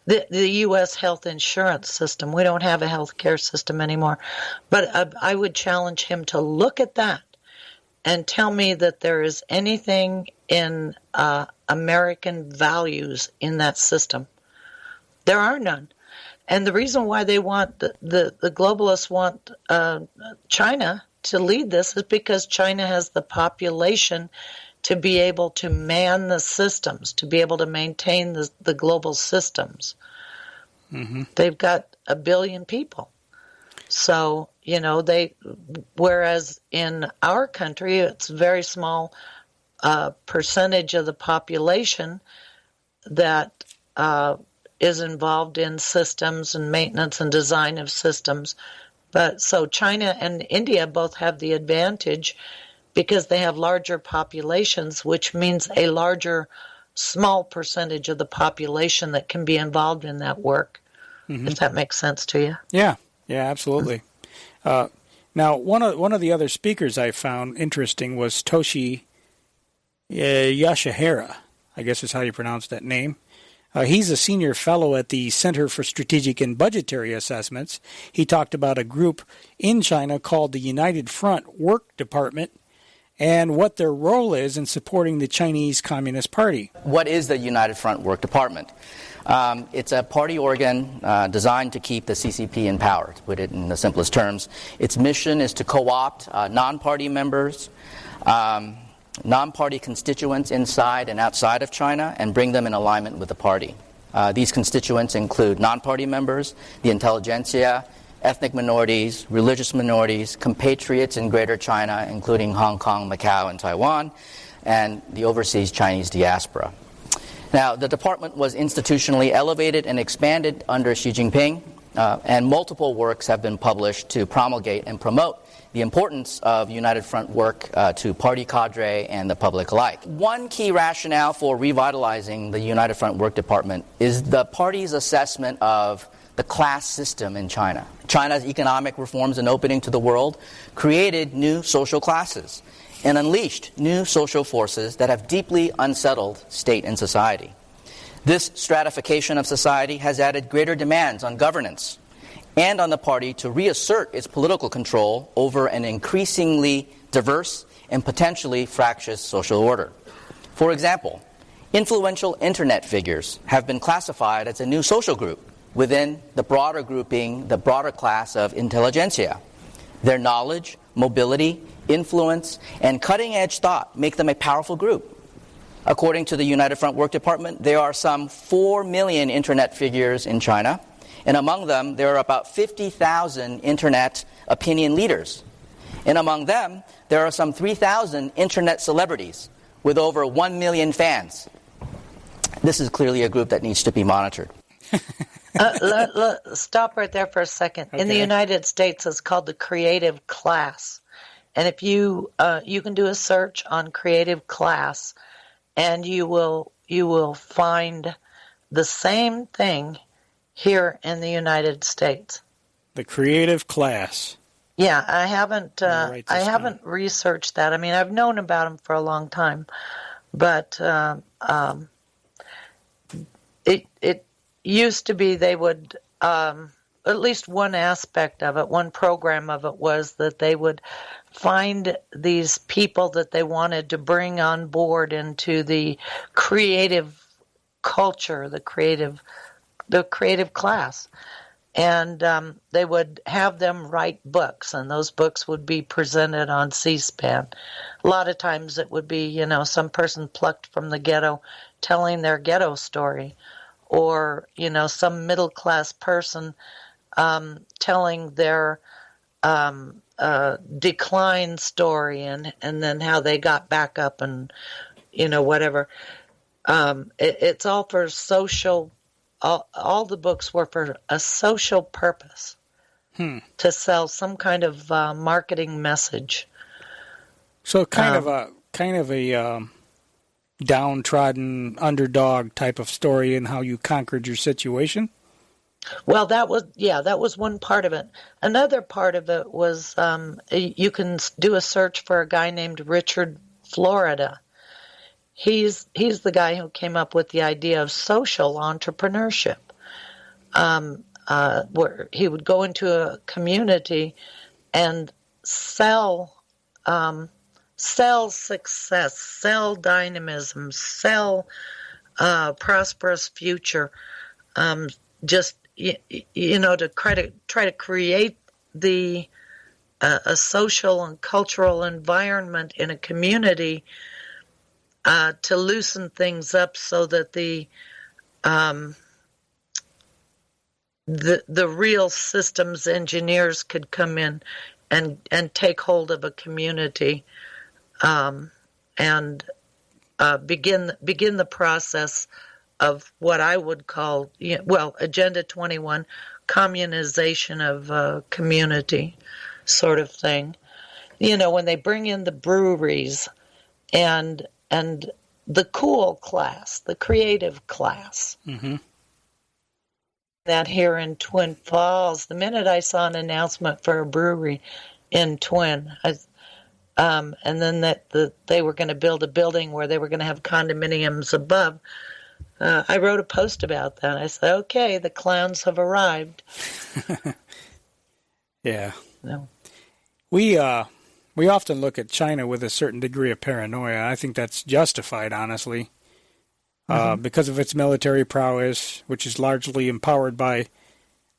the U.S. health insurance system. We don't have a healthcare system anymore. But I would challenge him to look at that and tell me that there is anything in American values in that system. There are none. And the reason why they want the globalists want China to lead this is because China has the population to be able to man the systems, to be able to maintain the global systems. Mm-hmm. They've got 1 billion people. So, whereas in our country, it's a very small percentage of the population that is involved in systems and maintenance and design of systems. But so China and India both have the advantage because they have larger populations, which means a larger, small percentage of the population that can be involved in that work. Mm-hmm. If that makes sense to you. Yeah, absolutely. Now, one of the other speakers I found interesting was Toshi Yashihara, I guess is how you pronounce that name. He's a senior fellow at the Center for Strategic and Budgetary Assessments. He talked about a group in China called the United Front Work Department and what their role is in supporting the Chinese Communist Party. What is the United Front Work Department? It's a party organ designed to keep the CCP in power, to put it in the simplest terms. Its mission is to co-opt non-party members, non-party constituents inside and outside of China, and bring them in alignment with the party. These constituents include non-party members, the intelligentsia, ethnic minorities, religious minorities, compatriots in Greater China, including Hong Kong, Macau, and Taiwan, and the overseas Chinese diaspora. Now, the department was institutionally elevated and expanded under Xi Jinping, and multiple works have been published to promulgate and promote the importance of United Front work to party cadre and the public alike. One key rationale for revitalizing the United Front Work Department is the party's assessment of the class system in China. China's economic reforms and opening to the world created new social classes and unleashed new social forces that have deeply unsettled state and society. This stratification of society has added greater demands on governance and on the party to reassert its political control over an increasingly diverse and potentially fractious social order. For example, influential internet figures have been classified as a new social group within the broader grouping, the broader class of intelligentsia. Their knowledge, mobility, influence, and cutting-edge thought make them a powerful group. According to the United Front Work Department, there are some 4 million internet figures in China, and among them, there are about 50,000 internet opinion leaders. And among them, there are some 3,000 internet celebrities with over 1 million fans. This is clearly a group that needs to be monitored. Stop right there for a second. Okay. In the United States, it's called the creative class. And if you can do a search on creative class, and you will find the same thing here in the United States. The creative class. Yeah, I haven't researched that. I mean, I've known about them for a long time, but it used to be they would, at least one aspect of it, one program of it was that they would find these people that they wanted to bring on board into the creative culture, the creative class. And they would have them write books, and those books would be presented on C-SPAN. A lot of times it would be, some person plucked from the ghetto telling their ghetto story, or, some middle-class person telling their decline story and then how they got back up and, whatever. It's all for social. All the books were for a social purpose, to sell some kind of marketing message. So kind of a downtrodden underdog type of story in how you conquered your situation. Well, that was one part of it. Another part of it was you can do a search for a guy named Richard Florida. He's the guy who came up with the idea of social entrepreneurship, where he would go into a community and sell success, sell dynamism, sell prosperous future, to try to create a social and cultural environment in a community. To loosen things up so that the real systems engineers could come in and take hold of a community and begin the process of what I would call, Agenda 21, communization of community sort of thing. When they bring in the breweries and the cool class, the creative class. Mm-hmm. That here in Twin Falls, the minute I saw an announcement for a brewery in Twin, and then that they were going to build a building where they were going to have condominiums above, I wrote a post about that. I said, okay, the clowns have arrived. Yeah. No. We often look at China with a certain degree of paranoia. I think that's justified, honestly, because of its military prowess, which is largely empowered by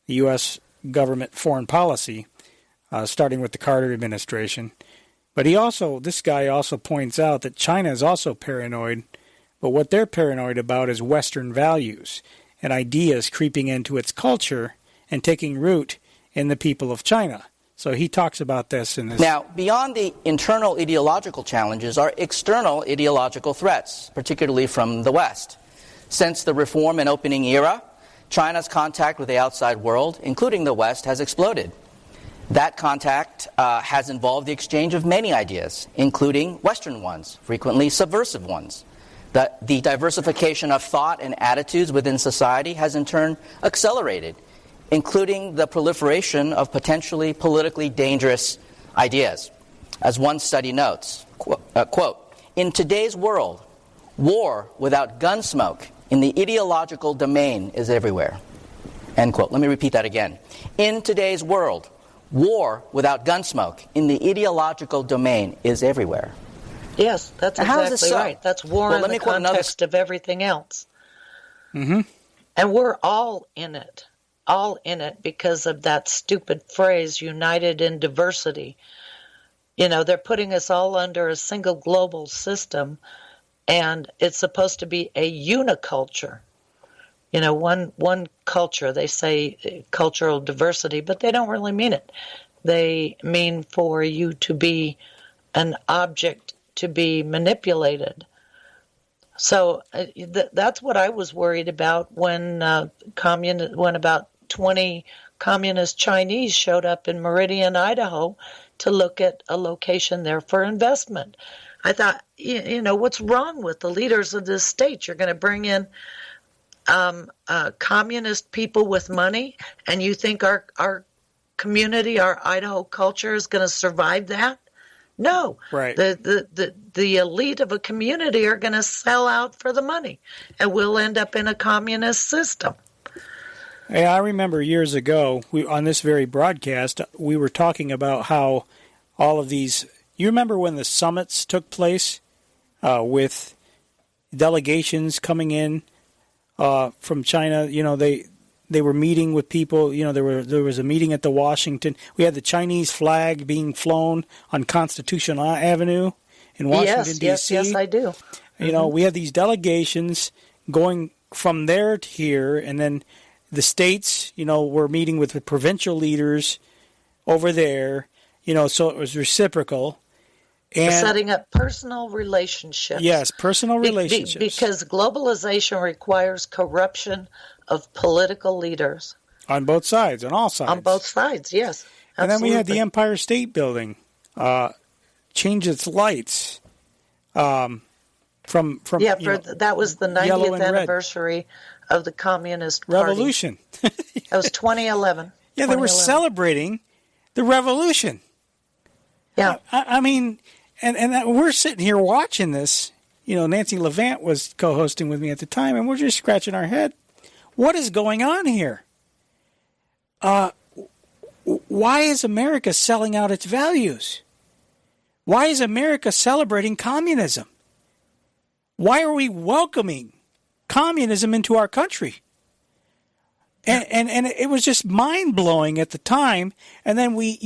the U.S. government foreign policy, starting with the Carter administration. But this guy also points out that China is also paranoid, but what they're paranoid about is Western values and ideas creeping into its culture and taking root in the people of China. So he talks about this in this. Now, beyond the internal ideological challenges are external ideological threats, particularly from the West. Since the reform and opening era, China's contact with the outside world, including the West, has exploded. That contact has involved the exchange of many ideas, including Western ones, frequently subversive ones. The diversification of thought and attitudes within society has in turn accelerated, including the proliferation of potentially politically dangerous ideas. As one study notes, quote, in today's world, war without gun smoke in the ideological domain is everywhere. End quote. Let me repeat that again. In today's world, war without gun smoke in the ideological domain is everywhere. Yes, that's exactly right. That's war in the context of everything else. Mm-hmm. And we're all in it because of that stupid phrase, united in diversity. They're putting us all under a single global system, and it's supposed to be a uniculture. One culture. They say cultural diversity, but they don't really mean it. They mean for you to be an object to be manipulated. So that's what I was worried about when about 20 communist Chinese showed up in Meridian, Idaho, to look at a location there for investment. I thought, what's wrong with the leaders of this state? You're going to bring in communist people with money, and you think our community, our Idaho culture is going to survive that? No. Right. The elite of a community are going to sell out for the money, and we'll end up in a communist system. Hey, I remember years ago, on this very broadcast, we were talking about how all of these... You remember when the summits took place with delegations coming in from China? They were meeting with people. There was a meeting at the Washington. We had the Chinese flag being flown on Constitution Avenue in Washington, D.C. Yes, I do. We had these delegations going from there to here, and then the states, were meeting with the provincial leaders over there, so it was reciprocal. And setting up personal relationships. Yes, personal relationships. Because globalization requires corruption of political leaders. On both sides, on all sides. On both sides, yes. Absolutely. And then we had the Empire State Building change its lights from that was the 90th anniversary of the Communist Revolution. That was 2011. Yeah, they were celebrating the revolution. Yeah. I mean, and we're sitting here watching this. Nancy Levant was co-hosting with me at the time, and we're just scratching our head. What is going on here? Why is America selling out its values? Why is America celebrating communism? Why are we welcoming communism into our country? And it was just mind-blowing at the time. And then we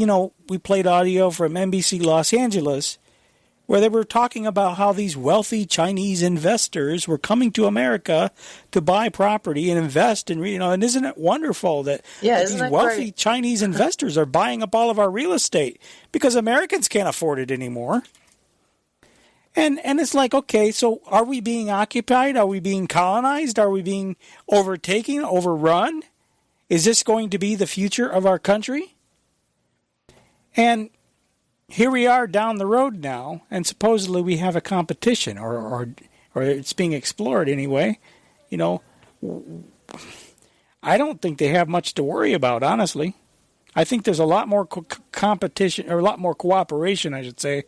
played audio from NBC Los Angeles where they were talking about how these wealthy Chinese investors were coming to America to buy property and invest in, and isn't it wonderful that these wealthy Chinese investors are buying up all of our real estate because Americans can't afford it anymore? And it's like, okay, so are we being occupied? Are we being colonized? Are we being overtaken, overrun? Is this going to be the future of our country? And here we are down the road now, and supposedly we have a competition, or it's being explored anyway. I don't think they have much to worry about, honestly. I think there's a lot more competition, or a lot more cooperation, I should say,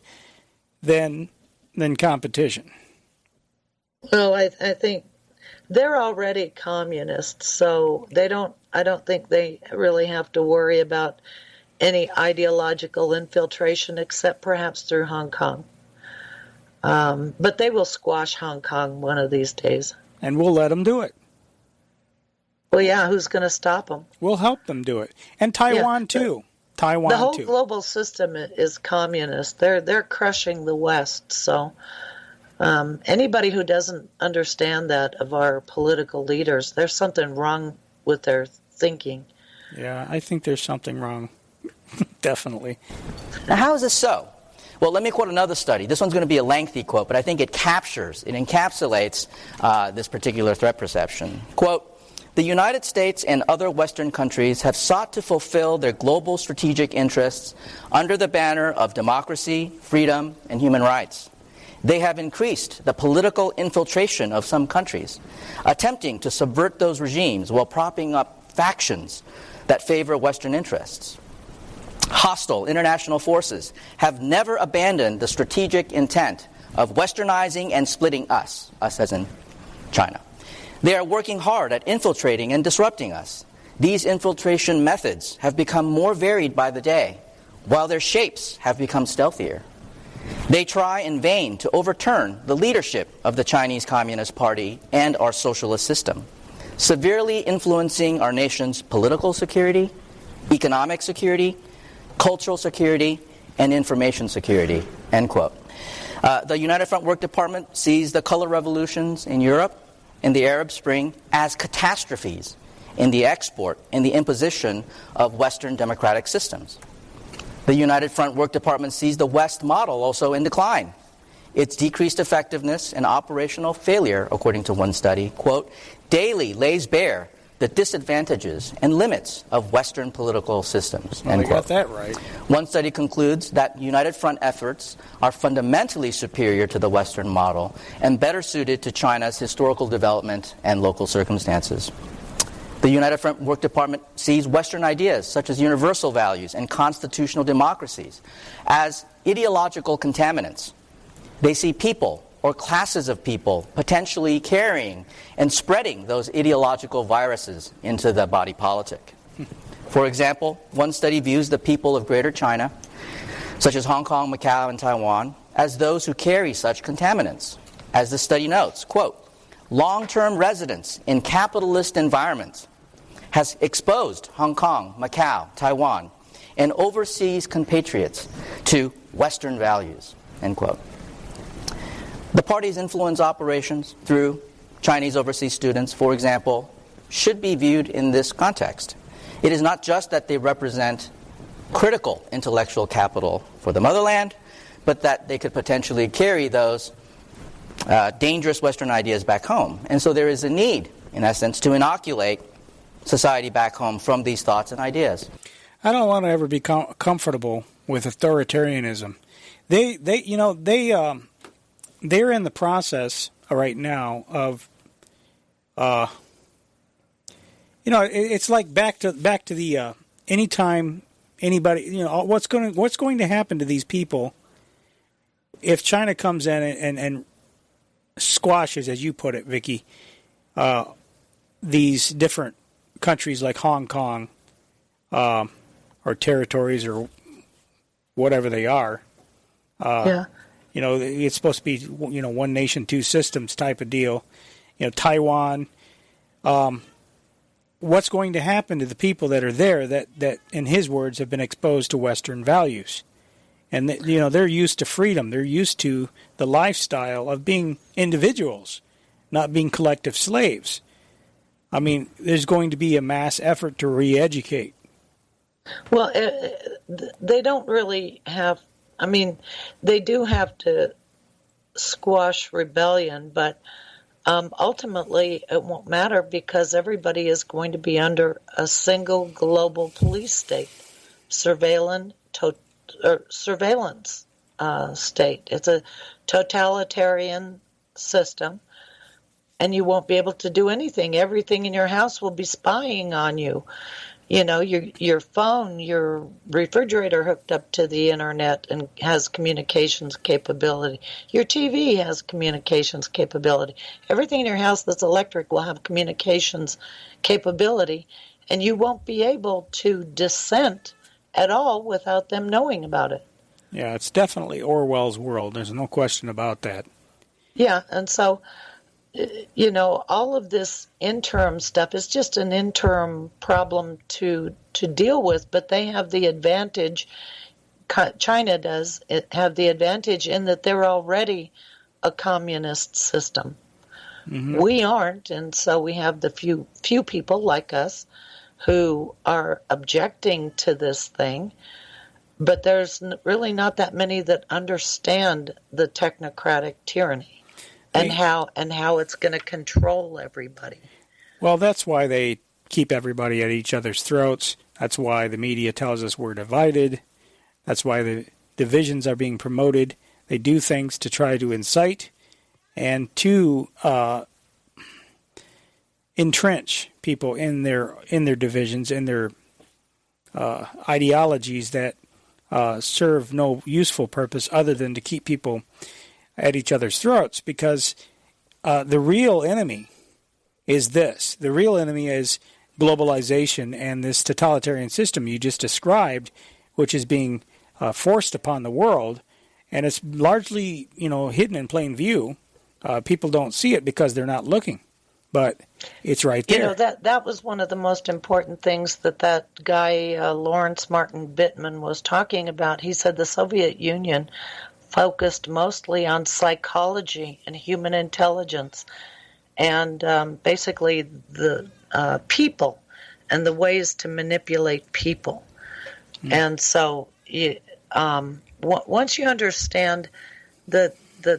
than competition. Well, I think they're already communists, so I don't think they really have to worry about any ideological infiltration except perhaps through Hong Kong. But they will squash Hong Kong one of these days. And we'll let them do it. Well, yeah, who's going to stop them? We'll help them do it. And Taiwan, too. The whole global system is communist. They're crushing the West. So anybody who doesn't understand that of our political leaders, there's something wrong with their thinking. Yeah, I think there's something wrong. Definitely. Now, how is this so? Well, let me quote another study. This one's going to be a lengthy quote, but I think it encapsulates this particular threat perception. Quote, "The United States and other Western countries have sought to fulfill their global strategic interests under the banner of democracy, freedom, and human rights. They have increased the political infiltration of some countries, attempting to subvert those regimes while propping up factions that favor Western interests. Hostile international forces have never abandoned the strategic intent of westernizing and splitting us as in China. They are working hard at infiltrating and disrupting us. These infiltration methods have become more varied by the day, while their shapes have become stealthier. They try in vain to overturn the leadership of the Chinese Communist Party and our socialist system, severely influencing our nation's political security, economic security, cultural security, and information security." End quote. The United Front Work Department sees the color revolutions in Europe and the Arab Spring as catastrophes in the export and the imposition of Western democratic systems. The United Front Work Department sees the West model also in decline. Its decreased effectiveness and operational failure, according to one study, quote, "daily lays bare the disadvantages and limits of Western political systems." Well, I got that right. One study concludes that United Front efforts are fundamentally superior to the Western model and better suited to China's historical development and local circumstances. The United Front Work Department sees Western ideas such as universal values and constitutional democracies as ideological contaminants. They see people or classes of people potentially carrying and spreading those ideological viruses into the body politic. For example, one study views the people of Greater China, such as Hong Kong, Macau, and Taiwan, as those who carry such contaminants. As the study notes, quote, "long-term residence in capitalist environments has exposed Hong Kong, Macau, Taiwan, and overseas compatriots to Western values," end quote. The party's influence operations through Chinese overseas students, for example, should be viewed in this context. It is not just that they represent critical intellectual capital for the motherland, but that they could potentially carry those dangerous Western ideas back home. And so there is a need, in essence, to inoculate society back home from these thoughts and ideas. I don't want to ever be comfortable with authoritarianism. They're in the process right now of, it's like back to the anytime anybody, what's going to happen to these people if China comes in and squashes, as you put it, Vicky, these different countries like Hong Kong, or territories or whatever they are. Yeah. It's supposed to be, one nation, two systems type of deal. Taiwan. What's going to happen to the people that are there that in his words, have been exposed to Western values? And they're used to freedom. They're used to the lifestyle of being individuals, not being collective slaves. I mean, there's going to be a mass effort to re-educate. Well, they don't really have, I mean, they do have to squash rebellion, but ultimately it won't matter because everybody is going to be under a single global police state, surveillance state. It's a totalitarian system, and you won't be able to do anything. Everything in your house will be spying on you. Your phone, your refrigerator hooked up to the internet and has communications capability. Your TV has communications capability. Everything in your house that's electric will have communications capability, and you won't be able to dissent at all without them knowing about it. Yeah, it's definitely Orwell's world. There's no question about that. Yeah, and so, all of this interim stuff is just an interim problem to deal with, but they have the advantage, China does have the advantage in that they're already a communist system. Mm-hmm. We aren't, and so we have the few people like us who are objecting to this thing, but there's really not that many that understand the technocratic tyranny and how it's going to control everybody. Well, that's why they keep everybody at each other's throats. That's why the media tells us we're divided. That's why the divisions are being promoted. They do things to try to incite and to entrench people in their divisions, in their ideologies that serve no useful purpose other than to keep people at each other's throats. Because the real enemy is this. The real enemy is globalization and this totalitarian system you just described, which is being forced upon the world, and it's largely hidden in plain view. People don't see it because they're not looking. But it's right there. That was one of the most important things that guy, Lawrence Martin Bittman, was talking about. He said the Soviet Union focused mostly on psychology and human intelligence and basically the people and the ways to manipulate people. Mm. And so once you understand that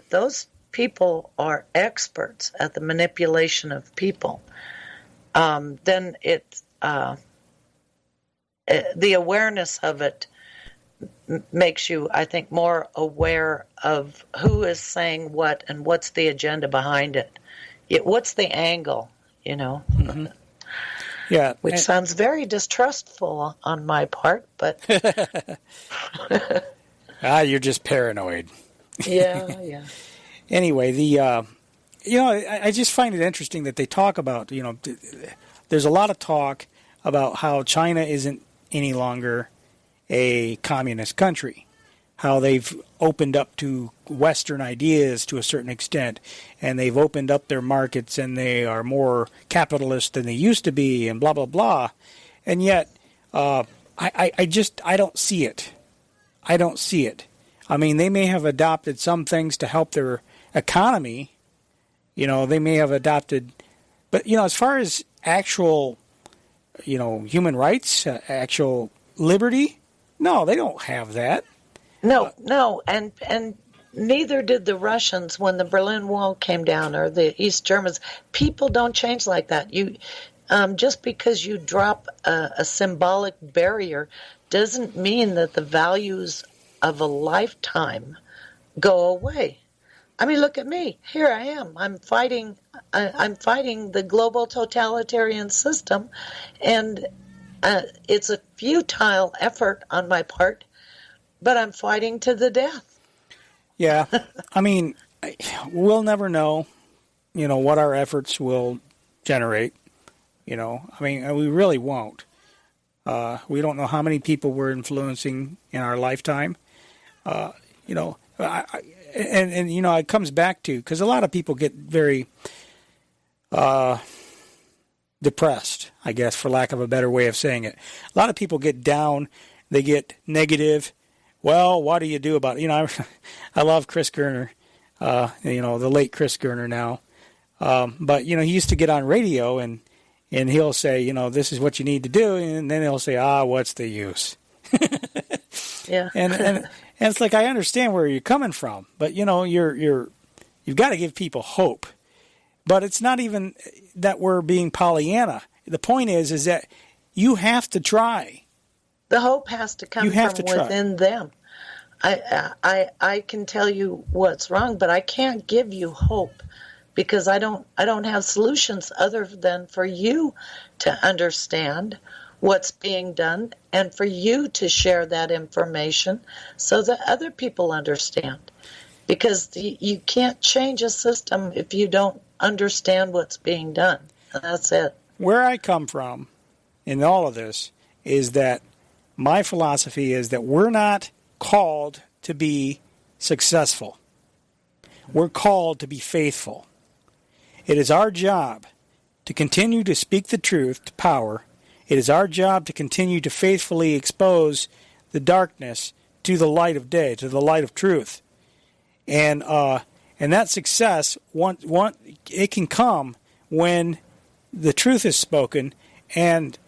those people are experts at the manipulation of people, then the awareness of it makes you, I think, more aware of who is saying what and what's the agenda behind it. What's the angle, Mm-hmm. Yeah, which sounds very distrustful on my part, but you're just paranoid. Yeah. Anyway, I just find it interesting that they talk about, there's a lot of talk about how China isn't any longer a communist country, how they've opened up to Western ideas to a certain extent, and they've opened up their markets, and they are more capitalist than they used to be, and blah, blah, blah. And yet, I don't see it. I don't see it. I mean, they may have adopted some things to help their economy, they may have adopted, but, as far as actual, human rights, actual liberty, no, they don't have that. No, and neither did the Russians when the Berlin Wall came down or the East Germans. People don't change like that. You, just because you drop a symbolic barrier doesn't mean that the values of a lifetime go away. I mean, look at me. Here I am. I'm fighting the global totalitarian system, and it's a futile effort on my part, but I'm fighting to the death. Yeah. I mean, we'll never know, what our efforts will generate. I mean, we really won't. We don't know how many people we're influencing in our lifetime. It comes back to, because a lot of people get very depressed, I guess, for lack of a better way of saying it. A lot of people get down, they get negative well, what do you do about it? I love Chris Gerner, the late Chris Gerner now. But, he used to get on radio and he'll say, this is what you need to do. And then he'll say, what's the use? Yeah. And it's like, I understand where you're coming from, but you've got to give people hope. But it's not even that we're being Pollyanna. The point is that you have to try. The hope has to come from within them. I can tell you what's wrong, but I can't give you hope because I don't have solutions other than for you to understand what's being done and for you to share that information so that other people understand. Because you can't change a system if you don't understand what's being done. And that's it. Where I come from in all of this is that my philosophy is that we're not called to be successful. We're called to be faithful. It is our job to continue to speak the truth to power. It is our job to continue to faithfully expose the darkness to the light of day, to the light of truth. And that success, it can come when the truth is spoken and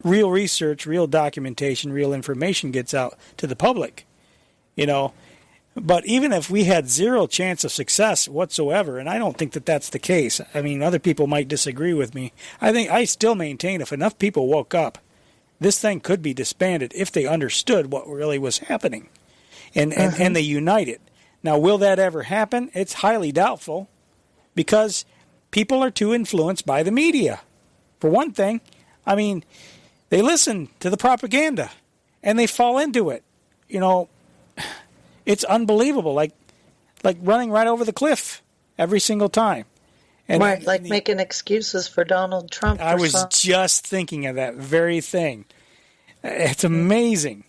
real research, real documentation, real information gets out to the public. But even if we had zero chance of success whatsoever, and I don't think that that's the case. I mean, other people might disagree with me. I still maintain if enough people woke up, this thing could be disbanded if they understood what really was happening, and they united. Now, will that ever happen? It's highly doubtful, because people are too influenced by the media. For one thing, I mean, they listen to the propaganda, and they fall into it. It's unbelievable, like running right over the cliff every single time. And right, like making excuses for Donald Trump. I was just thinking of that very thing. It's amazing.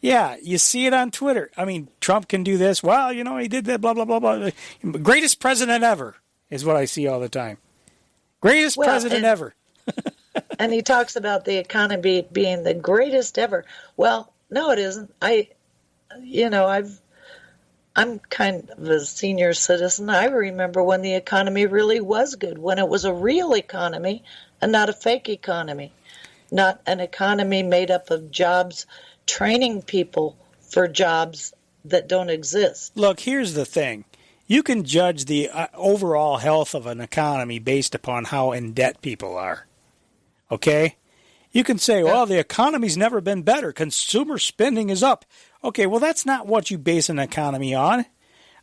Yeah, you see it on Twitter. I mean, Trump can do this. Well, he did that, blah, blah, blah, blah. Greatest president ever is what I see all the time. Greatest president ever. And he talks about the economy being the greatest ever. Well, no, it isn't. I'm kind of a senior citizen. I remember when the economy really was good, when it was a real economy and not a fake economy, not an economy made up of jobs, training people for jobs that don't exist. Look, here's the thing. You can judge the overall health of an economy based upon how in debt people are. Okay? You can say, well, the economy's never been better. Consumer spending is up. Okay, well, that's not what you base an economy on.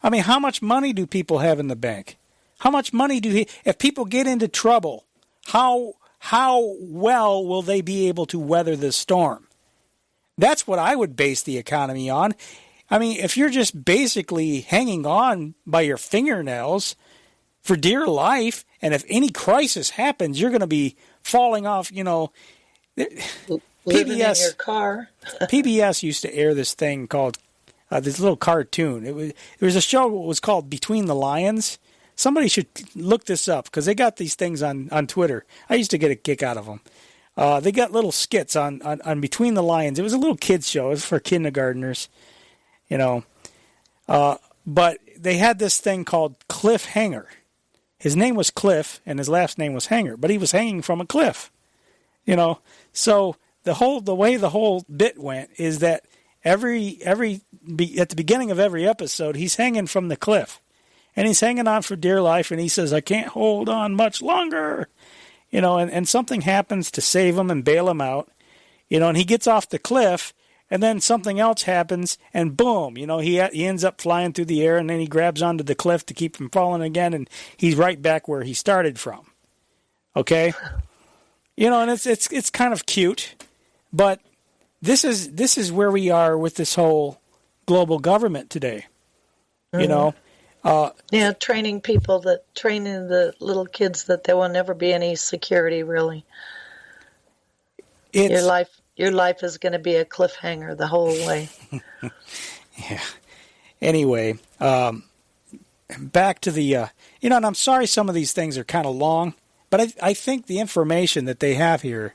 I mean, how much money do people have in the bank? How much money if people get into trouble, how well will they be able to weather this storm? That's what I would base the economy on. I mean, if you're just basically hanging on by your fingernails for dear life, and if any crisis happens, you're going to be falling off, Living in your car. PBS used to air this thing called this little cartoon. It was a show that was called Between the Lions. Somebody should look this up because they got these things on Twitter. I used to get a kick out of them. They got little skits on Between the Lions. It was a little kids show. It was for kindergartners, but they had this thing called Cliffhanger. His name was Cliff, and his last name was Hanger, but he was hanging from a cliff. So the way the whole bit went is that at the beginning of every episode, he's hanging from the cliff, and he's hanging on for dear life, and he says, "I can't hold on much longer," and something happens to save him and bail him out, and he gets off the cliff, and then something else happens, and boom, he ends up flying through the air, and then he grabs onto the cliff to keep from falling again, and he's right back where he started from. Okay. And it's kind of cute, but this is where we are with this whole global government today. Mm-hmm. Training the little kids that there will never be any security. Really, your life is going to be a cliffhanger the whole way. Yeah. Anyway, back to the and I'm sorry some of these things are kind of long. But I think the information that they have here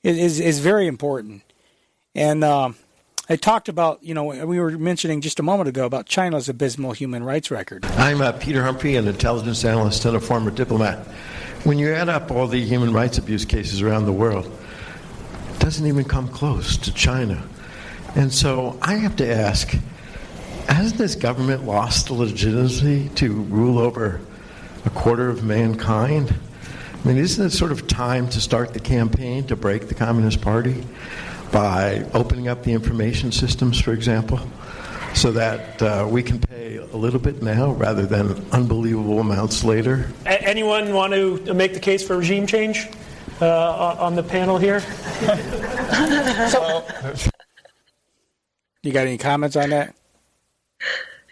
is very important. And I talked about, we were mentioning just a moment ago about China's abysmal human rights record. I'm Peter Humphrey, an intelligence analyst and a former diplomat. When you add up all the human rights abuse cases around the world, it doesn't even come close to China. And so I have to ask, has this government lost the legitimacy to rule over a quarter of mankind? I mean, isn't it sort of time to start the campaign to break the Communist Party by opening up the information systems, for example, so that we can pay a little bit now rather than unbelievable amounts later? Anyone want to make the case for regime change on the panel here? You got any comments on that?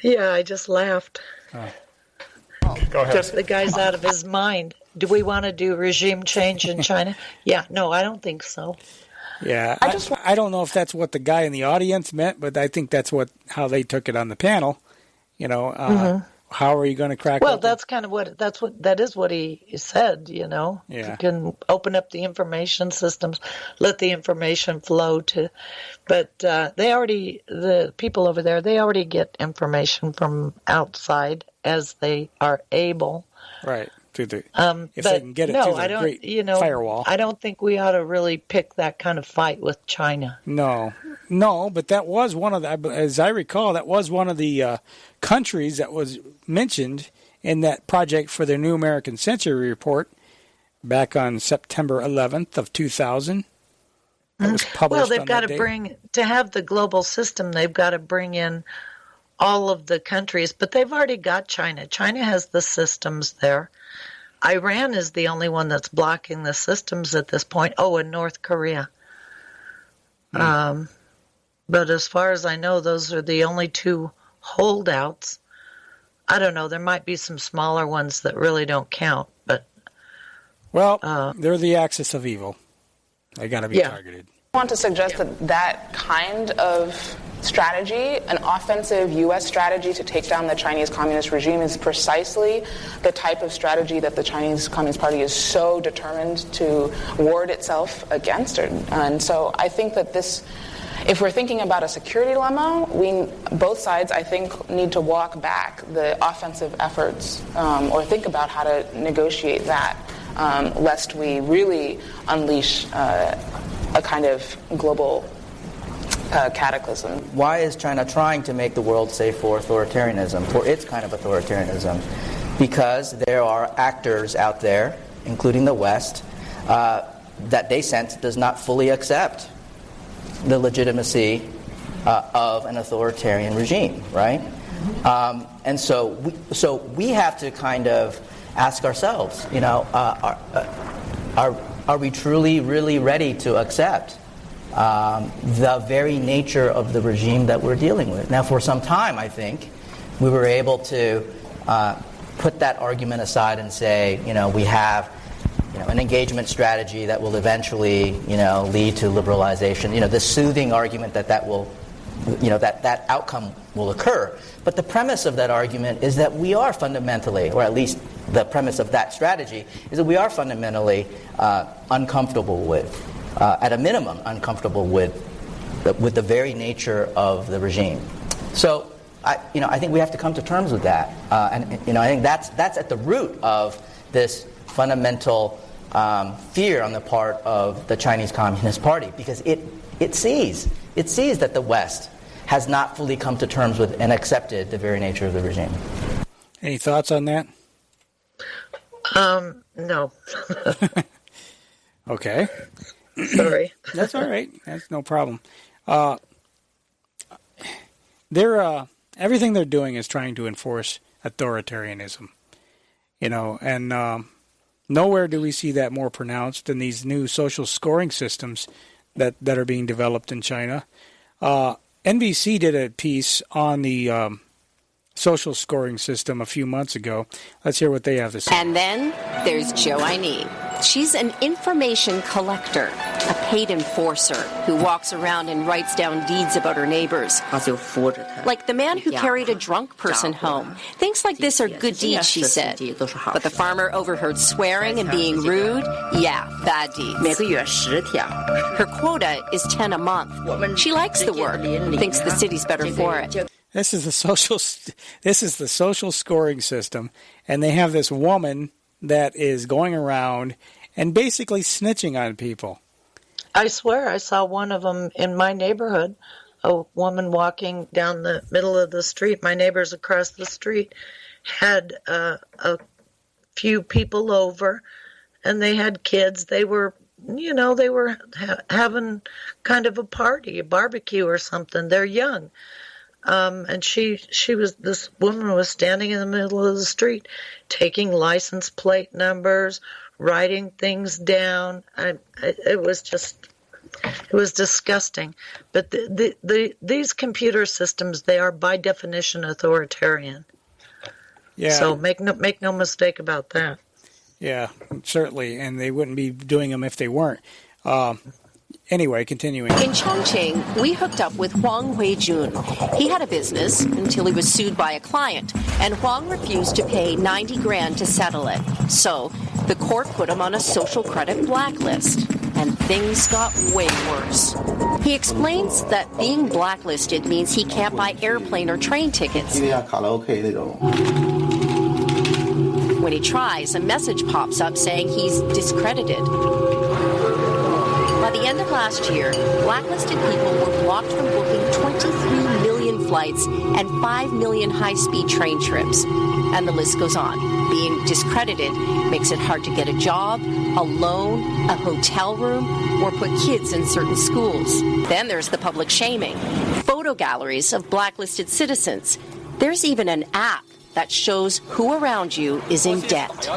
Yeah, I just laughed. Go ahead. The guy's out of his mind. Do we want to do regime change in China? Yeah, no, I don't think so. Yeah, I don't know if that's what the guy in the audience meant, but I think that's how they took it on the panel. How are you going to crack? Well, that's kind of that is what he said. Yeah. You can open up the information systems, let the information flow but the people over there, they already get information from outside as they are able. Right. If they can get it through the great firewall. I don't think we ought to really pick that kind of fight with China. No, but that was one of as I recall, that was one of the countries that was mentioned in that project for the New American Century Report back on September 11th of 2000. It was published. Well, they've got to have the global system. They've got to bring in all of the countries, but they've already got China. China has the systems there. Iran is the only one that's blocking the systems at this point. Oh, and North Korea. But as far as I know, those are the only two holdouts. I don't know. There might be some smaller ones that really don't count. But they're the axis of evil. They got to be targeted. I want to suggest that kind of strategy, an offensive U.S. strategy to take down the Chinese Communist regime, is precisely the type of strategy that the Chinese Communist Party is so determined to ward itself against. And so I think that if we're thinking about a security dilemma, both sides, I think, need to walk back the offensive efforts or think about how to negotiate that, lest we really unleash a kind of global cataclysm. Why is China trying to make the world safe for authoritarianism, for its kind of authoritarianism? Because there are actors out there, including the West, that they sense does not fully accept the legitimacy of an authoritarian regime, right? And so we have to kind of ask ourselves, are we truly, really ready to accept the very nature of the regime that we're dealing with? Now, for some time, I think, we were able to put that argument aside and say, we have an engagement strategy that will eventually, lead to liberalization. The soothing argument that will, that outcome will occur. But the premise of that argument is that we are fundamentally, or at least the premise of that strategy, is that we are fundamentally uncomfortable with, at a minimum, uncomfortable with the very nature of the regime. So, I think we have to come to terms with that, and I think that's at the root of this fundamental fear on the part of the Chinese Communist Party, because it sees that the West has not fully come to terms with and accepted the very nature of the regime. Any thoughts on that? No. Okay. Sorry. That's all right. That's no problem. Everything they're doing is trying to enforce authoritarianism. And nowhere do we see that more pronounced than these new social scoring systems that are being developed in China. NBC did a piece on the social scoring system a few months ago. Let's hear what they have to say. And then there's Joe I Need. She's an information collector, a paid enforcer who walks around and writes down deeds about her neighbors. Like the man who carried a drunk person home. Things like this are good deeds, she said. But the farmer overheard swearing and being rude? Yeah, bad deeds. Her quota is 10 a month. She likes the work, thinks the city's better for it. This is the social scoring system, and they have this woman that is going around and basically snitching on people. I swear I saw one of them in my neighborhood, a woman walking down the middle of the street. My neighbors across the street had a few people over, and they had kids. They were, having kind of a party, a barbecue or something. They're young. And this woman was standing in the middle of the street, taking license plate numbers, writing things down. It was disgusting. But these computer systems, they are by definition authoritarian. Yeah. So make no mistake about that. Yeah, certainly, and they wouldn't be doing them if they weren't. Anyway, continuing. In Chongqing, we hooked up with Huang Huijun. He had a business until he was sued by a client, and Huang refused to pay $90,000 to settle it. So the court put him on a social credit blacklist, and things got way worse. He explains that being blacklisted means he can't buy airplane or train tickets. When he tries, a message pops up saying he's discredited. By the end of last year, blacklisted people were blocked from booking 23 million flights and 5 million high-speed train trips. And the list goes on. Being discredited makes it hard to get a job, a loan, a hotel room, or put kids in certain schools. Then there's the public shaming. Photo galleries of blacklisted citizens. There's even an app that shows who around you is in debt.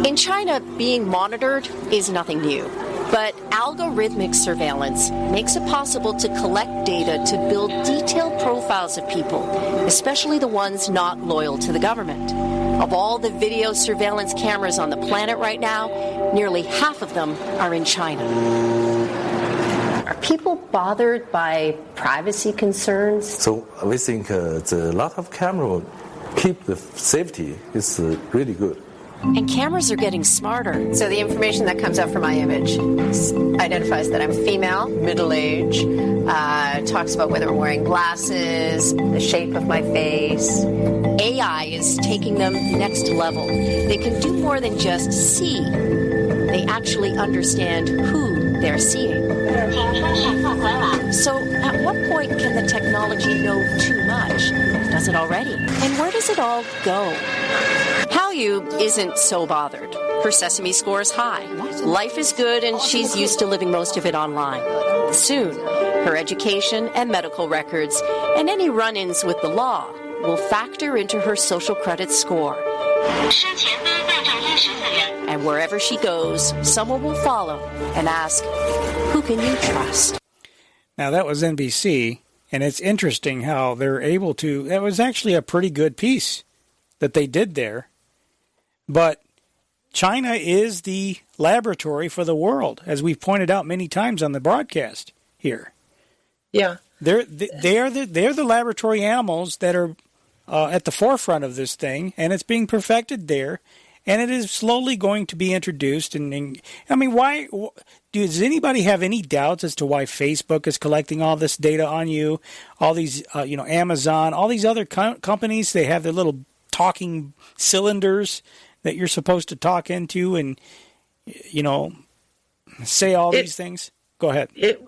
In China, being monitored is nothing new, but algorithmic surveillance makes it possible to collect data to build detailed profiles of people, especially the ones not loyal to the government. Of all the video surveillance cameras on the planet right now, nearly half of them are in China. Are people bothered by privacy concerns? So we think a lot of cameras keep the safety is really good. And cameras are getting smarter. So the information that comes up from my image identifies that I'm female, middle-aged, talks about whether I'm wearing glasses, the shape of my face. AI is taking them next level. They can do more than just see. They actually understand who they're seeing. So at what point can the technology know too much? Does it already? And where does it all go? Hallyu isn't so bothered. Her Sesame score is high. Life is good, and she's used to living most of it online. Soon, her education and medical records and any run-ins with the law will factor into her social credit score. And wherever she goes, someone will follow and ask, who can you trust? Now, that was NBC, and it's interesting how they're able to... That was actually a pretty good piece that they did there. But China is the laboratory for the world, as we've pointed out many times on the broadcast here. Yeah. They're the laboratory animals that are at the forefront of this thing, and it's being perfected there, and it is slowly going to be introduced. And I mean, why does anybody have any doubts as to why Facebook is collecting all this data on you? All these, Amazon, all these other companies, they have their little talking cylinders that you're supposed to talk into and, say all these things. Go ahead. The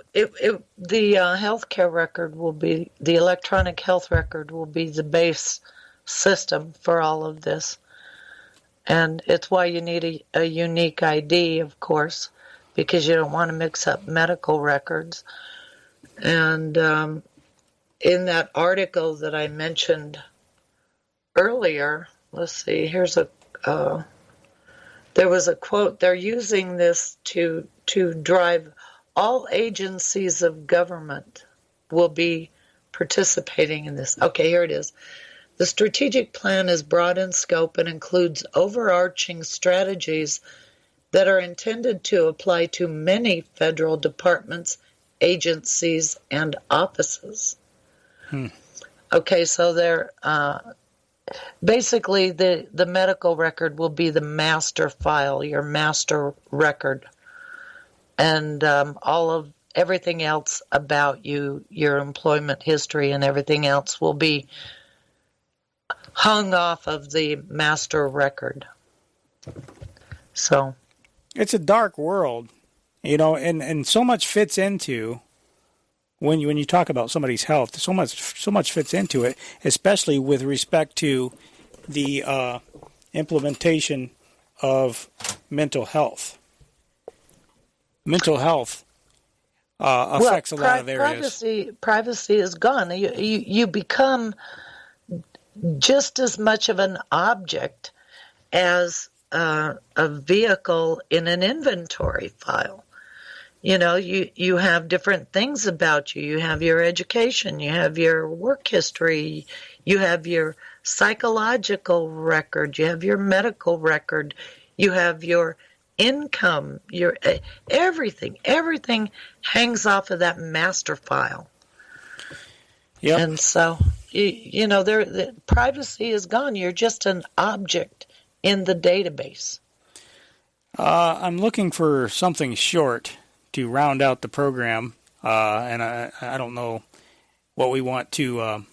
healthcare record will be, the electronic health record will be the base system for all of this. And it's why you need a unique ID, of course, because you don't want to mix up medical records. And in that article that I mentioned earlier, let's see, there was a quote, they're using this to drive all agencies of government will be participating in this. Okay, here it is. The strategic plan is broad in scope and includes overarching strategies that are intended to apply to many federal departments, agencies, and offices. Okay, so they're basically the medical record will be the master file, your master record, and all of everything else about you, your employment history, and everything else will be hung off of the master record. So it's a dark world, you know, and so much fits into when you talk about somebody's health. So much fits into it, especially with respect to the implementation of mental health. Mental health affects a lot of areas. Privacy is gone. You become just as much of an object as a vehicle in an inventory file. You know, you have different things about you. You have your education, you have your work history, you have your psychological record, you have your medical record, you have your income, your everything hangs off of that master file. Yep. And so you know, the privacy is gone. You're just an object in the database. I'm looking for something short to round out the program, and I don't know what we want to.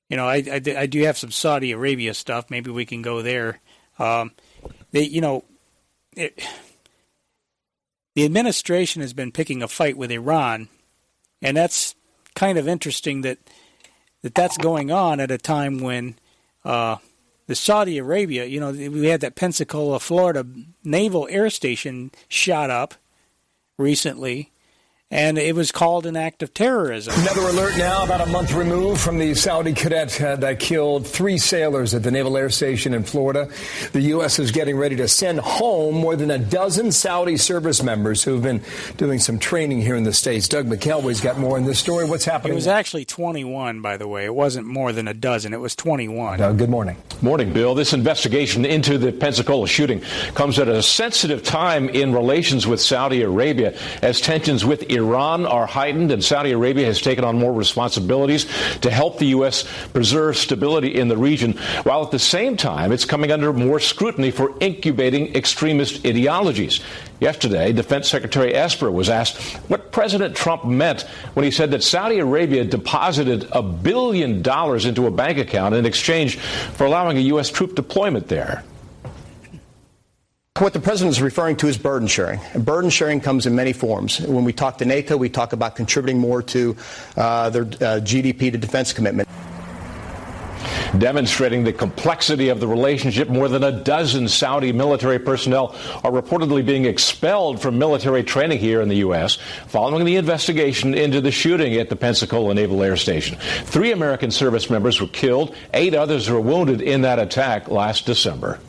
You know, I do have some Saudi Arabia stuff. Maybe we can go there. The administration has been picking a fight with Iran, and that's kind of interesting that's going on at a time when the Saudi Arabia, you know, we had that Pensacola, Florida Naval Air Station shot up recently, and it was called an act of terrorism. Another alert now, about a month removed from the Saudi cadet that killed 3 sailors at the Naval Air Station in Florida. The U.S. is getting ready to send home more than a dozen Saudi service members who've been doing some training here in the States. Doug McElway's got more in this story. What's happening? It was actually 21, by the way. It wasn't more than a dozen. It was 21. Doug, good morning. Morning, Bill. This investigation into the Pensacola shooting comes at a sensitive time in relations with Saudi Arabia as tensions with Iran are heightened, and Saudi Arabia has taken on more responsibilities to help the U.S. preserve stability in the region, while at the same time it's coming under more scrutiny for incubating extremist ideologies. Yesterday, Defense Secretary Esper was asked what President Trump meant when he said that Saudi Arabia deposited $1 billion into a bank account in exchange for allowing a U.S. troop deployment there. What the president is referring to is burden sharing. And burden sharing comes in many forms. When we talk to NATO, we talk about contributing more to their GDP to defense commitment. Demonstrating the complexity of the relationship, more than a dozen Saudi military personnel are reportedly being expelled from military training here in the U.S. following the investigation into the shooting at the Pensacola Naval Air Station. 3 American service members were killed. 8 others were wounded in that attack last December.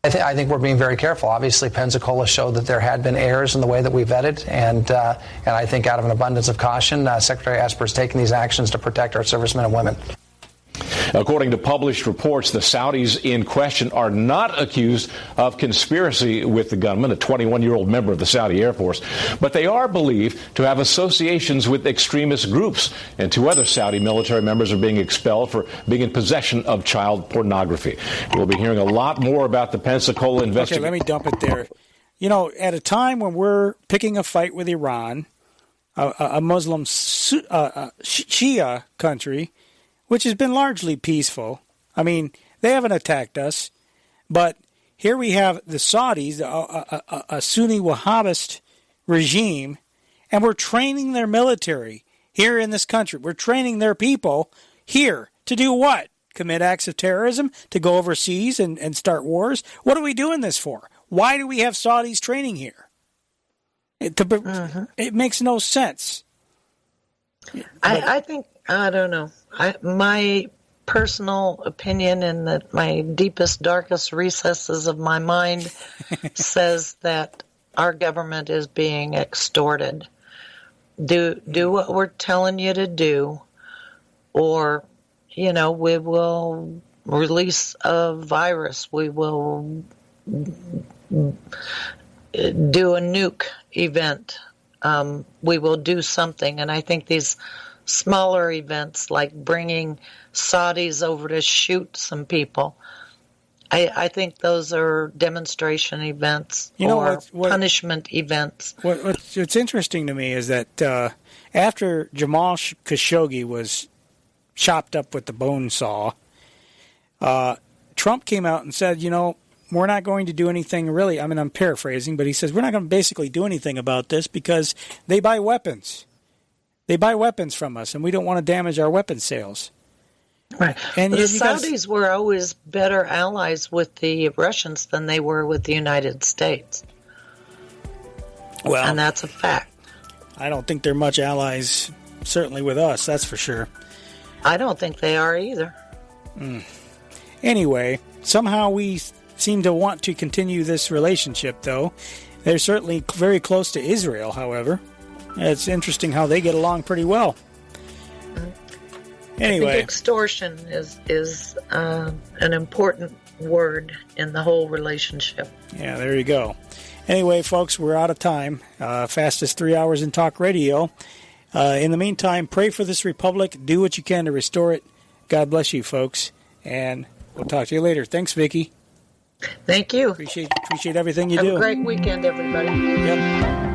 I think we're being very careful. Obviously, Pensacola showed that there had been errors in the way that we vetted, and I think out of an abundance of caution, Secretary Esper has taken these actions to protect our servicemen and women. According to published reports, the Saudis in question are not accused of conspiracy with the gunman, a 21-year-old member of the Saudi Air Force, but they are believed to have associations with extremist groups, and 2 other Saudi military members are being expelled for being in possession of child pornography. We'll be hearing a lot more about the Pensacola investigation. Okay, let me dump it there. You know, at a time when we're picking a fight with Iran, a Muslim Shia country, which has been largely peaceful. I mean, they haven't attacked us. But here we have the Saudis, a Sunni Wahhabist regime, and we're training their military here in this country. We're training their people here to do what? Commit acts of terrorism? To go overseas and start wars? What are we doing this for? Why do we have Saudis training here? It makes no sense. I think, I don't know. My personal opinion in my deepest, darkest recesses of my mind says that our government is being extorted. Do what we're telling you to do, or, we will release a virus. We will do a nuke event. We will do something. And I think these smaller events, like bringing Saudis over to shoot some people, I think those are demonstration events or punishment events. What's interesting to me is that after Jamal Khashoggi was chopped up with the bone saw, Trump came out and said, we're not going to do anything really. I mean, I'm paraphrasing, but he says we're not going to basically do anything about this because they buy weapons. They buy weapons from us, and we don't want to damage our weapons sales. Right. And the Saudis were always better allies with the Russians than they were with the United States. Well, and that's a fact. I don't think they're much allies, certainly with us, that's for sure. I don't think they are either. Anyway, somehow we seem to want to continue this relationship, though. They're certainly very close to Israel, however. It's interesting how they get along pretty well. Anyway, I think extortion is an important word in the whole relationship. Yeah, there you go. Anyway, folks, we're out of time. Fastest 3 hours in talk radio. In the meantime, pray for this republic. Do what you can to restore it. God bless you, folks. And we'll talk to you later. Thanks, Vicky. Thank you. Appreciate everything you do. Have a great weekend, everybody. Yep.